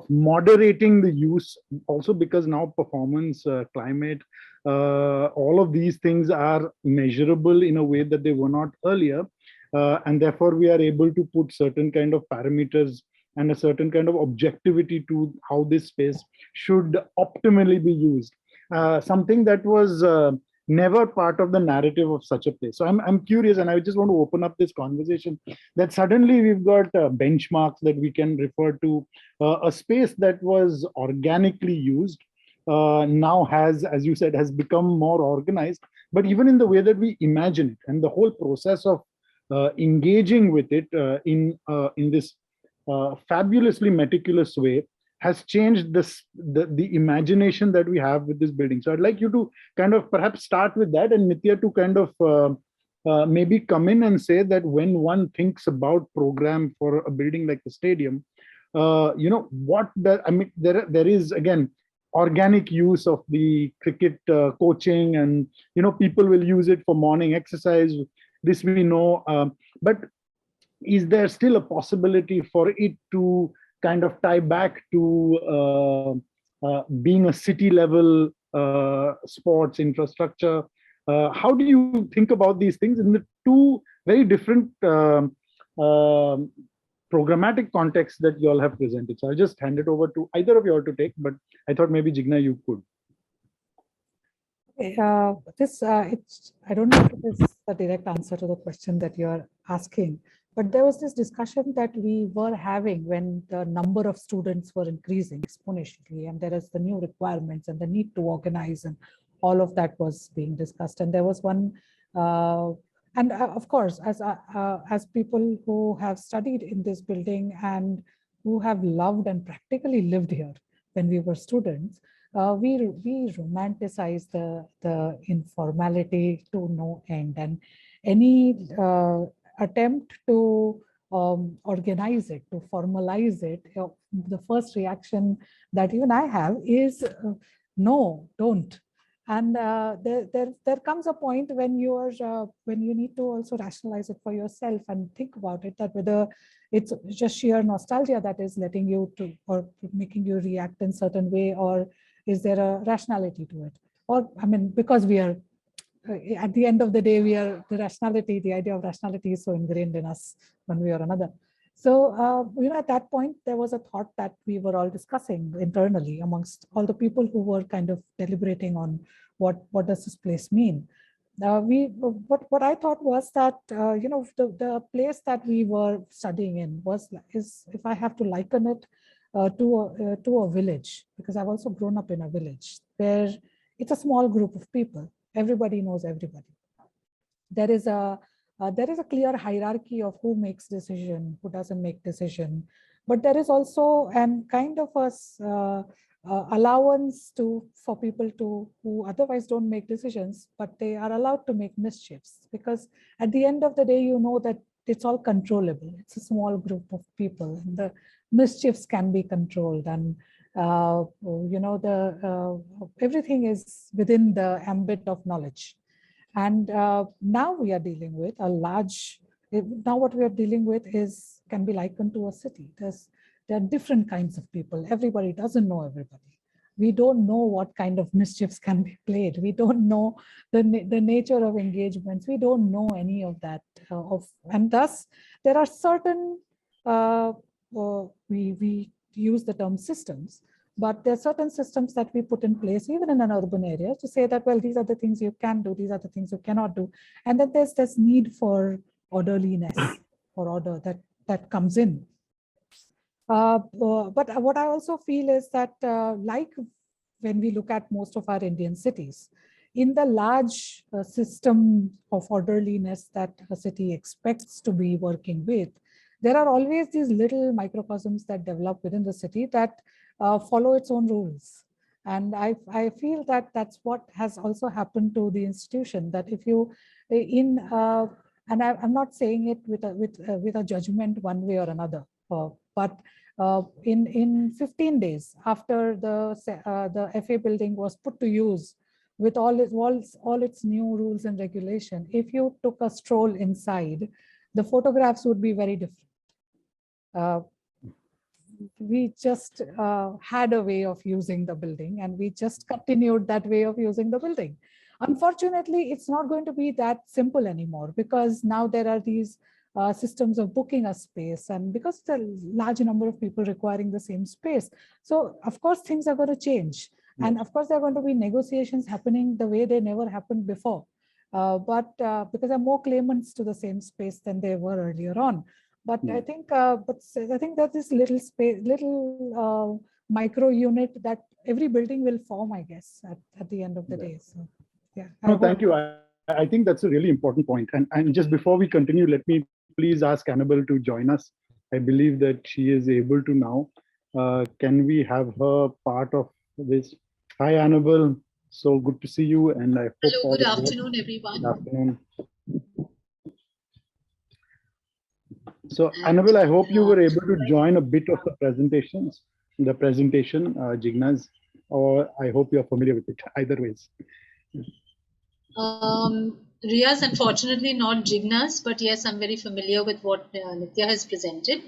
moderating the use, also because now performance, climate, all of these things are measurable in a way that they were not earlier. And therefore we are able to put certain kind of parameters and a certain kind of objectivity to how this space should optimally be used. Something that was never part of the narrative of such a place. So I'm curious, and I just want to open up this conversation, that suddenly we've got benchmarks that we can refer to. A space that was organically used now has, as you said, has become more organized, but even in the way that we imagine it, and the whole process of engaging with it in this fabulously meticulous way has changed the imagination that we have with this building. So I'd like you to kind of perhaps start with that, and Nitya to kind of maybe come in and say that when one thinks about program for a building like the stadium, there is again organic use of the cricket coaching, and people will use it for morning exercise. This we know, but is there still a possibility for it to kind of tie back to being a city level sports infrastructure? How do you think about these things in the two very different programmatic contexts that you all have presented? So I'll just hand it over to either of you all to take, but I thought maybe Jigna, you could. I don't know if it is a direct answer to the question that you're asking, but there was this discussion that we were having when the number of students were increasing exponentially, and there is the new requirements and the need to organize, and all of that was being discussed. And there was one, of course, as people who have studied in this building and who have loved and practically lived here when we were students, we romanticize the informality to no end, and any attempt to organize it, to formalize it, the first reaction that even I have is no, don't. And there comes a point when you need to also rationalize it for yourself and think about it, that whether it's just sheer nostalgia that is letting you to, or making you react in a certain way, or is there a rationality to it? Or, I mean, because we are, at the end of the day, the idea of rationality is so ingrained in us one way or another. So, at that point, there was a thought that we were all discussing internally amongst all the people who were kind of deliberating on what does this place mean. What I thought was that, the place that we were studying in is, if I have to liken it to a village, because I've also grown up in a village where it's a small group of people. Everybody knows everybody. There is a clear hierarchy of who makes decision, who doesn't make decision, but there is also an kind of a allowance for people who otherwise don't make decisions, but they are allowed to make mischiefs, because at the end of the day, you know that it's all controllable. It's a small group of people, and the mischiefs can be controlled, and everything is within the ambit of knowledge. And now we are dealing with what we are dealing with can be likened to a city. There are different kinds of people. Everybody doesn't know everybody. We don't know what kind of mischiefs can be played. We don't know the nature of engagements. We don't know any of that. And thus, there are certain, we use the term systems, but there are certain systems that we put in place, even in an urban area, to say that, well, these are the things you can do, these are the things you cannot do. And then there's this need for orderliness, or order that comes in. But what I also feel is that, like when we look at most of our Indian cities, in the large system of orderliness that a city expects to be working with, there are always these little microcosms that develop within the city that follow its own rules. And I feel that that's what has also happened to the institution, that if you, and I'm not saying it with a judgment one way or another, but in 15 days after the FA building was put to use with all its new rules and regulation, if you took a stroll inside, the photographs would be very different. We just had a way of using the building, and we just continued that way of using the building. Unfortunately, it's not going to be that simple anymore, because now there are these systems of booking a space, and because the large number of people requiring the same space. So of course, things are going to change. Yes. And of course, there are going to be negotiations happening the way they never happened before. But because there are more claimants to the same space than there were earlier on. But I think, that this little space, little micro unit that every building will form, I guess, at the end of the day. So, yeah. No, thank you. I think that's a really important point. And just before we continue, let me please ask Annabel to join us. I believe that she is able to now. Can we have her part of this? Hi, Annabel. So good to see you. And I hope hello, good afternoon, everyone. Good afternoon. So, Annabel, I hope you were able to join a bit of the presentation, Jigna's, or I hope you're familiar with it, either ways. Riaz, unfortunately not Jigna's, but yes, I'm very familiar with what Nitya has presented,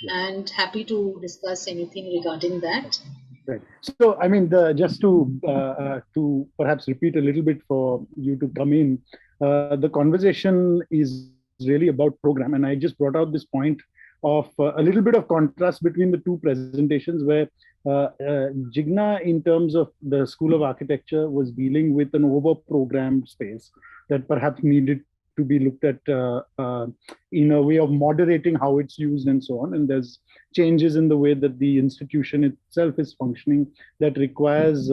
and happy to discuss anything regarding that. Right. So, I mean, just to perhaps repeat a little bit for you to come in, the conversation is really about program, and I just brought out this point of a little bit of contrast between the two presentations, where Jigna, in terms of the School of Architecture, was dealing with an over-programmed space that perhaps needed to be looked at in a way of moderating how it's used and so on. And there's changes in the way that the institution itself is functioning that requires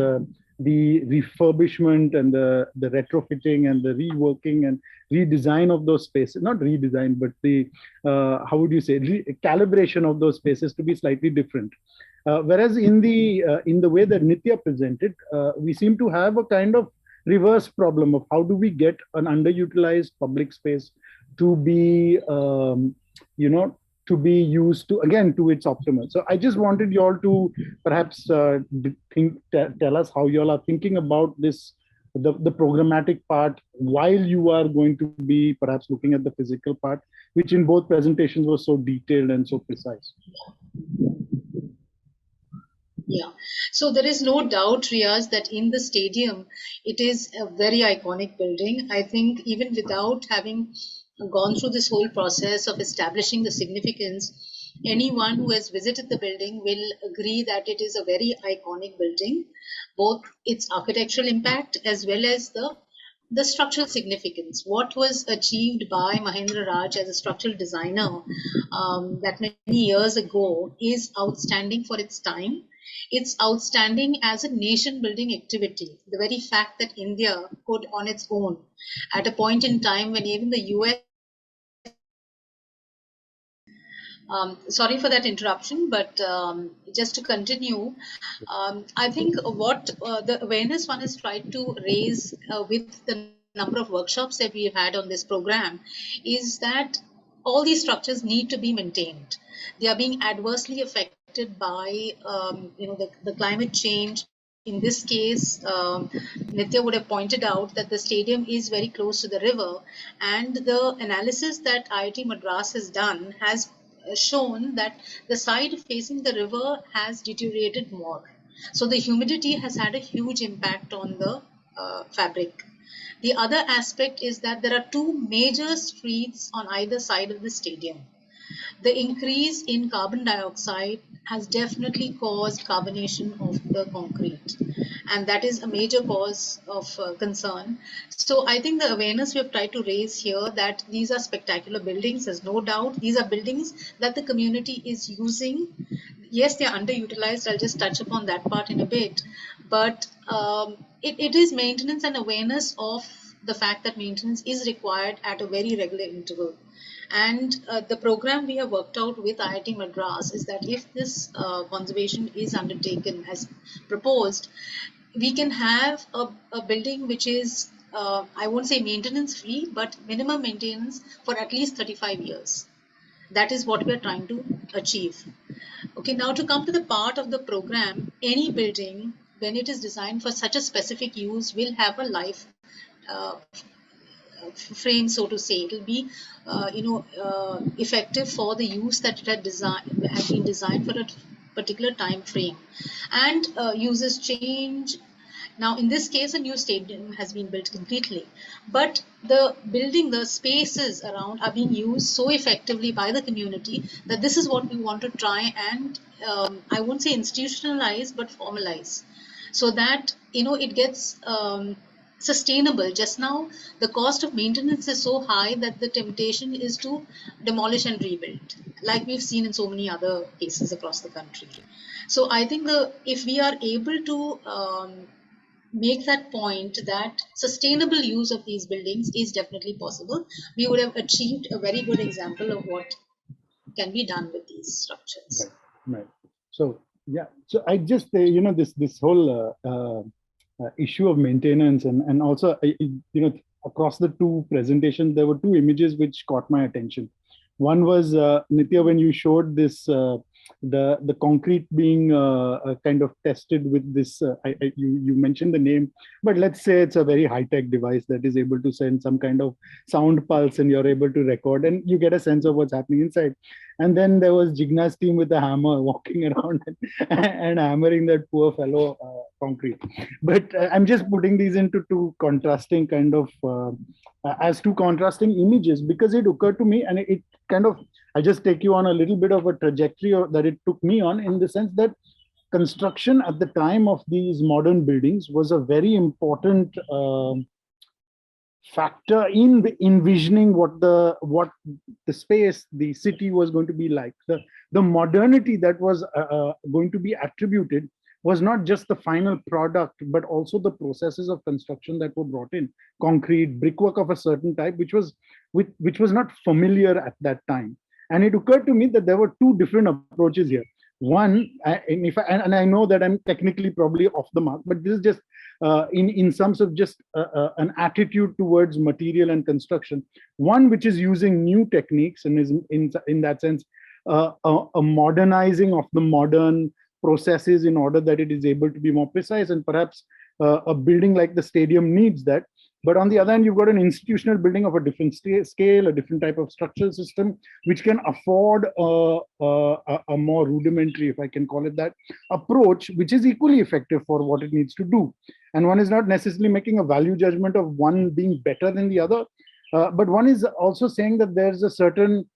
the refurbishment and the retrofitting and the reworking and redesign of those spaces, not redesign, but the, how would you say, calibration of those spaces to be slightly different. Whereas in the way that Nitya presented, we seem to have a kind of reverse problem of how do we get an underutilized public space to be, to be used to, again, to its optimal. So I just wanted you all to perhaps tell us how you all are thinking about this, the programmatic part, while you are going to be perhaps looking at the physical part, which in both presentations was so detailed and so precise. Yeah, so there is no doubt, Riaz, that in the stadium, it is a very iconic building. I think even without having gone through this whole process of establishing the significance, anyone who has visited the building will agree that it is a very iconic building, both its architectural impact as well as the structural significance. What was achieved by Mahendra Raj as a structural designer that many years ago is outstanding for its time. It's outstanding as a nation building activity. The very fact that India could on its own, at a point in time when even the US, sorry for that interruption, but just to continue, I think what the awareness one has tried to raise with the number of workshops that we've had on this program is that all these structures need to be maintained. They are being adversely affected by the climate change. In this case, Nitya would have pointed out that the stadium is very close to the river, and the analysis that IIT Madras has done has shown that the side facing the river has deteriorated more. So the humidity has had a huge impact on the fabric. The other aspect is that there are two major streets on either side of the stadium. The increase in carbon dioxide has definitely caused carbonation of the concrete, and that is a major cause of concern. So I think the awareness we have tried to raise here that these are spectacular buildings, there's no doubt. These are buildings that the community is using. Yes, they are underutilized. I'll just touch upon that part in a bit. But it is maintenance and awareness of the fact that maintenance is required at a very regular interval. And the program we have worked out with IIT Madras is that if this conservation is undertaken as proposed, we can have a building which is, I won't say maintenance free, but minimum maintenance for at least 35 years. That is what we are trying to achieve. Okay, now to come to the part of the program, any building when it is designed for such a specific use, will have a life frame, so to say. It will be, effective for the use that it had been designed for a particular time frame. And uses change. Now, in this case, a new stadium has been built completely, but the building, the spaces around are being used so effectively by the community that this is what we want to try and, I won't say institutionalize, but formalize, so that, it gets sustainable. Just now, the cost of maintenance is so high that the temptation is to demolish and rebuild, like we've seen in so many other cases across the country. So I think if we are able to make that point that sustainable use of these buildings is definitely possible, we would have achieved a very good example of what can be done with these structures. Right. So yeah, so I just this whole issue of maintenance and also across the two presentations there were two images which caught my attention. One was Nitya, when you showed this the concrete being kind of tested with this. You mentioned the name, but let's say it's a very high-tech device that is able to send some kind of sound pulse, and you're able to record, and you get a sense of what's happening inside. And then there was Jigna's team with a hammer walking around and hammering that poor fellow concrete. But I'm just putting these into two contrasting kind of as two contrasting images, because it occurred to me, and it kind of, I just take you on a little bit of a trajectory that it took me on, in the sense that construction at the time of these modern buildings was a very important factor in envisioning what the space, the city was going to be like. The modernity that was going to be attributed was not just the final product, but also the processes of construction that were brought in. Concrete, brickwork of a certain type, which was not familiar at that time. And it occurred to me that there were two different approaches here. One, and I know that I'm technically probably off the mark, but this is just in some sort of just an attitude towards material and construction. One which is using new techniques and is in that sense a modernizing of the modern processes in order that it is able to be more precise, and perhaps a building like the stadium needs that. But on the other hand, you've got an institutional building of a different scale, a different type of structural system, which can afford a more rudimentary, if I can call it that, approach, which is equally effective for what it needs to do. And one is not necessarily making a value judgment of one being better than the other, but one is also saying that there's a certain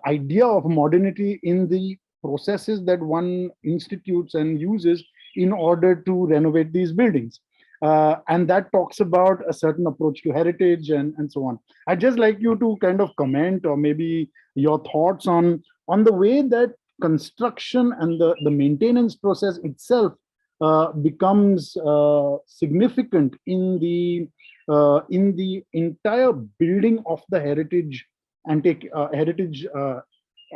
idea of modernity in the processes that one institutes and uses in order to renovate these buildings. And that talks about a certain approach to heritage and so on. I'd just like you to kind of comment, or maybe your thoughts on the way that construction and the maintenance process itself becomes significant in the entire building of the heritage and heritage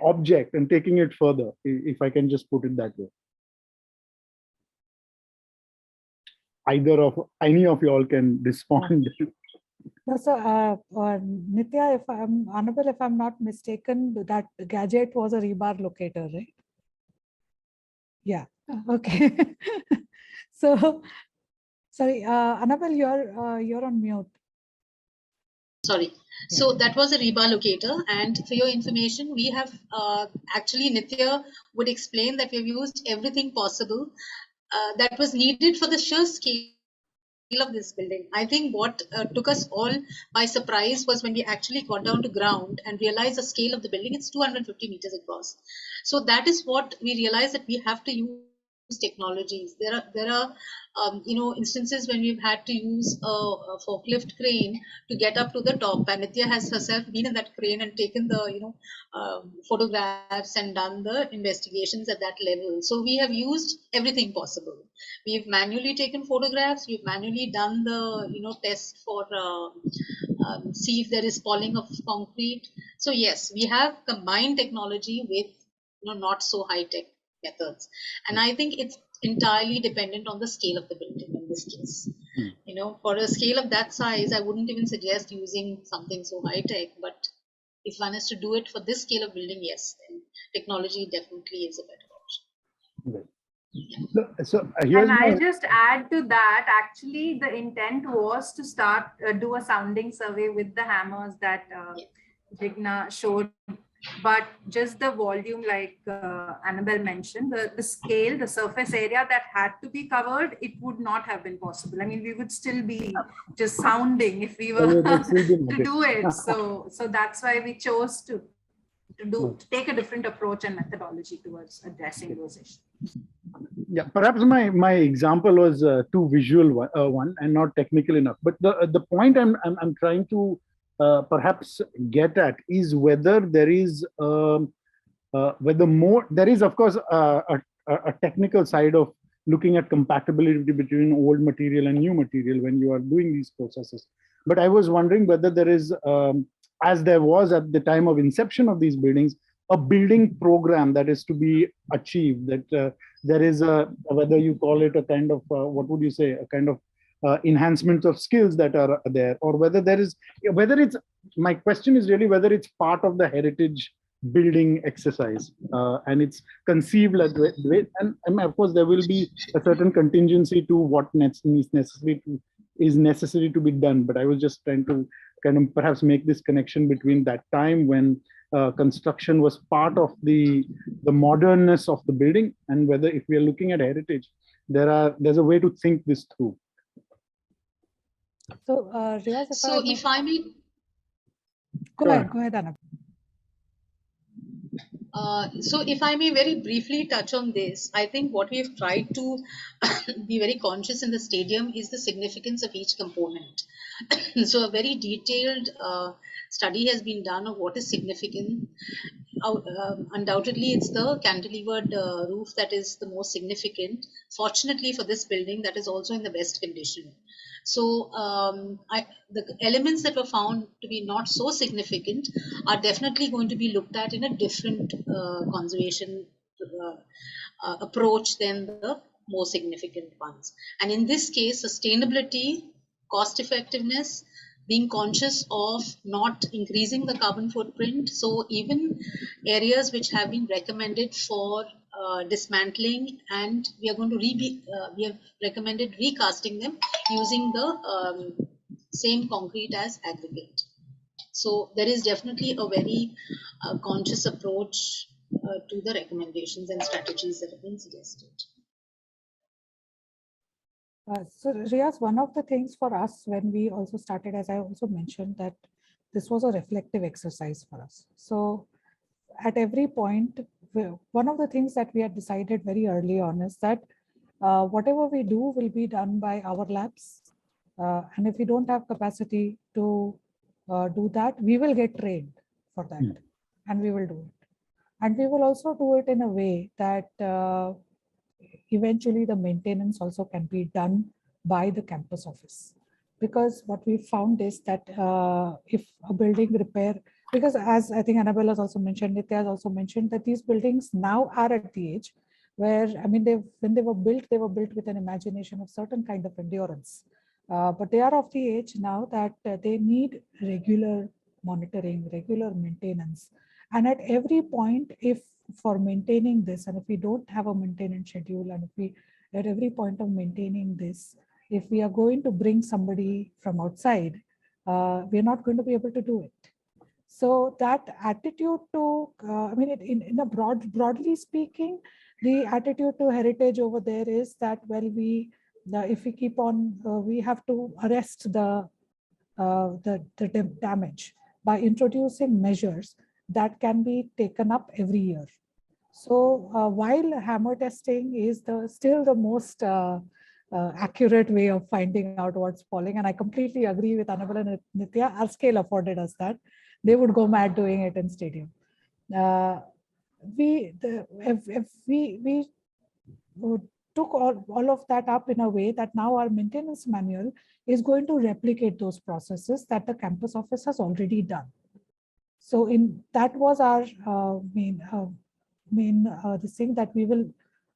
object, and taking it further, if I can just put it that way. Any of you all can respond. No, so Nitya, Annabel, if I'm not mistaken, that gadget was a rebar locator, right? Yeah. Okay. So, sorry, Annabel, you're on mute. Sorry. So that was a rebar locator, and for your information, we have actually, Nitya would explain that we've used everything possible that was needed for the sheer scale of this building. I think what took us all by surprise was when we actually got down to ground and realized the scale of the building. It's 250 meters across. So that is what we realized, that we have to use technologies. There are instances when we've had to use a forklift crane to get up to the top, and Nitya has herself been in that crane and taken the photographs and done the investigations at that level. So we have used everything possible. We've manually taken photographs, we've manually done the test for see if there is falling of concrete. So yes, we have combined technology with not so high tech methods, and I think it's entirely dependent on the scale of the building in this case. For a scale of that size, I wouldn't even suggest using something so high tech, but if one is to do it for this scale of building, yes, then technology definitely is a better option. Right. So and I'll just add to that, actually, the intent was to start, do a sounding survey with the hammers that Jigna showed, but just the volume, like Annabel mentioned, the scale, the surface area that had to be covered, it would not have been possible. I mean, we would still be just sounding if we were to do it. So that's why we chose to take a different approach and methodology towards addressing those issues. Yeah, perhaps my example was too visual one and not technical enough. But the point I'm trying to perhaps get at is whether there is there is of course a technical side of looking at compatibility between old material and new material when you are doing these processes. But I was wondering whether there is, as there was at the time of inception of these buildings, a building program that is to be achieved, that there is a, whether you call it a kind of, what would you say, a kind of enhancement of skills that are there, or whether there is, whether it's, my question is really whether it's part of the heritage building exercise and it's conceived as way, and of course there will be a certain contingency to what is necessary to be done. But I was just trying to kind of perhaps make this connection between that time when construction was part of the modernness of the building, and whether if we are looking at heritage, there's a way to think this through. So, Riyaz, if I may, go ahead, Anna. So if I may very briefly touch on this, I think what we have tried to be very conscious in the stadium is the significance of each component. So a very detailed study has been done of what is significant. Undoubtedly, it's the cantilevered roof that is the most significant. Fortunately for this building, that is also in the best condition. So the elements that were found to be not so significant are definitely going to be looked at in a different conservation approach than the more significant ones. And in this case, sustainability, cost effectiveness, being conscious of not increasing the carbon footprint. So even areas which have been recommended for dismantling, and we are going to we have recommended recasting them using the same concrete as aggregate. So there is definitely a very conscious approach to the recommendations and strategies that have been suggested. So Riyaz, one of the things for us when we also started, as I also mentioned, that this was a reflective exercise for us. So at every point, one of the things that we had decided very early on is that whatever we do will be done by our labs. And if we don't have capacity to do that, we will get trained for that and we will do it. And we will also do it in a way that eventually the maintenance also can be done by the campus office. Because what we found is that if a building repair, because as I think Annabel has also mentioned, Nitya has also mentioned that these buildings now are at the age where, I mean, when they were built with an imagination of certain kind of endurance. But they are of the age now that they need regular monitoring, regular maintenance. And at every point, if for maintaining this, and if we don't have a maintenance schedule, and if we, at every point of maintaining this, if we are going to bring somebody from outside, we're not going to be able to do it. So that attitude to, I mean, in a broadly speaking, the attitude to heritage over there is that, well, if we keep on, we have to arrest the damage by introducing measures that can be taken up every year. So while hammer testing is still the most accurate way of finding out what's falling, and I completely agree with Annabel and Nitya, our scale afforded us that. They would go mad doing it in stadium. We took all of that up in a way that now our maintenance manual is going to replicate those processes that the campus office has already done. So that was our main this thing, that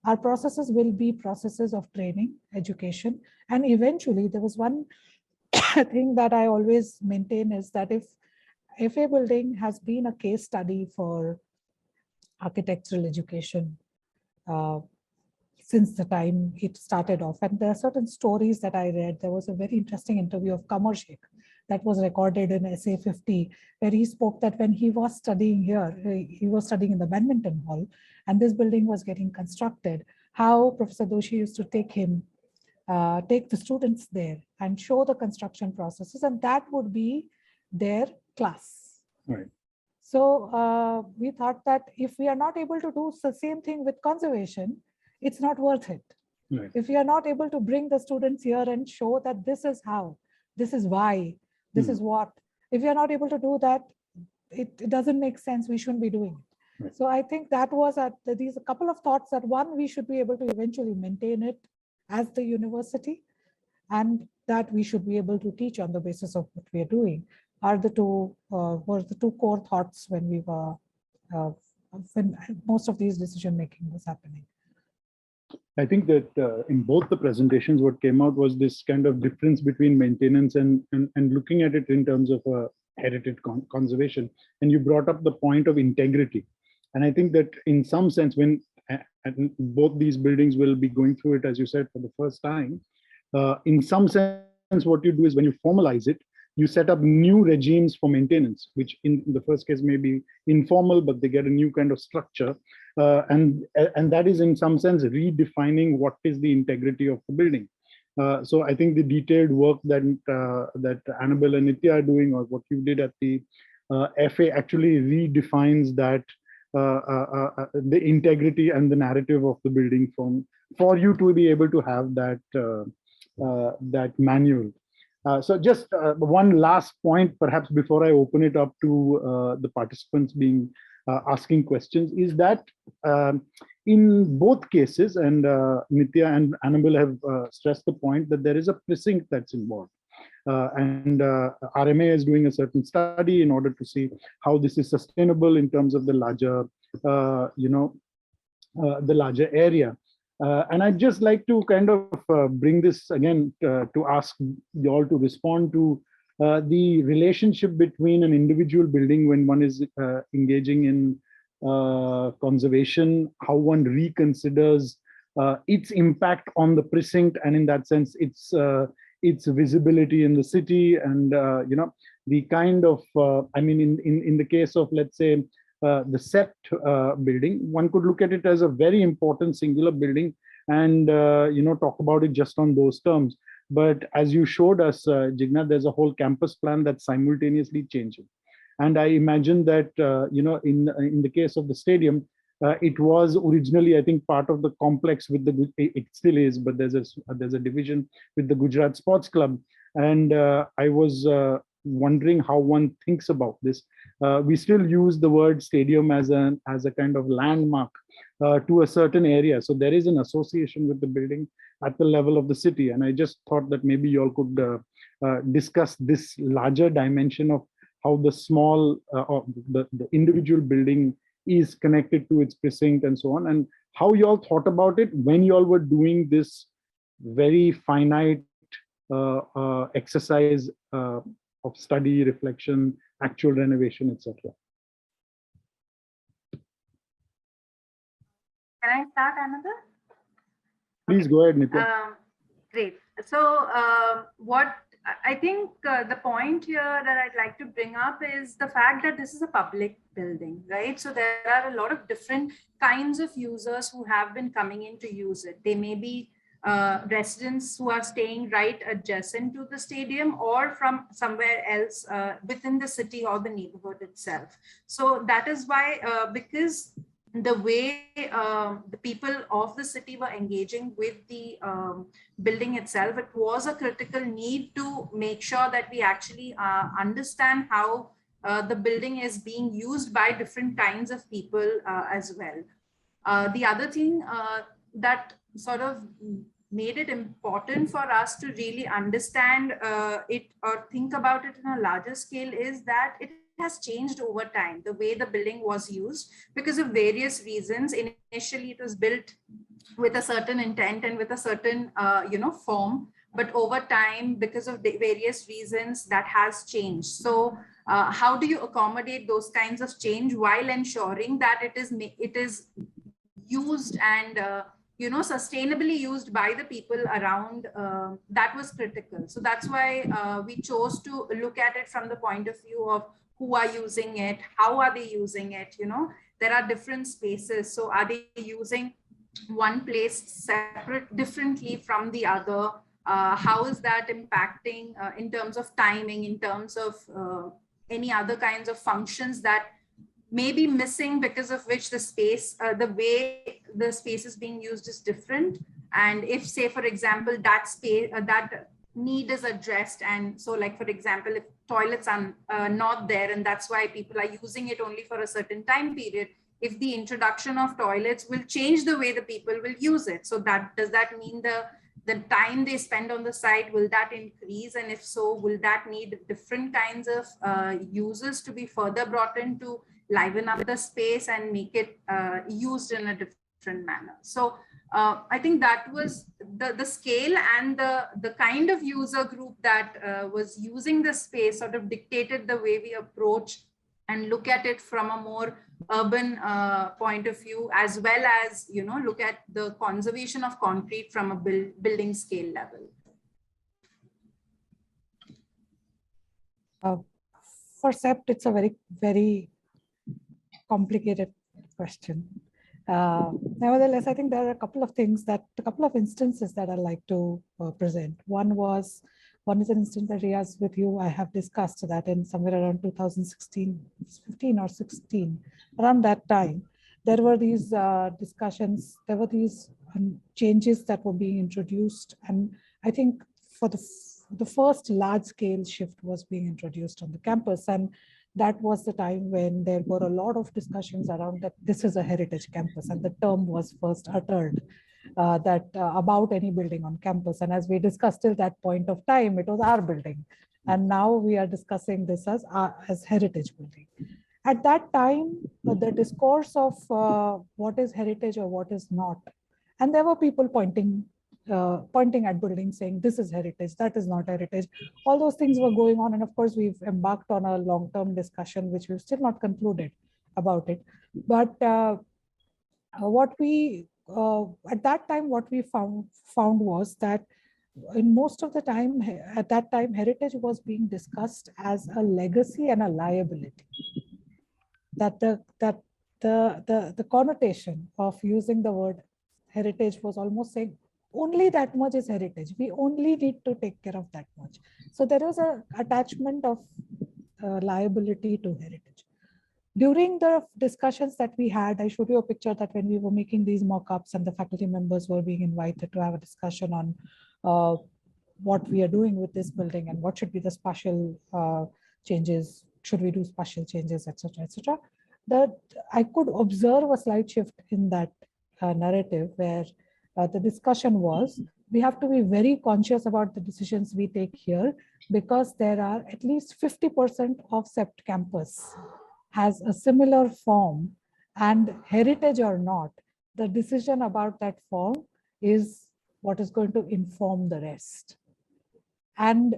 our processes will be processes of training, education, and eventually there was one thing that I always maintain is that if a building has been a case study for architectural education since the time it started off. And there are certain stories that I read. There was a very interesting interview of Qamar Sheikh that was recorded in SA 50, where he spoke that when he was studying here, he was studying in the badminton hall, and this building was getting constructed, how Professor Doshi used to take the students there and show the construction processes, and that would be their class. Right. So we thought that if we are not able to do the same thing with conservation, it's not worth it. Right. If we are not able to bring the students here and show that this is how, this is why, this is what, if we are not able to do that, it doesn't make sense. We shouldn't be doing it. Right. So I think that was these a couple of thoughts that one, we should be able to eventually maintain it as the university, and that we should be able to teach on the basis of what we are doing were the two core thoughts when we were when most of these decision making was happening. I think that in both the presentations, what came out was this kind of difference between maintenance and looking at it in terms of heritage conservation. And you brought up the point of integrity. And I think that in some sense, when both these buildings will be going through it, as you said, for the first time, in some sense, what you do is when you formalize it, you set up new regimes for maintenance, which in the first case may be informal, but they get a new kind of structure. And that is in some sense redefining what is the integrity of the building. So I think the detailed work that Annabel and Nityaa are doing, or what you did at the FA, actually redefines that the integrity and the narrative of the building for you to be able to have that that manual. So just one last point, perhaps before I open it up to the participants being asking questions, is that in both cases, and Nityaa and Annabel have stressed the point that there is a precinct that's involved. And RMA is doing a certain study in order to see how this is sustainable in terms of the larger, the larger area. And I'd just like to kind of bring this again to ask you all to respond to the relationship between an individual building when one is engaging in conservation, how one reconsiders its impact on the precinct, and in that sense, its visibility in the city, and the kind of I mean, in the case of, let's say, the CEPT building, one could look at it as a very important singular building and talk about it just on those terms. But as you showed us, Jigna, there's a whole campus plan that's simultaneously changing. And I imagine that in the case of the stadium, it was originally, I think, part of the complex with it still is, but there's a division with the Gujarat Sports Club. And I was wondering how one thinks about this. We still use the word stadium as a kind of landmark to a certain area. So there is an association with the building at the level of the city. And I just thought that maybe you all could discuss this larger dimension of how the small, or the individual building is connected to its precinct and so on, and how you all thought about it when you all were doing this very finite exercise of study, reflection, actual renovation, etc. Can I start, Annabel? Please go ahead, Nitya. Great. So what I think the point here that I'd like to bring up is the fact that this is a public building, right? So there are a lot of different kinds of users who have been coming in to use it. They may be residents who are staying right adjacent to the stadium or from somewhere else within the city or the neighborhood itself. So that is why, because the way the people of the city were engaging with the building itself, it was a critical need to make sure that we actually understand how the building is being used by different kinds of people as well. The other thing that sort of made it important for us to really understand it or think about it in a larger scale is that it has changed over time, the way the building was used, because of various reasons. Initially, it was built with a certain intent and with a certain, form, but over time, because of the various reasons, that has changed. So how do you accommodate those kinds of change while ensuring that it is used and sustainably used by the people around, that was critical. So that's why we chose to look at it from the point of view of who are using it, how are they using it, there are different spaces. So are they using one place separate differently from the other? How is that impacting in terms of timing, in terms of any other kinds of functions that may be missing, because of which the space, the way the space is being used is different. And if, say, for example, that space, that need is addressed, and so, like, for example, if toilets are not there and that's why people are using it only for a certain time period, if the introduction of toilets will change the way the people will use it, so that does that mean the time they spend on the site, will that increase? And if so, will that need different kinds of users to be further brought in to liven up the space and make it used in a different manner? So I think that was the scale, and the kind of user group that was using the space sort of dictated the way we approach and look at it from a more urban point of view, as well as, look at the conservation of concrete from a building scale level. For CEPT, it's a very, very complicated question. Nevertheless, I think there are a couple of instances that I'd like to present. One is an instance that Riaz, with you, I have discussed that in somewhere around 2016, 15 or 16, around that time, there were these discussions, there were these changes that were being introduced. And I think for the first large scale shift was being introduced on the campus. And that was the time when there were a lot of discussions around that this is a heritage campus, and the term was first uttered about any building on campus. And as we discussed till that point of time, it was our building. And now we are discussing this as heritage building. At that time, the discourse of what is heritage or what is not, and there were people pointing at buildings saying this is heritage, that is not heritage. All those things were going on. And of course, we've embarked on a long-term discussion, which we've still not concluded about it. But at that time, what we found was that in most of the time, at that time, heritage was being discussed as a legacy and a liability. That the connotation of using the word heritage was almost saying only that much is heritage. We only need to take care of that much. So there was an attachment of liability to heritage. During the discussions that we had, I showed you a picture that when we were making these mock-ups and the faculty members were being invited to have a discussion on what we are doing with this building and what should be the spatial changes, should we do spatial changes, etc., etc. That I could observe a slight shift in that narrative where the discussion was, we have to be very conscious about the decisions we take here, because there are at least 50% of CEPT campus has a similar form, and heritage or not, the decision about that form is what is going to inform the rest. And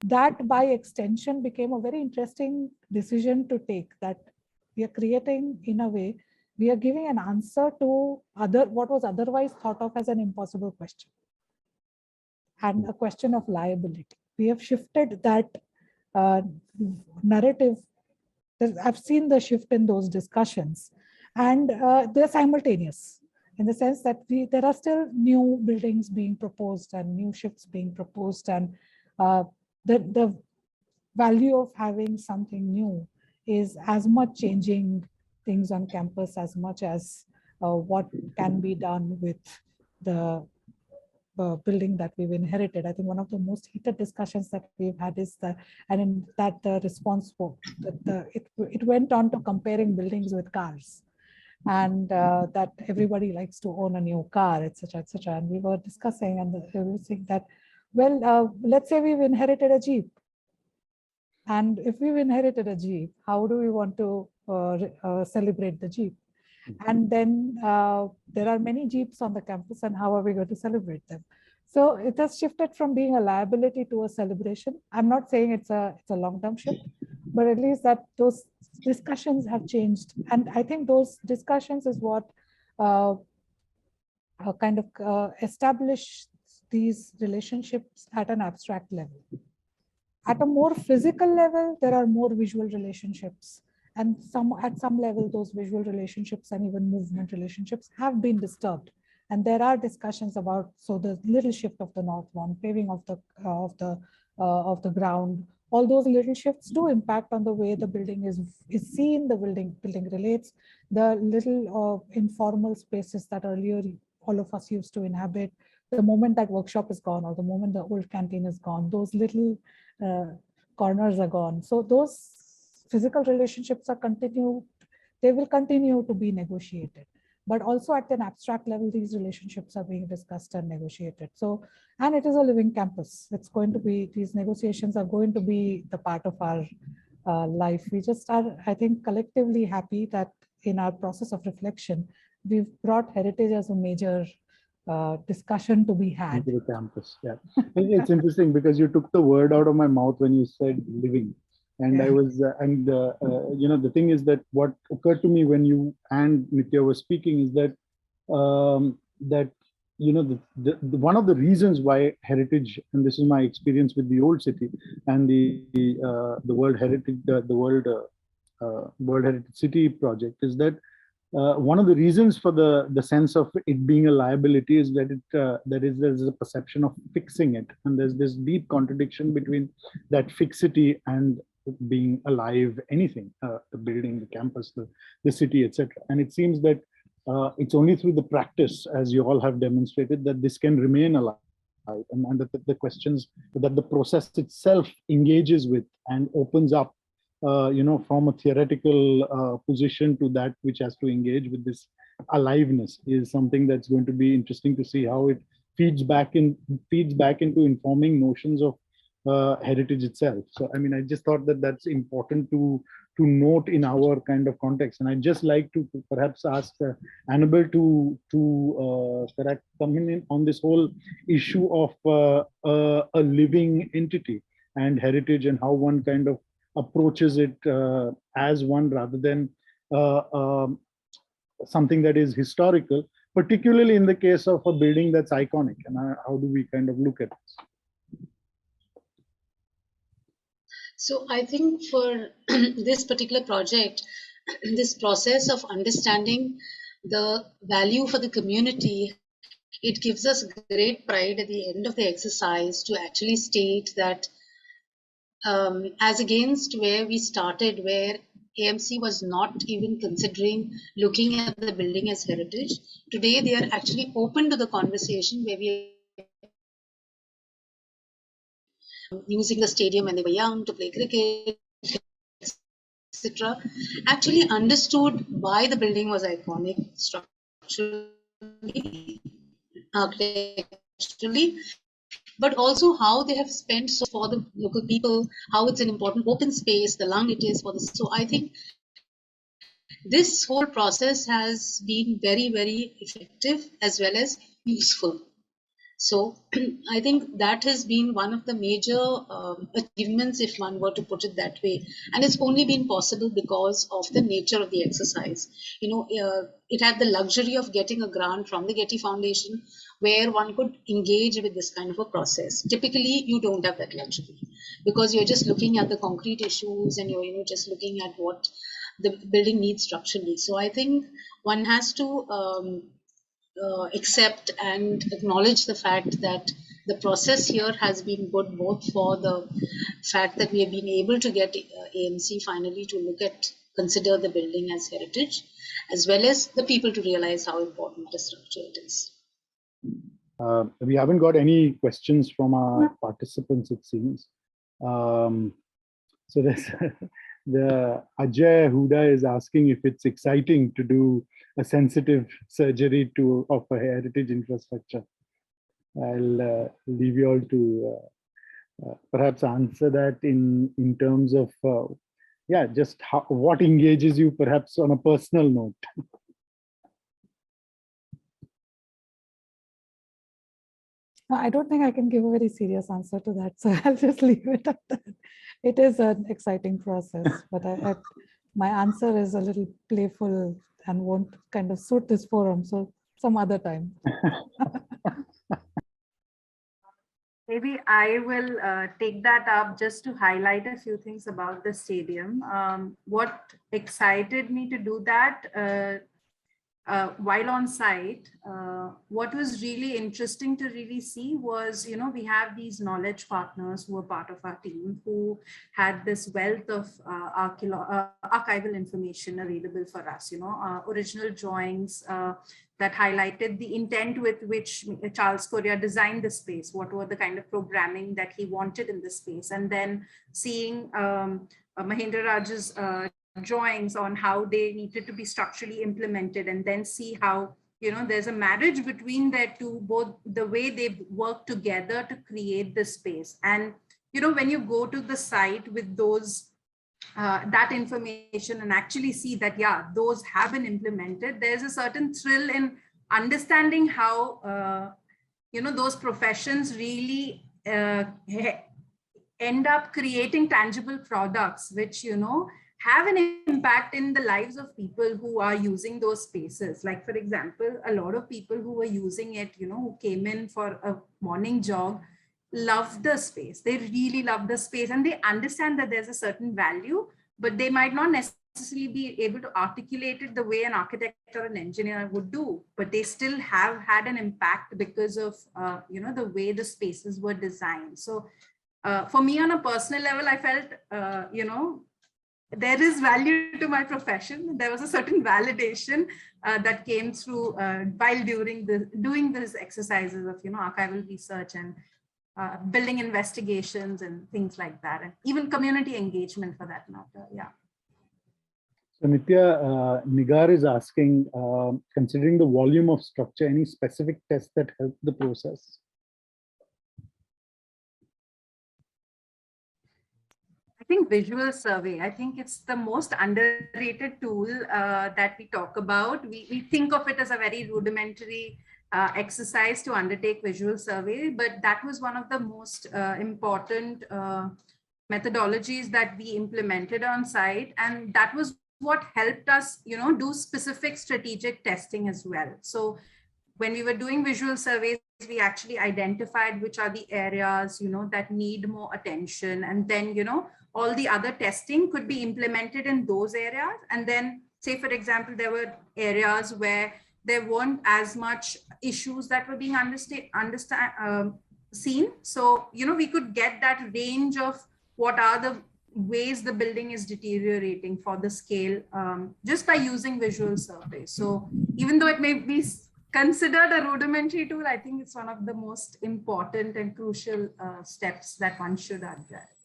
that by extension became a very interesting decision to take, that we are creating, in a way, we are giving an answer to what was otherwise thought of as an impossible question, and a question of liability. We have shifted that narrative. I've seen the shift in those discussions, and they're simultaneous in the sense that there are still new buildings being proposed and new shifts being proposed, and the value of having something new is as much changing things on campus as much as what can be done with the building that we've inherited. I think one of the most heated discussions that we've had is that, and in that the response for it went on to comparing buildings with cars, and that everybody likes to own a new car, etc., etc. And we were discussing, and we were saying that, well, let's say we've inherited a Jeep. And if we've inherited a Jeep, how do we want to celebrate the Jeep? And then there are many Jeeps on the campus, and how are we going to celebrate them? So it has shifted from being a liability to a celebration. I'm not saying it's a long-term shift, but at least that those discussions have changed. And I think those discussions is what kind of establish these relationships at an abstract level. At a more physical level, there are more visual relationships. And at some level, those visual relationships and even movement relationships have been disturbed. And there are discussions about, so the little shift of the north one, paving of the ground, all those little shifts do impact on the way the building is seen, the building relates, the little informal spaces that earlier all of us used to inhabit. The moment that workshop is gone, or the moment the old canteen is gone, those little corners are gone. So those physical relationships they will continue to be negotiated. But also at an abstract level, these relationships are being discussed and negotiated. So, and it is a living campus. It's going to be, these negotiations are going to be the part of our life. We just are, I think, collectively happy that in our process of reflection, we've brought heritage as a major discussion to be had. Into the campus, yeah. It's interesting because you took the word out of my mouth when you said living. And I was, you know, the thing is that what occurred to me when you and Nitya were speaking is that, you know, one of the reasons why heritage, and this is my experience with the old city and the World Heritage, World Heritage City project, is that one of the reasons for the sense of it being a liability is that there's a perception of fixing it, and there's this deep contradiction between that fixity and being alive, anything, the building, the campus, the city, etc. And it seems that it's only through the practice, as you all have demonstrated, that this can remain alive, and that the questions that the process itself engages with and opens up, you know, from a theoretical position to that which has to engage with this aliveness is something that's going to be interesting to see how it feeds back into informing notions of heritage itself. So, I mean, I just thought that that's important to note in our kind of context. And I'd just like to perhaps ask Annabel to come in on this whole issue of a living entity and heritage, and how one kind of approaches it as one rather than something that is historical, particularly in the case of a building that's iconic. And how do we kind of look at this? So I think for this particular project, this process of understanding the value for the community, it gives us great pride at the end of the exercise to actually state that as against where we started, where AMC was not even considering looking at the building as heritage, today they are actually open to the conversation, where we using the stadium when they were young to play cricket, etc., actually understood why the building was iconic structurally, architecturally, but also how they have spent so for the local people, how it's an important open space, the lung it is for the. So I think this whole process has been very, very effective as well as useful. So I think that has been one of the major achievements, if one were to put it that way. And it's only been possible because of the nature of the exercise. You know, it had the luxury of getting a grant from the Getty Foundation, where one could engage with this kind of a process. Typically, you don't have that luxury because you're just looking at the concrete issues and you're just looking at what the building needs structurally. So I think one has to accept and acknowledge the fact that the process here has been good, both for the fact that we have been able to get AMC finally to consider the building as heritage, as well as the people to realize how important the structure it is. We haven't got any questions from our participants, it seems. So there's the Ajay Huda is asking if it's exciting to do a sensitive surgery of a heritage infrastructure. I'll leave you all to perhaps answer that in terms of just what engages you perhaps on a personal note. I don't think I can give a very serious answer to that, so I'll just leave it at that. It is an exciting process, but my answer is a little playful and won't kind of suit this forum. So some other time. Maybe I will take that up just to highlight a few things about the stadium. What excited me to do that while on site, what was really interesting to really see was, we have these knowledge partners who are part of our team who had this wealth of archival information available for us, original drawings that highlighted the intent with which Charles Correa designed the space, what were the kind of programming that he wanted in the space, and then seeing Mahendra Raj's drawings on how they needed to be structurally implemented, and then see how there's a marriage between their two, both the way they work together to create the space. And when you go to the site with those that information and actually see that those have been implemented, there's a certain thrill in understanding how those professions really end up creating tangible products which have an impact in the lives of people who are using those spaces. Like, for example, a lot of people who were using it, who came in for a morning jog, love the space. They really love the space, and they understand that there's a certain value, but they might not necessarily be able to articulate it the way an architect or an engineer would do, but they still have had an impact because of the way the spaces were designed. So for me, on a personal level, I felt there is value to my profession. There was a certain validation that came through while doing these exercises of archival research and building investigations and things like that, and even community engagement for that matter. Yeah. So Nitya, Nigar is asking, considering the volume of structure, any specific tests that help the process? I think visual survey, I think it's the most underrated tool that we talk about. We think of it as a very rudimentary exercise to undertake visual survey, but that was one of the most important methodologies that we implemented on site. And that was what helped us, do specific strategic testing as well. So when we were doing visual surveys, we actually identified which are the areas, that need more attention. And then, all the other testing could be implemented in those areas. And then, say, for example, there were areas where there weren't as much issues that were being seen. So, we could get that range of what are the ways the building is deteriorating for the scale just by using visual surveys. So even though it may be considered a rudimentary tool, I think it's one of the most important and crucial steps that one should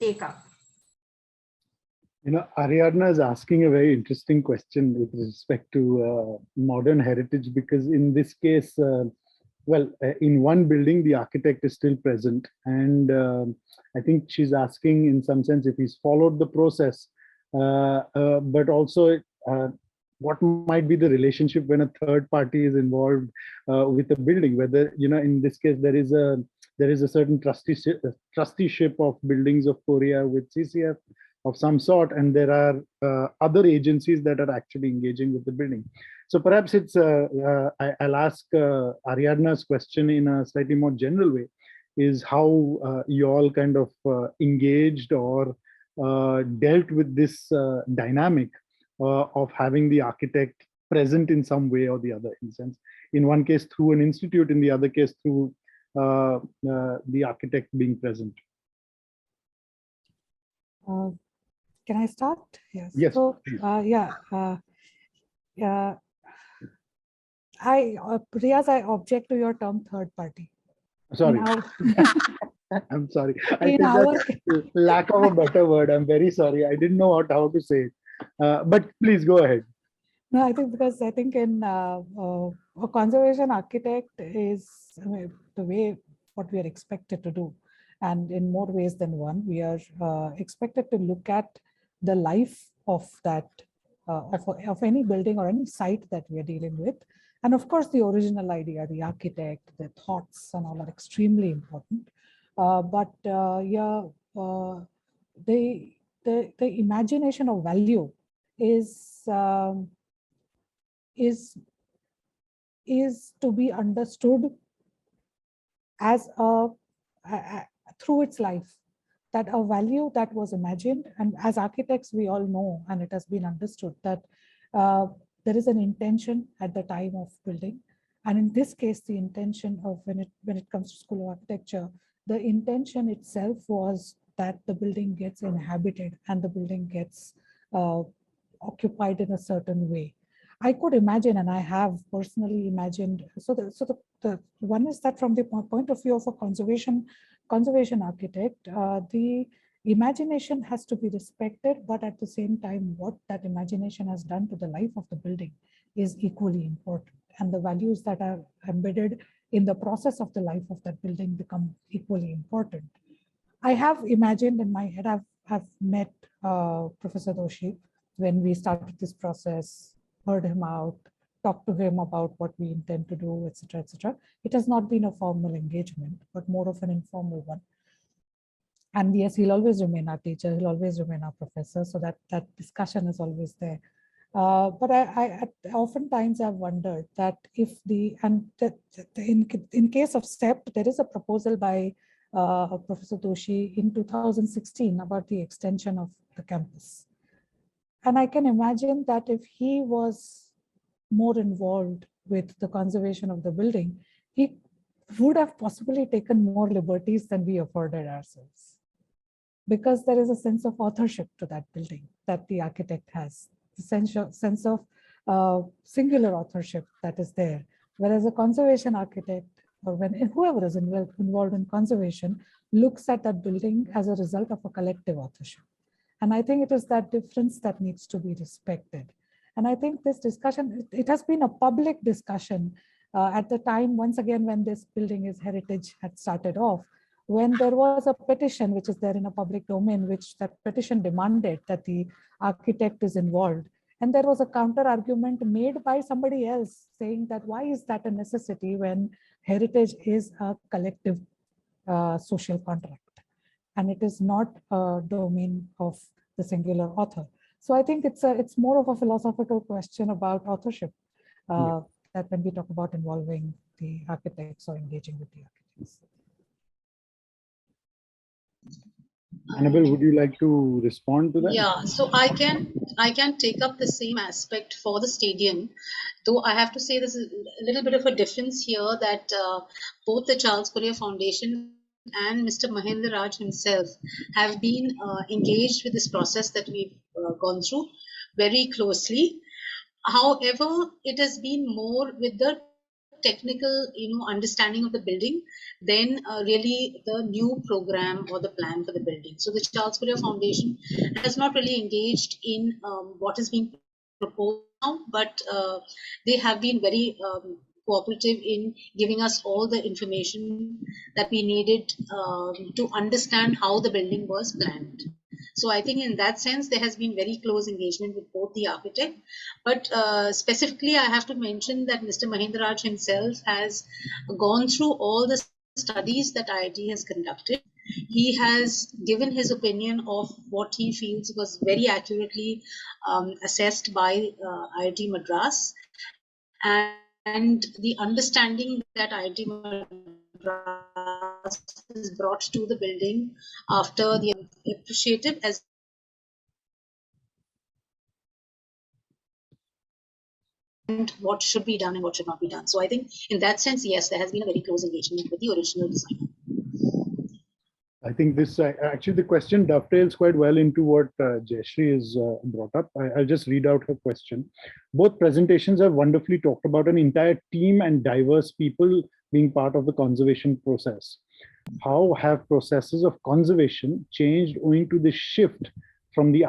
take up. Ariadna is asking a very interesting question with respect to modern heritage, because in this case, in one building, the architect is still present. And I think she's asking in some sense if he's followed the process, but also what might be the relationship when a third party is involved with the building, whether, in this case, there is a certain trusteeship of buildings of Korea with CCF of some sort, and there are other agencies that are actually engaging with the building. So perhaps it's, I'll ask Ariadna's question in a slightly more general way, is how you all kind of engaged or dealt with this dynamic of having the architect present in some way or the other, in sense, in one case through an institute, in the other case through the architect being present. Can I start? Yes. Yes. So, Riyaz, I object to your term third party. Sorry. I'm sorry. I think that's lack of a better word. I'm very sorry. I didn't know how to say it. But please go ahead. No, I think because I think in a conservation architect is the way what we are expected to do. And in more ways than one, we are expected to look at the life of that, of any building or any site that we are dealing with. And of course, the original idea, the architect, the thoughts and all are extremely important. But the imagination of value is is to be understood as through its life, that a value that was imagined, and as architects we all know, and it has been understood that there is an intention at the time of building. And in this case, the intention of when it comes to School of Architecture, the intention itself was that the building gets inhabited and the building gets occupied in a certain way. I could imagine, and I have personally imagined, so the one is that from the point of view of a conservation architect, the imagination has to be respected, but at the same time, what that imagination has done to the life of the building is equally important. And the values that are embedded in the process of the life of that building become equally important. I have imagined in my head, I've met Professor Doshi when we started this process, heard him out, talked to him about what we intend to do, etc., etc. It has not been a formal engagement, but more of an informal one. And yes, he'll always remain our teacher, he'll always remain our professor, so that discussion is always there. But I oftentimes I've wondered that if in case of CEPT, there is a proposal by Professor Doshi in 2016 about the extension of the campus. And I can imagine that if he was more involved with the conservation of the building, he would have possibly taken more liberties than we afforded ourselves. Because there is a sense of authorship to that building that the architect has, the sense of singular authorship that is there. Whereas a conservation architect, or whoever is involved in conservation, looks at that building as a result of a collective authorship. And I think it is that difference that needs to be respected. And I think this discussion, it has been a public discussion at the time, once again, when this building is heritage had started off, when there was a petition, which is there in a public domain, which that petition demanded that the architect is involved. And there was a counter argument made by somebody else saying that why is that a necessity when heritage is a collective social contract? And it is not a domain of the singular author. So I think it's more of a philosophical question about authorship that when we talk about involving the architects or engaging with the architects. Annabel, would you like to respond to that? Yeah, so I can take up the same aspect for the stadium, though I have to say there's a little bit of a difference here that both the Charles Collier Foundation and Mr. Mahendra Raj himself have been engaged with this process that we've gone through very closely. However, it has been more with the technical, understanding of the building than really the new program or the plan for the building. So the Charles Collier Foundation has not really engaged in what is being proposed now, but they have been very cooperative in giving us all the information that we needed to understand how the building was planned. So I think in that sense, there has been very close engagement with both the architect. But specifically, I have to mention that Mr. Mahendra Raj himself has gone through all the studies that IIT has conducted. He has given his opinion of what he feels was very accurately assessed by IIT Madras. And the understanding that IIT Madras is brought to the building after the appreciated as and what should be done and what should not be done. So I think in that sense, yes, there has been a very close engagement with the original designer. I think this actually the question dovetails quite well into what Jayashree has brought up. I'll just read out her question. Both presentations have wonderfully talked about an entire team and diverse people being part of the conservation process. How have processes of conservation changed owing to the shift from the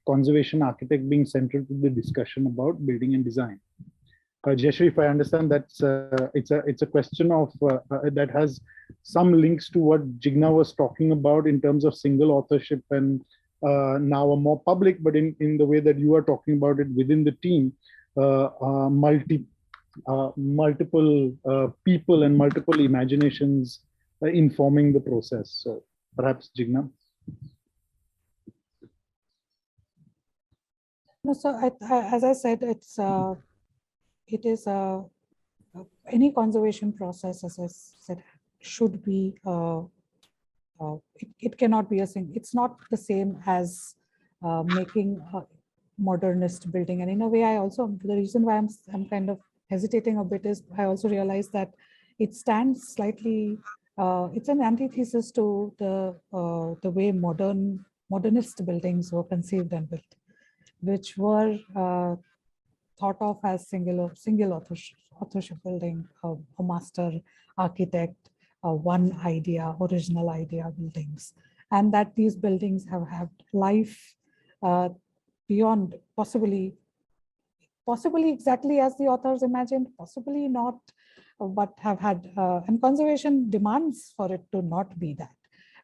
conservation architect being central to the discussion about building and design? Jayashree, if I understand, that's it's a question of that has some links to what Jigna was talking about in terms of single authorship and now a more public, but in the way that you are talking about it within the team, multiple people and multiple imaginations informing the process. So perhaps Jigna. No, so as I said, it is a any conservation process, as I said, should be, it cannot be a thing. It's not the same as making a modernist building. And in a way, I also, the reason why I'm kind of hesitating a bit is I also realize that it stands slightly, it's an antithesis to the way modernist buildings were conceived and built, which were thought of as single authorship building, a master architect, one idea, original idea buildings, and that these buildings have had life beyond possibly exactly as the authors imagined, possibly not, but have had, and conservation demands for it to not be that.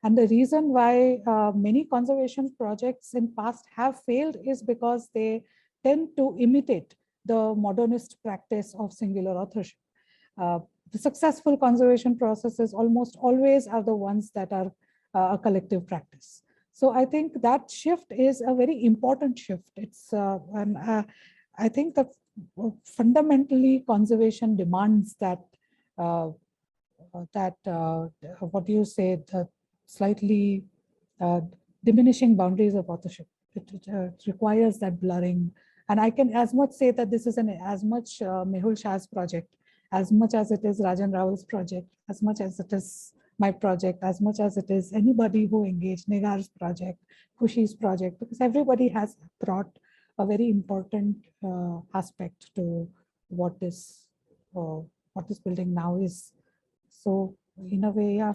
And the reason why many conservation projects in past have failed is because they tend to imitate the modernist practice of singular authorship. The successful conservation processes almost always are the ones that are a collective practice. So I think that shift is a very important shift. It's and I think that fundamentally conservation demands that what do you say, the slightly diminishing boundaries of authorship. It requires that blurring. And I can as much say that this is as much Mehul Shah's project, as much as it is Rajan Rawal's project, as much as it is my project, as much as it is anybody who engaged, Nigar's project, Khushi's project, because everybody has brought a very important aspect to what this building now is. So in a way, yeah.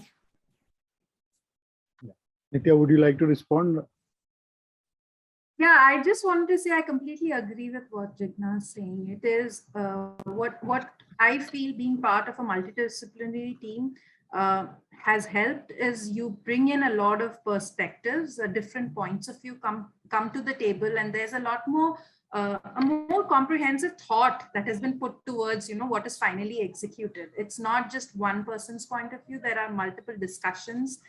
Nitya, would you like to respond? Yeah, I just wanted to say I completely agree with what Jigna is saying. It is what I feel being part of a multidisciplinary team has helped is you bring in a lot of perspectives, different points of view come to the table, and there's a lot more a more comprehensive thought that has been put towards what is finally executed. It's not just one person's point of view. There are multiple discussions.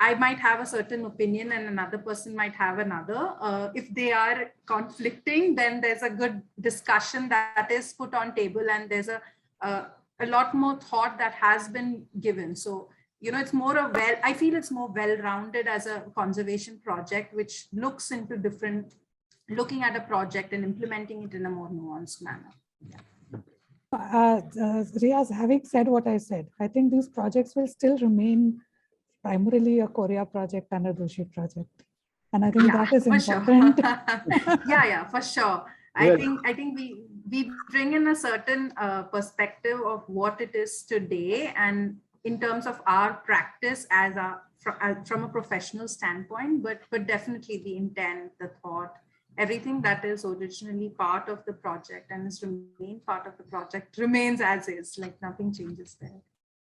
I might have a certain opinion and another person might have another. If they are conflicting, then there's a good discussion that is put on table, and there's a lot more thought that has been given. So, it's more I feel it's more well-rounded as a conservation project, which looks into looking at a project and implementing it in a more nuanced manner. Yeah. Riaz, having said what I said, I think these projects will still remain primarily a Korea project and a Doshi project. And I think that is important. Sure. yeah, for sure. I think we bring in a certain perspective of what it is today, and in terms of our practice from a professional standpoint, but definitely the intent, the thought, everything that is originally part of the project and is remain part of the project remains as is, like nothing changes there.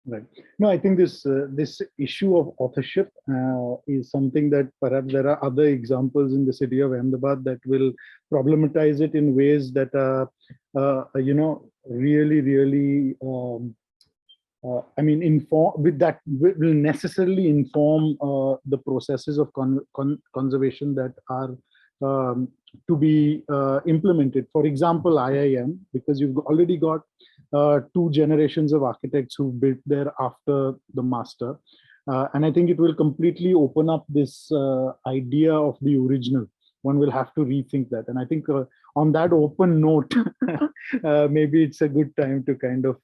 Right. No, I think this issue of authorship is something that perhaps there are other examples in the city of Ahmedabad that will problematize it in ways that are, really, will necessarily inform the processes of conservation that are to be implemented. For example, IIM, because you've already got 2 generations of architects who built there after the master. And I think it will completely open up this idea of the original. One will have to rethink that. And I think on that open note, maybe it's a good time to kind of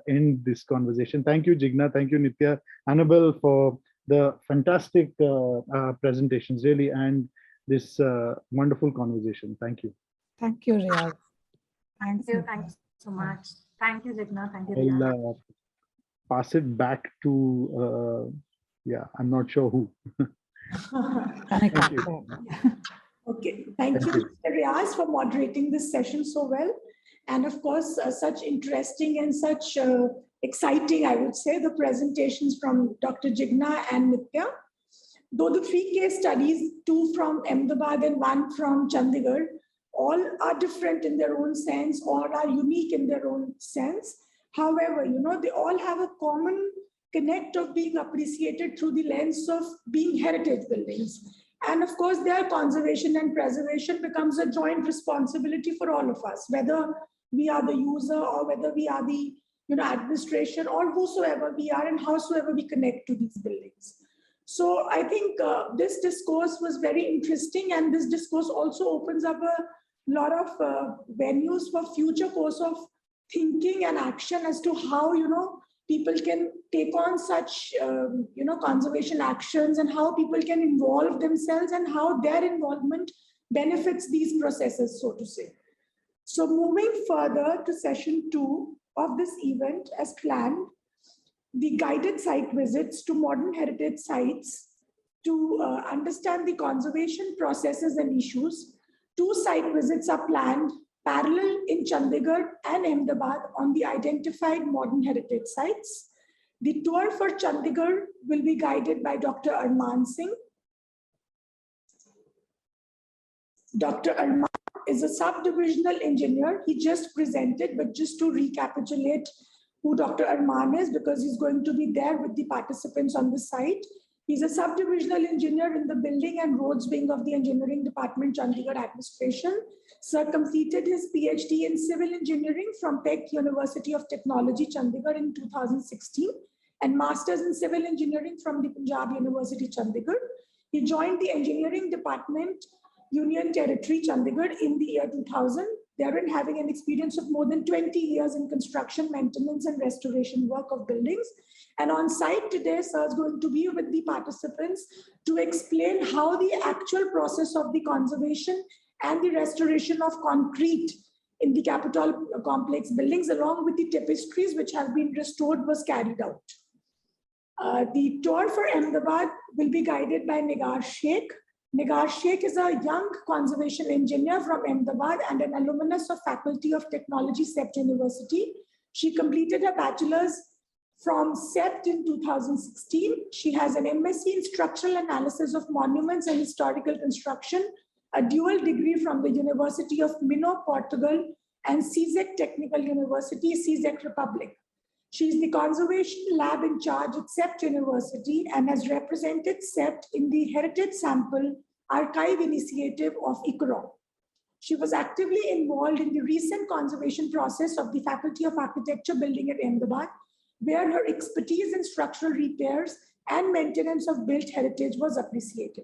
end this conversation. Thank you, Jigna. Thank you, Nitya. Annabel, for the fantastic presentations, really, and this wonderful conversation. Thank you. Thank you, Riyaz. Thanks so much. Thank you, Jigna. Thank you, I'll pass it back to, I'm not sure who. Thank you. Okay, thank you, Mr. Riyaz, for moderating this session so well. And of course, such interesting and such exciting, I would say, the presentations from Dr. Jigna and Nitya. Though the 3 case studies, 2 from Ahmedabad and 1 from Chandigarh, all are different in their own sense, all are unique in their own sense. However, they all have a common connect of being appreciated through the lens of being heritage buildings. And of course, their conservation and preservation becomes a joint responsibility for all of us, whether we are the user or whether we are the administration or whosoever we are and howsoever we connect to these buildings. So I think this discourse was very interesting, and this discourse also opens up a lot of venues for future course of thinking and action as to how people can take on such conservation actions, and how people can involve themselves and how their involvement benefits these processes, so to say. So moving further to session 2 of this event as planned, the guided site visits to modern heritage sites to understand the conservation processes and issues. 2 site visits are planned parallel in Chandigarh and Ahmedabad on the identified modern heritage sites. The tour for Chandigarh will be guided by Dr. Armaan Singh. Dr. Armaan is a sub-divisional engineer. He just presented, but just to recapitulate who Dr. Armaan is, because he's going to be there with the participants on the site. He's a sub-divisional engineer in the Building and Roads Wing of the Engineering Department, Chandigarh Administration. Sir completed his PhD in Civil Engineering from CEPT University of Technology, Chandigarh in 2016, and Masters in Civil Engineering from the Punjab University, Chandigarh. He joined the Engineering Department, Union Territory, Chandigarh in the year 2000, therein having an experience of more than 20 years in construction, maintenance, and restoration work of buildings. And on site today, sir is going to be with the participants to explain how the actual process of the conservation and the restoration of concrete in the Capitol complex buildings, along with the tapestries which have been restored, was carried out. The tour for Ahmedabad will be guided by Nigar Sheikh. Nigar Sheikh is a young conservation engineer from Ahmedabad and an alumnus of Faculty of Technology, CEPT University. She completed her bachelor's from CEPT in 2016. She has an MSc in Structural Analysis of Monuments and Historical Construction, a dual degree from the University of Minho, Portugal, and CZEC Technical University, CZEC Republic. She is the conservation lab in charge at CEPT University and has represented CEPT in the Heritage Sample Archive Initiative of ICRO. She was actively involved in the recent conservation process of the Faculty of Architecture building at Ahmedabad, where her expertise in structural repairs and maintenance of built heritage was appreciated.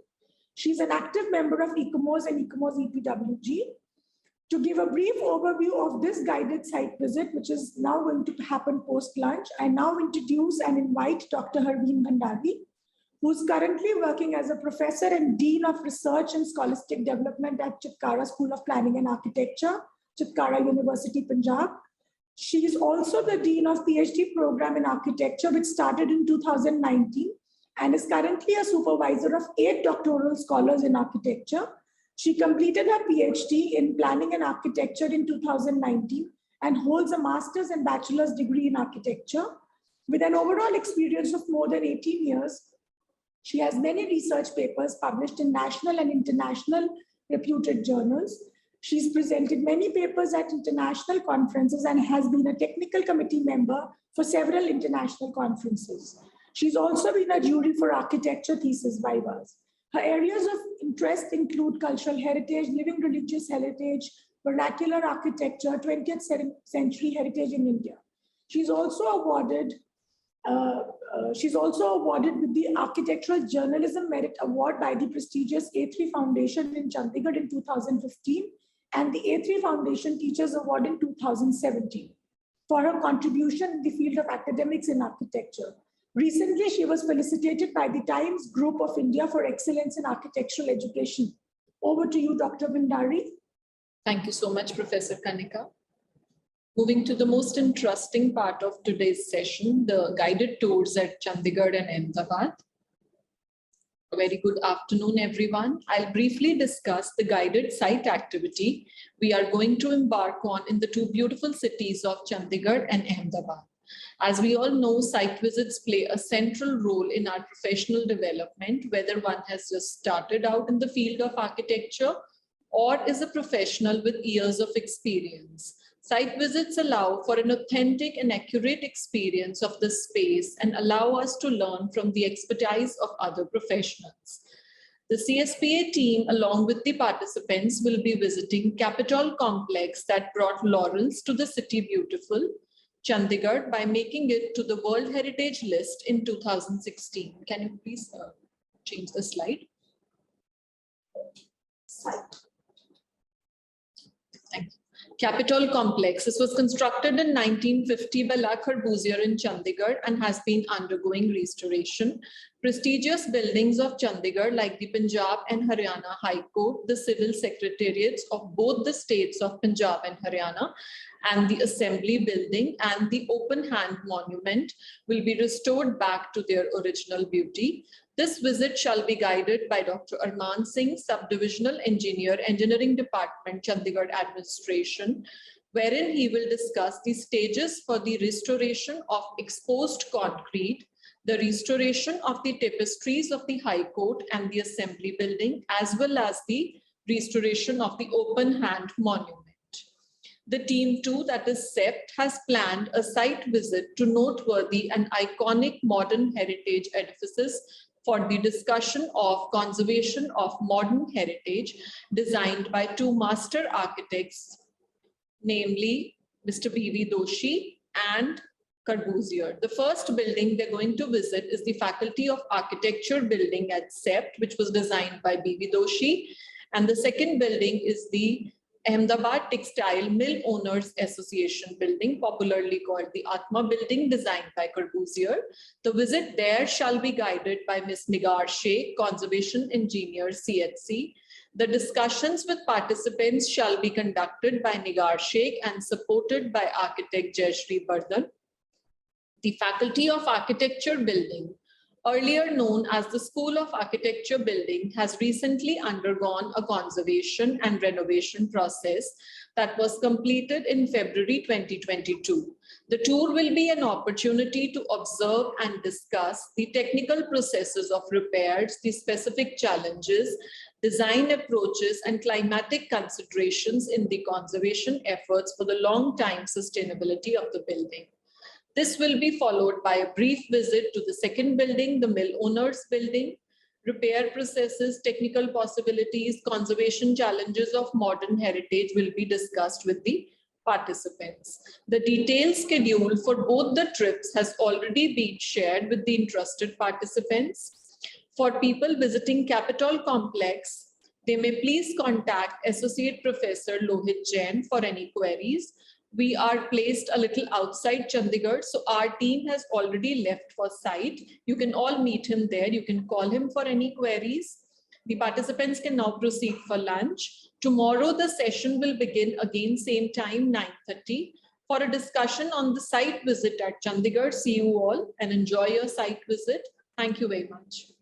She's an active member of ICOMOS and ICOMOS EPWG. To give a brief overview of this guided site visit, which is now going to happen post-lunch, I now introduce and invite Dr. Harveen Bhandari, who's currently working as a professor and Dean of Research and Scholastic Development at Chitkara School of Planning and Architecture, Chitkara University, Punjab. She is also the Dean of PhD program in Architecture, which started in 2019, and is currently a supervisor of 8 doctoral scholars in architecture. She completed her PhD in Planning and Architecture in 2019 and holds a master's and bachelor's degree in architecture. With an overall experience of more than 18 years, she has many research papers published in national and international reputed journals. She's presented many papers at international conferences and has been a technical committee member for several international conferences. She's also been a jury for architecture thesis vivas. Her areas of interest include cultural heritage, living religious heritage, vernacular architecture, 20th century heritage in India. She's also awarded with the Architectural Journalism Merit Award by the prestigious A3 Foundation in Chandigarh in 2015 and the A3 Foundation Teachers Award in 2017 for her contribution in the field of academics in architecture. Recently, she was felicitated by the Times Group of India for excellence in architectural education. Over to you, Dr. Bhandari. Thank you so much, Professor Kanika. Moving to the most interesting part of today's session, the guided tours at Chandigarh and Ahmedabad. A very good afternoon, everyone. I'll briefly discuss the guided site activity we are going to embark on in the 2 beautiful cities of Chandigarh and Ahmedabad. As we all know, site visits play a central role in our professional development, whether one has just started out in the field of architecture or is a professional with years of experience. Site visits allow for an authentic and accurate experience of the space and allow us to learn from the expertise of other professionals. The CSPA team, along with the participants, will be visiting Capitol complex that brought laurels to the city beautiful, Chandigarh, by making it to the World Heritage List in 2016. Can you please change the slide? Thank you. Capitol complex. This was constructed in 1950 by La Corbusier in Chandigarh and has been undergoing restoration. Prestigious buildings of Chandigarh like the Punjab and Haryana High Court, the civil secretariats of both the states of Punjab and Haryana, and the Assembly building and the open hand monument will be restored back to their original beauty. This visit shall be guided by Dr. Armaan Singh, Subdivisional Engineer, Engineering Department, Chandigarh Administration, wherein he will discuss the stages for the restoration of exposed concrete, the restoration of the tapestries of the High Court and the Assembly building, as well as the restoration of the open hand monument. The team too, that is CEPT, has planned a site visit to noteworthy and iconic modern heritage edifices for the discussion of conservation of modern heritage designed by two master architects, namely Mr. B.V. Doshi and Corbusier. The first building they're going to visit is the Faculty of Architecture building at CEPT, which was designed by B.V. Doshi. And the second building is the Ahmedabad Textile Mill Owners Association building, popularly called the Atma building, designed by Corbusier. The visit there shall be guided by Ms. Nigar Sheikh, Conservation Engineer, CHC. The discussions with participants shall be conducted by Nigar Sheikh and supported by architect Jayashree Bardhan. The Faculty of Architecture building, earlier known as the School of Architecture building, has recently undergone a conservation and renovation process that was completed in February 2022. The tour will be an opportunity to observe and discuss the technical processes of repairs, the specific challenges, design approaches, and climatic considerations in the conservation efforts for the long-time sustainability of the building. This will be followed by a brief visit to the second building, the Mill Owners building. Repair processes, technical possibilities, conservation challenges of modern heritage will be discussed with the participants. The detailed schedule for both the trips has already been shared with the interested participants. For people visiting Capitol Complex, they may please contact Associate Professor Lohit Jain for any queries. We are placed a little outside Chandigarh, so our team has already left for site. You can all meet him there. You can call him for any queries. The participants can now proceed for lunch. Tomorrow, the session will begin again, same time, 9:30, for a discussion on the site visit at Chandigarh. See you all and enjoy your site visit. Thank you very much.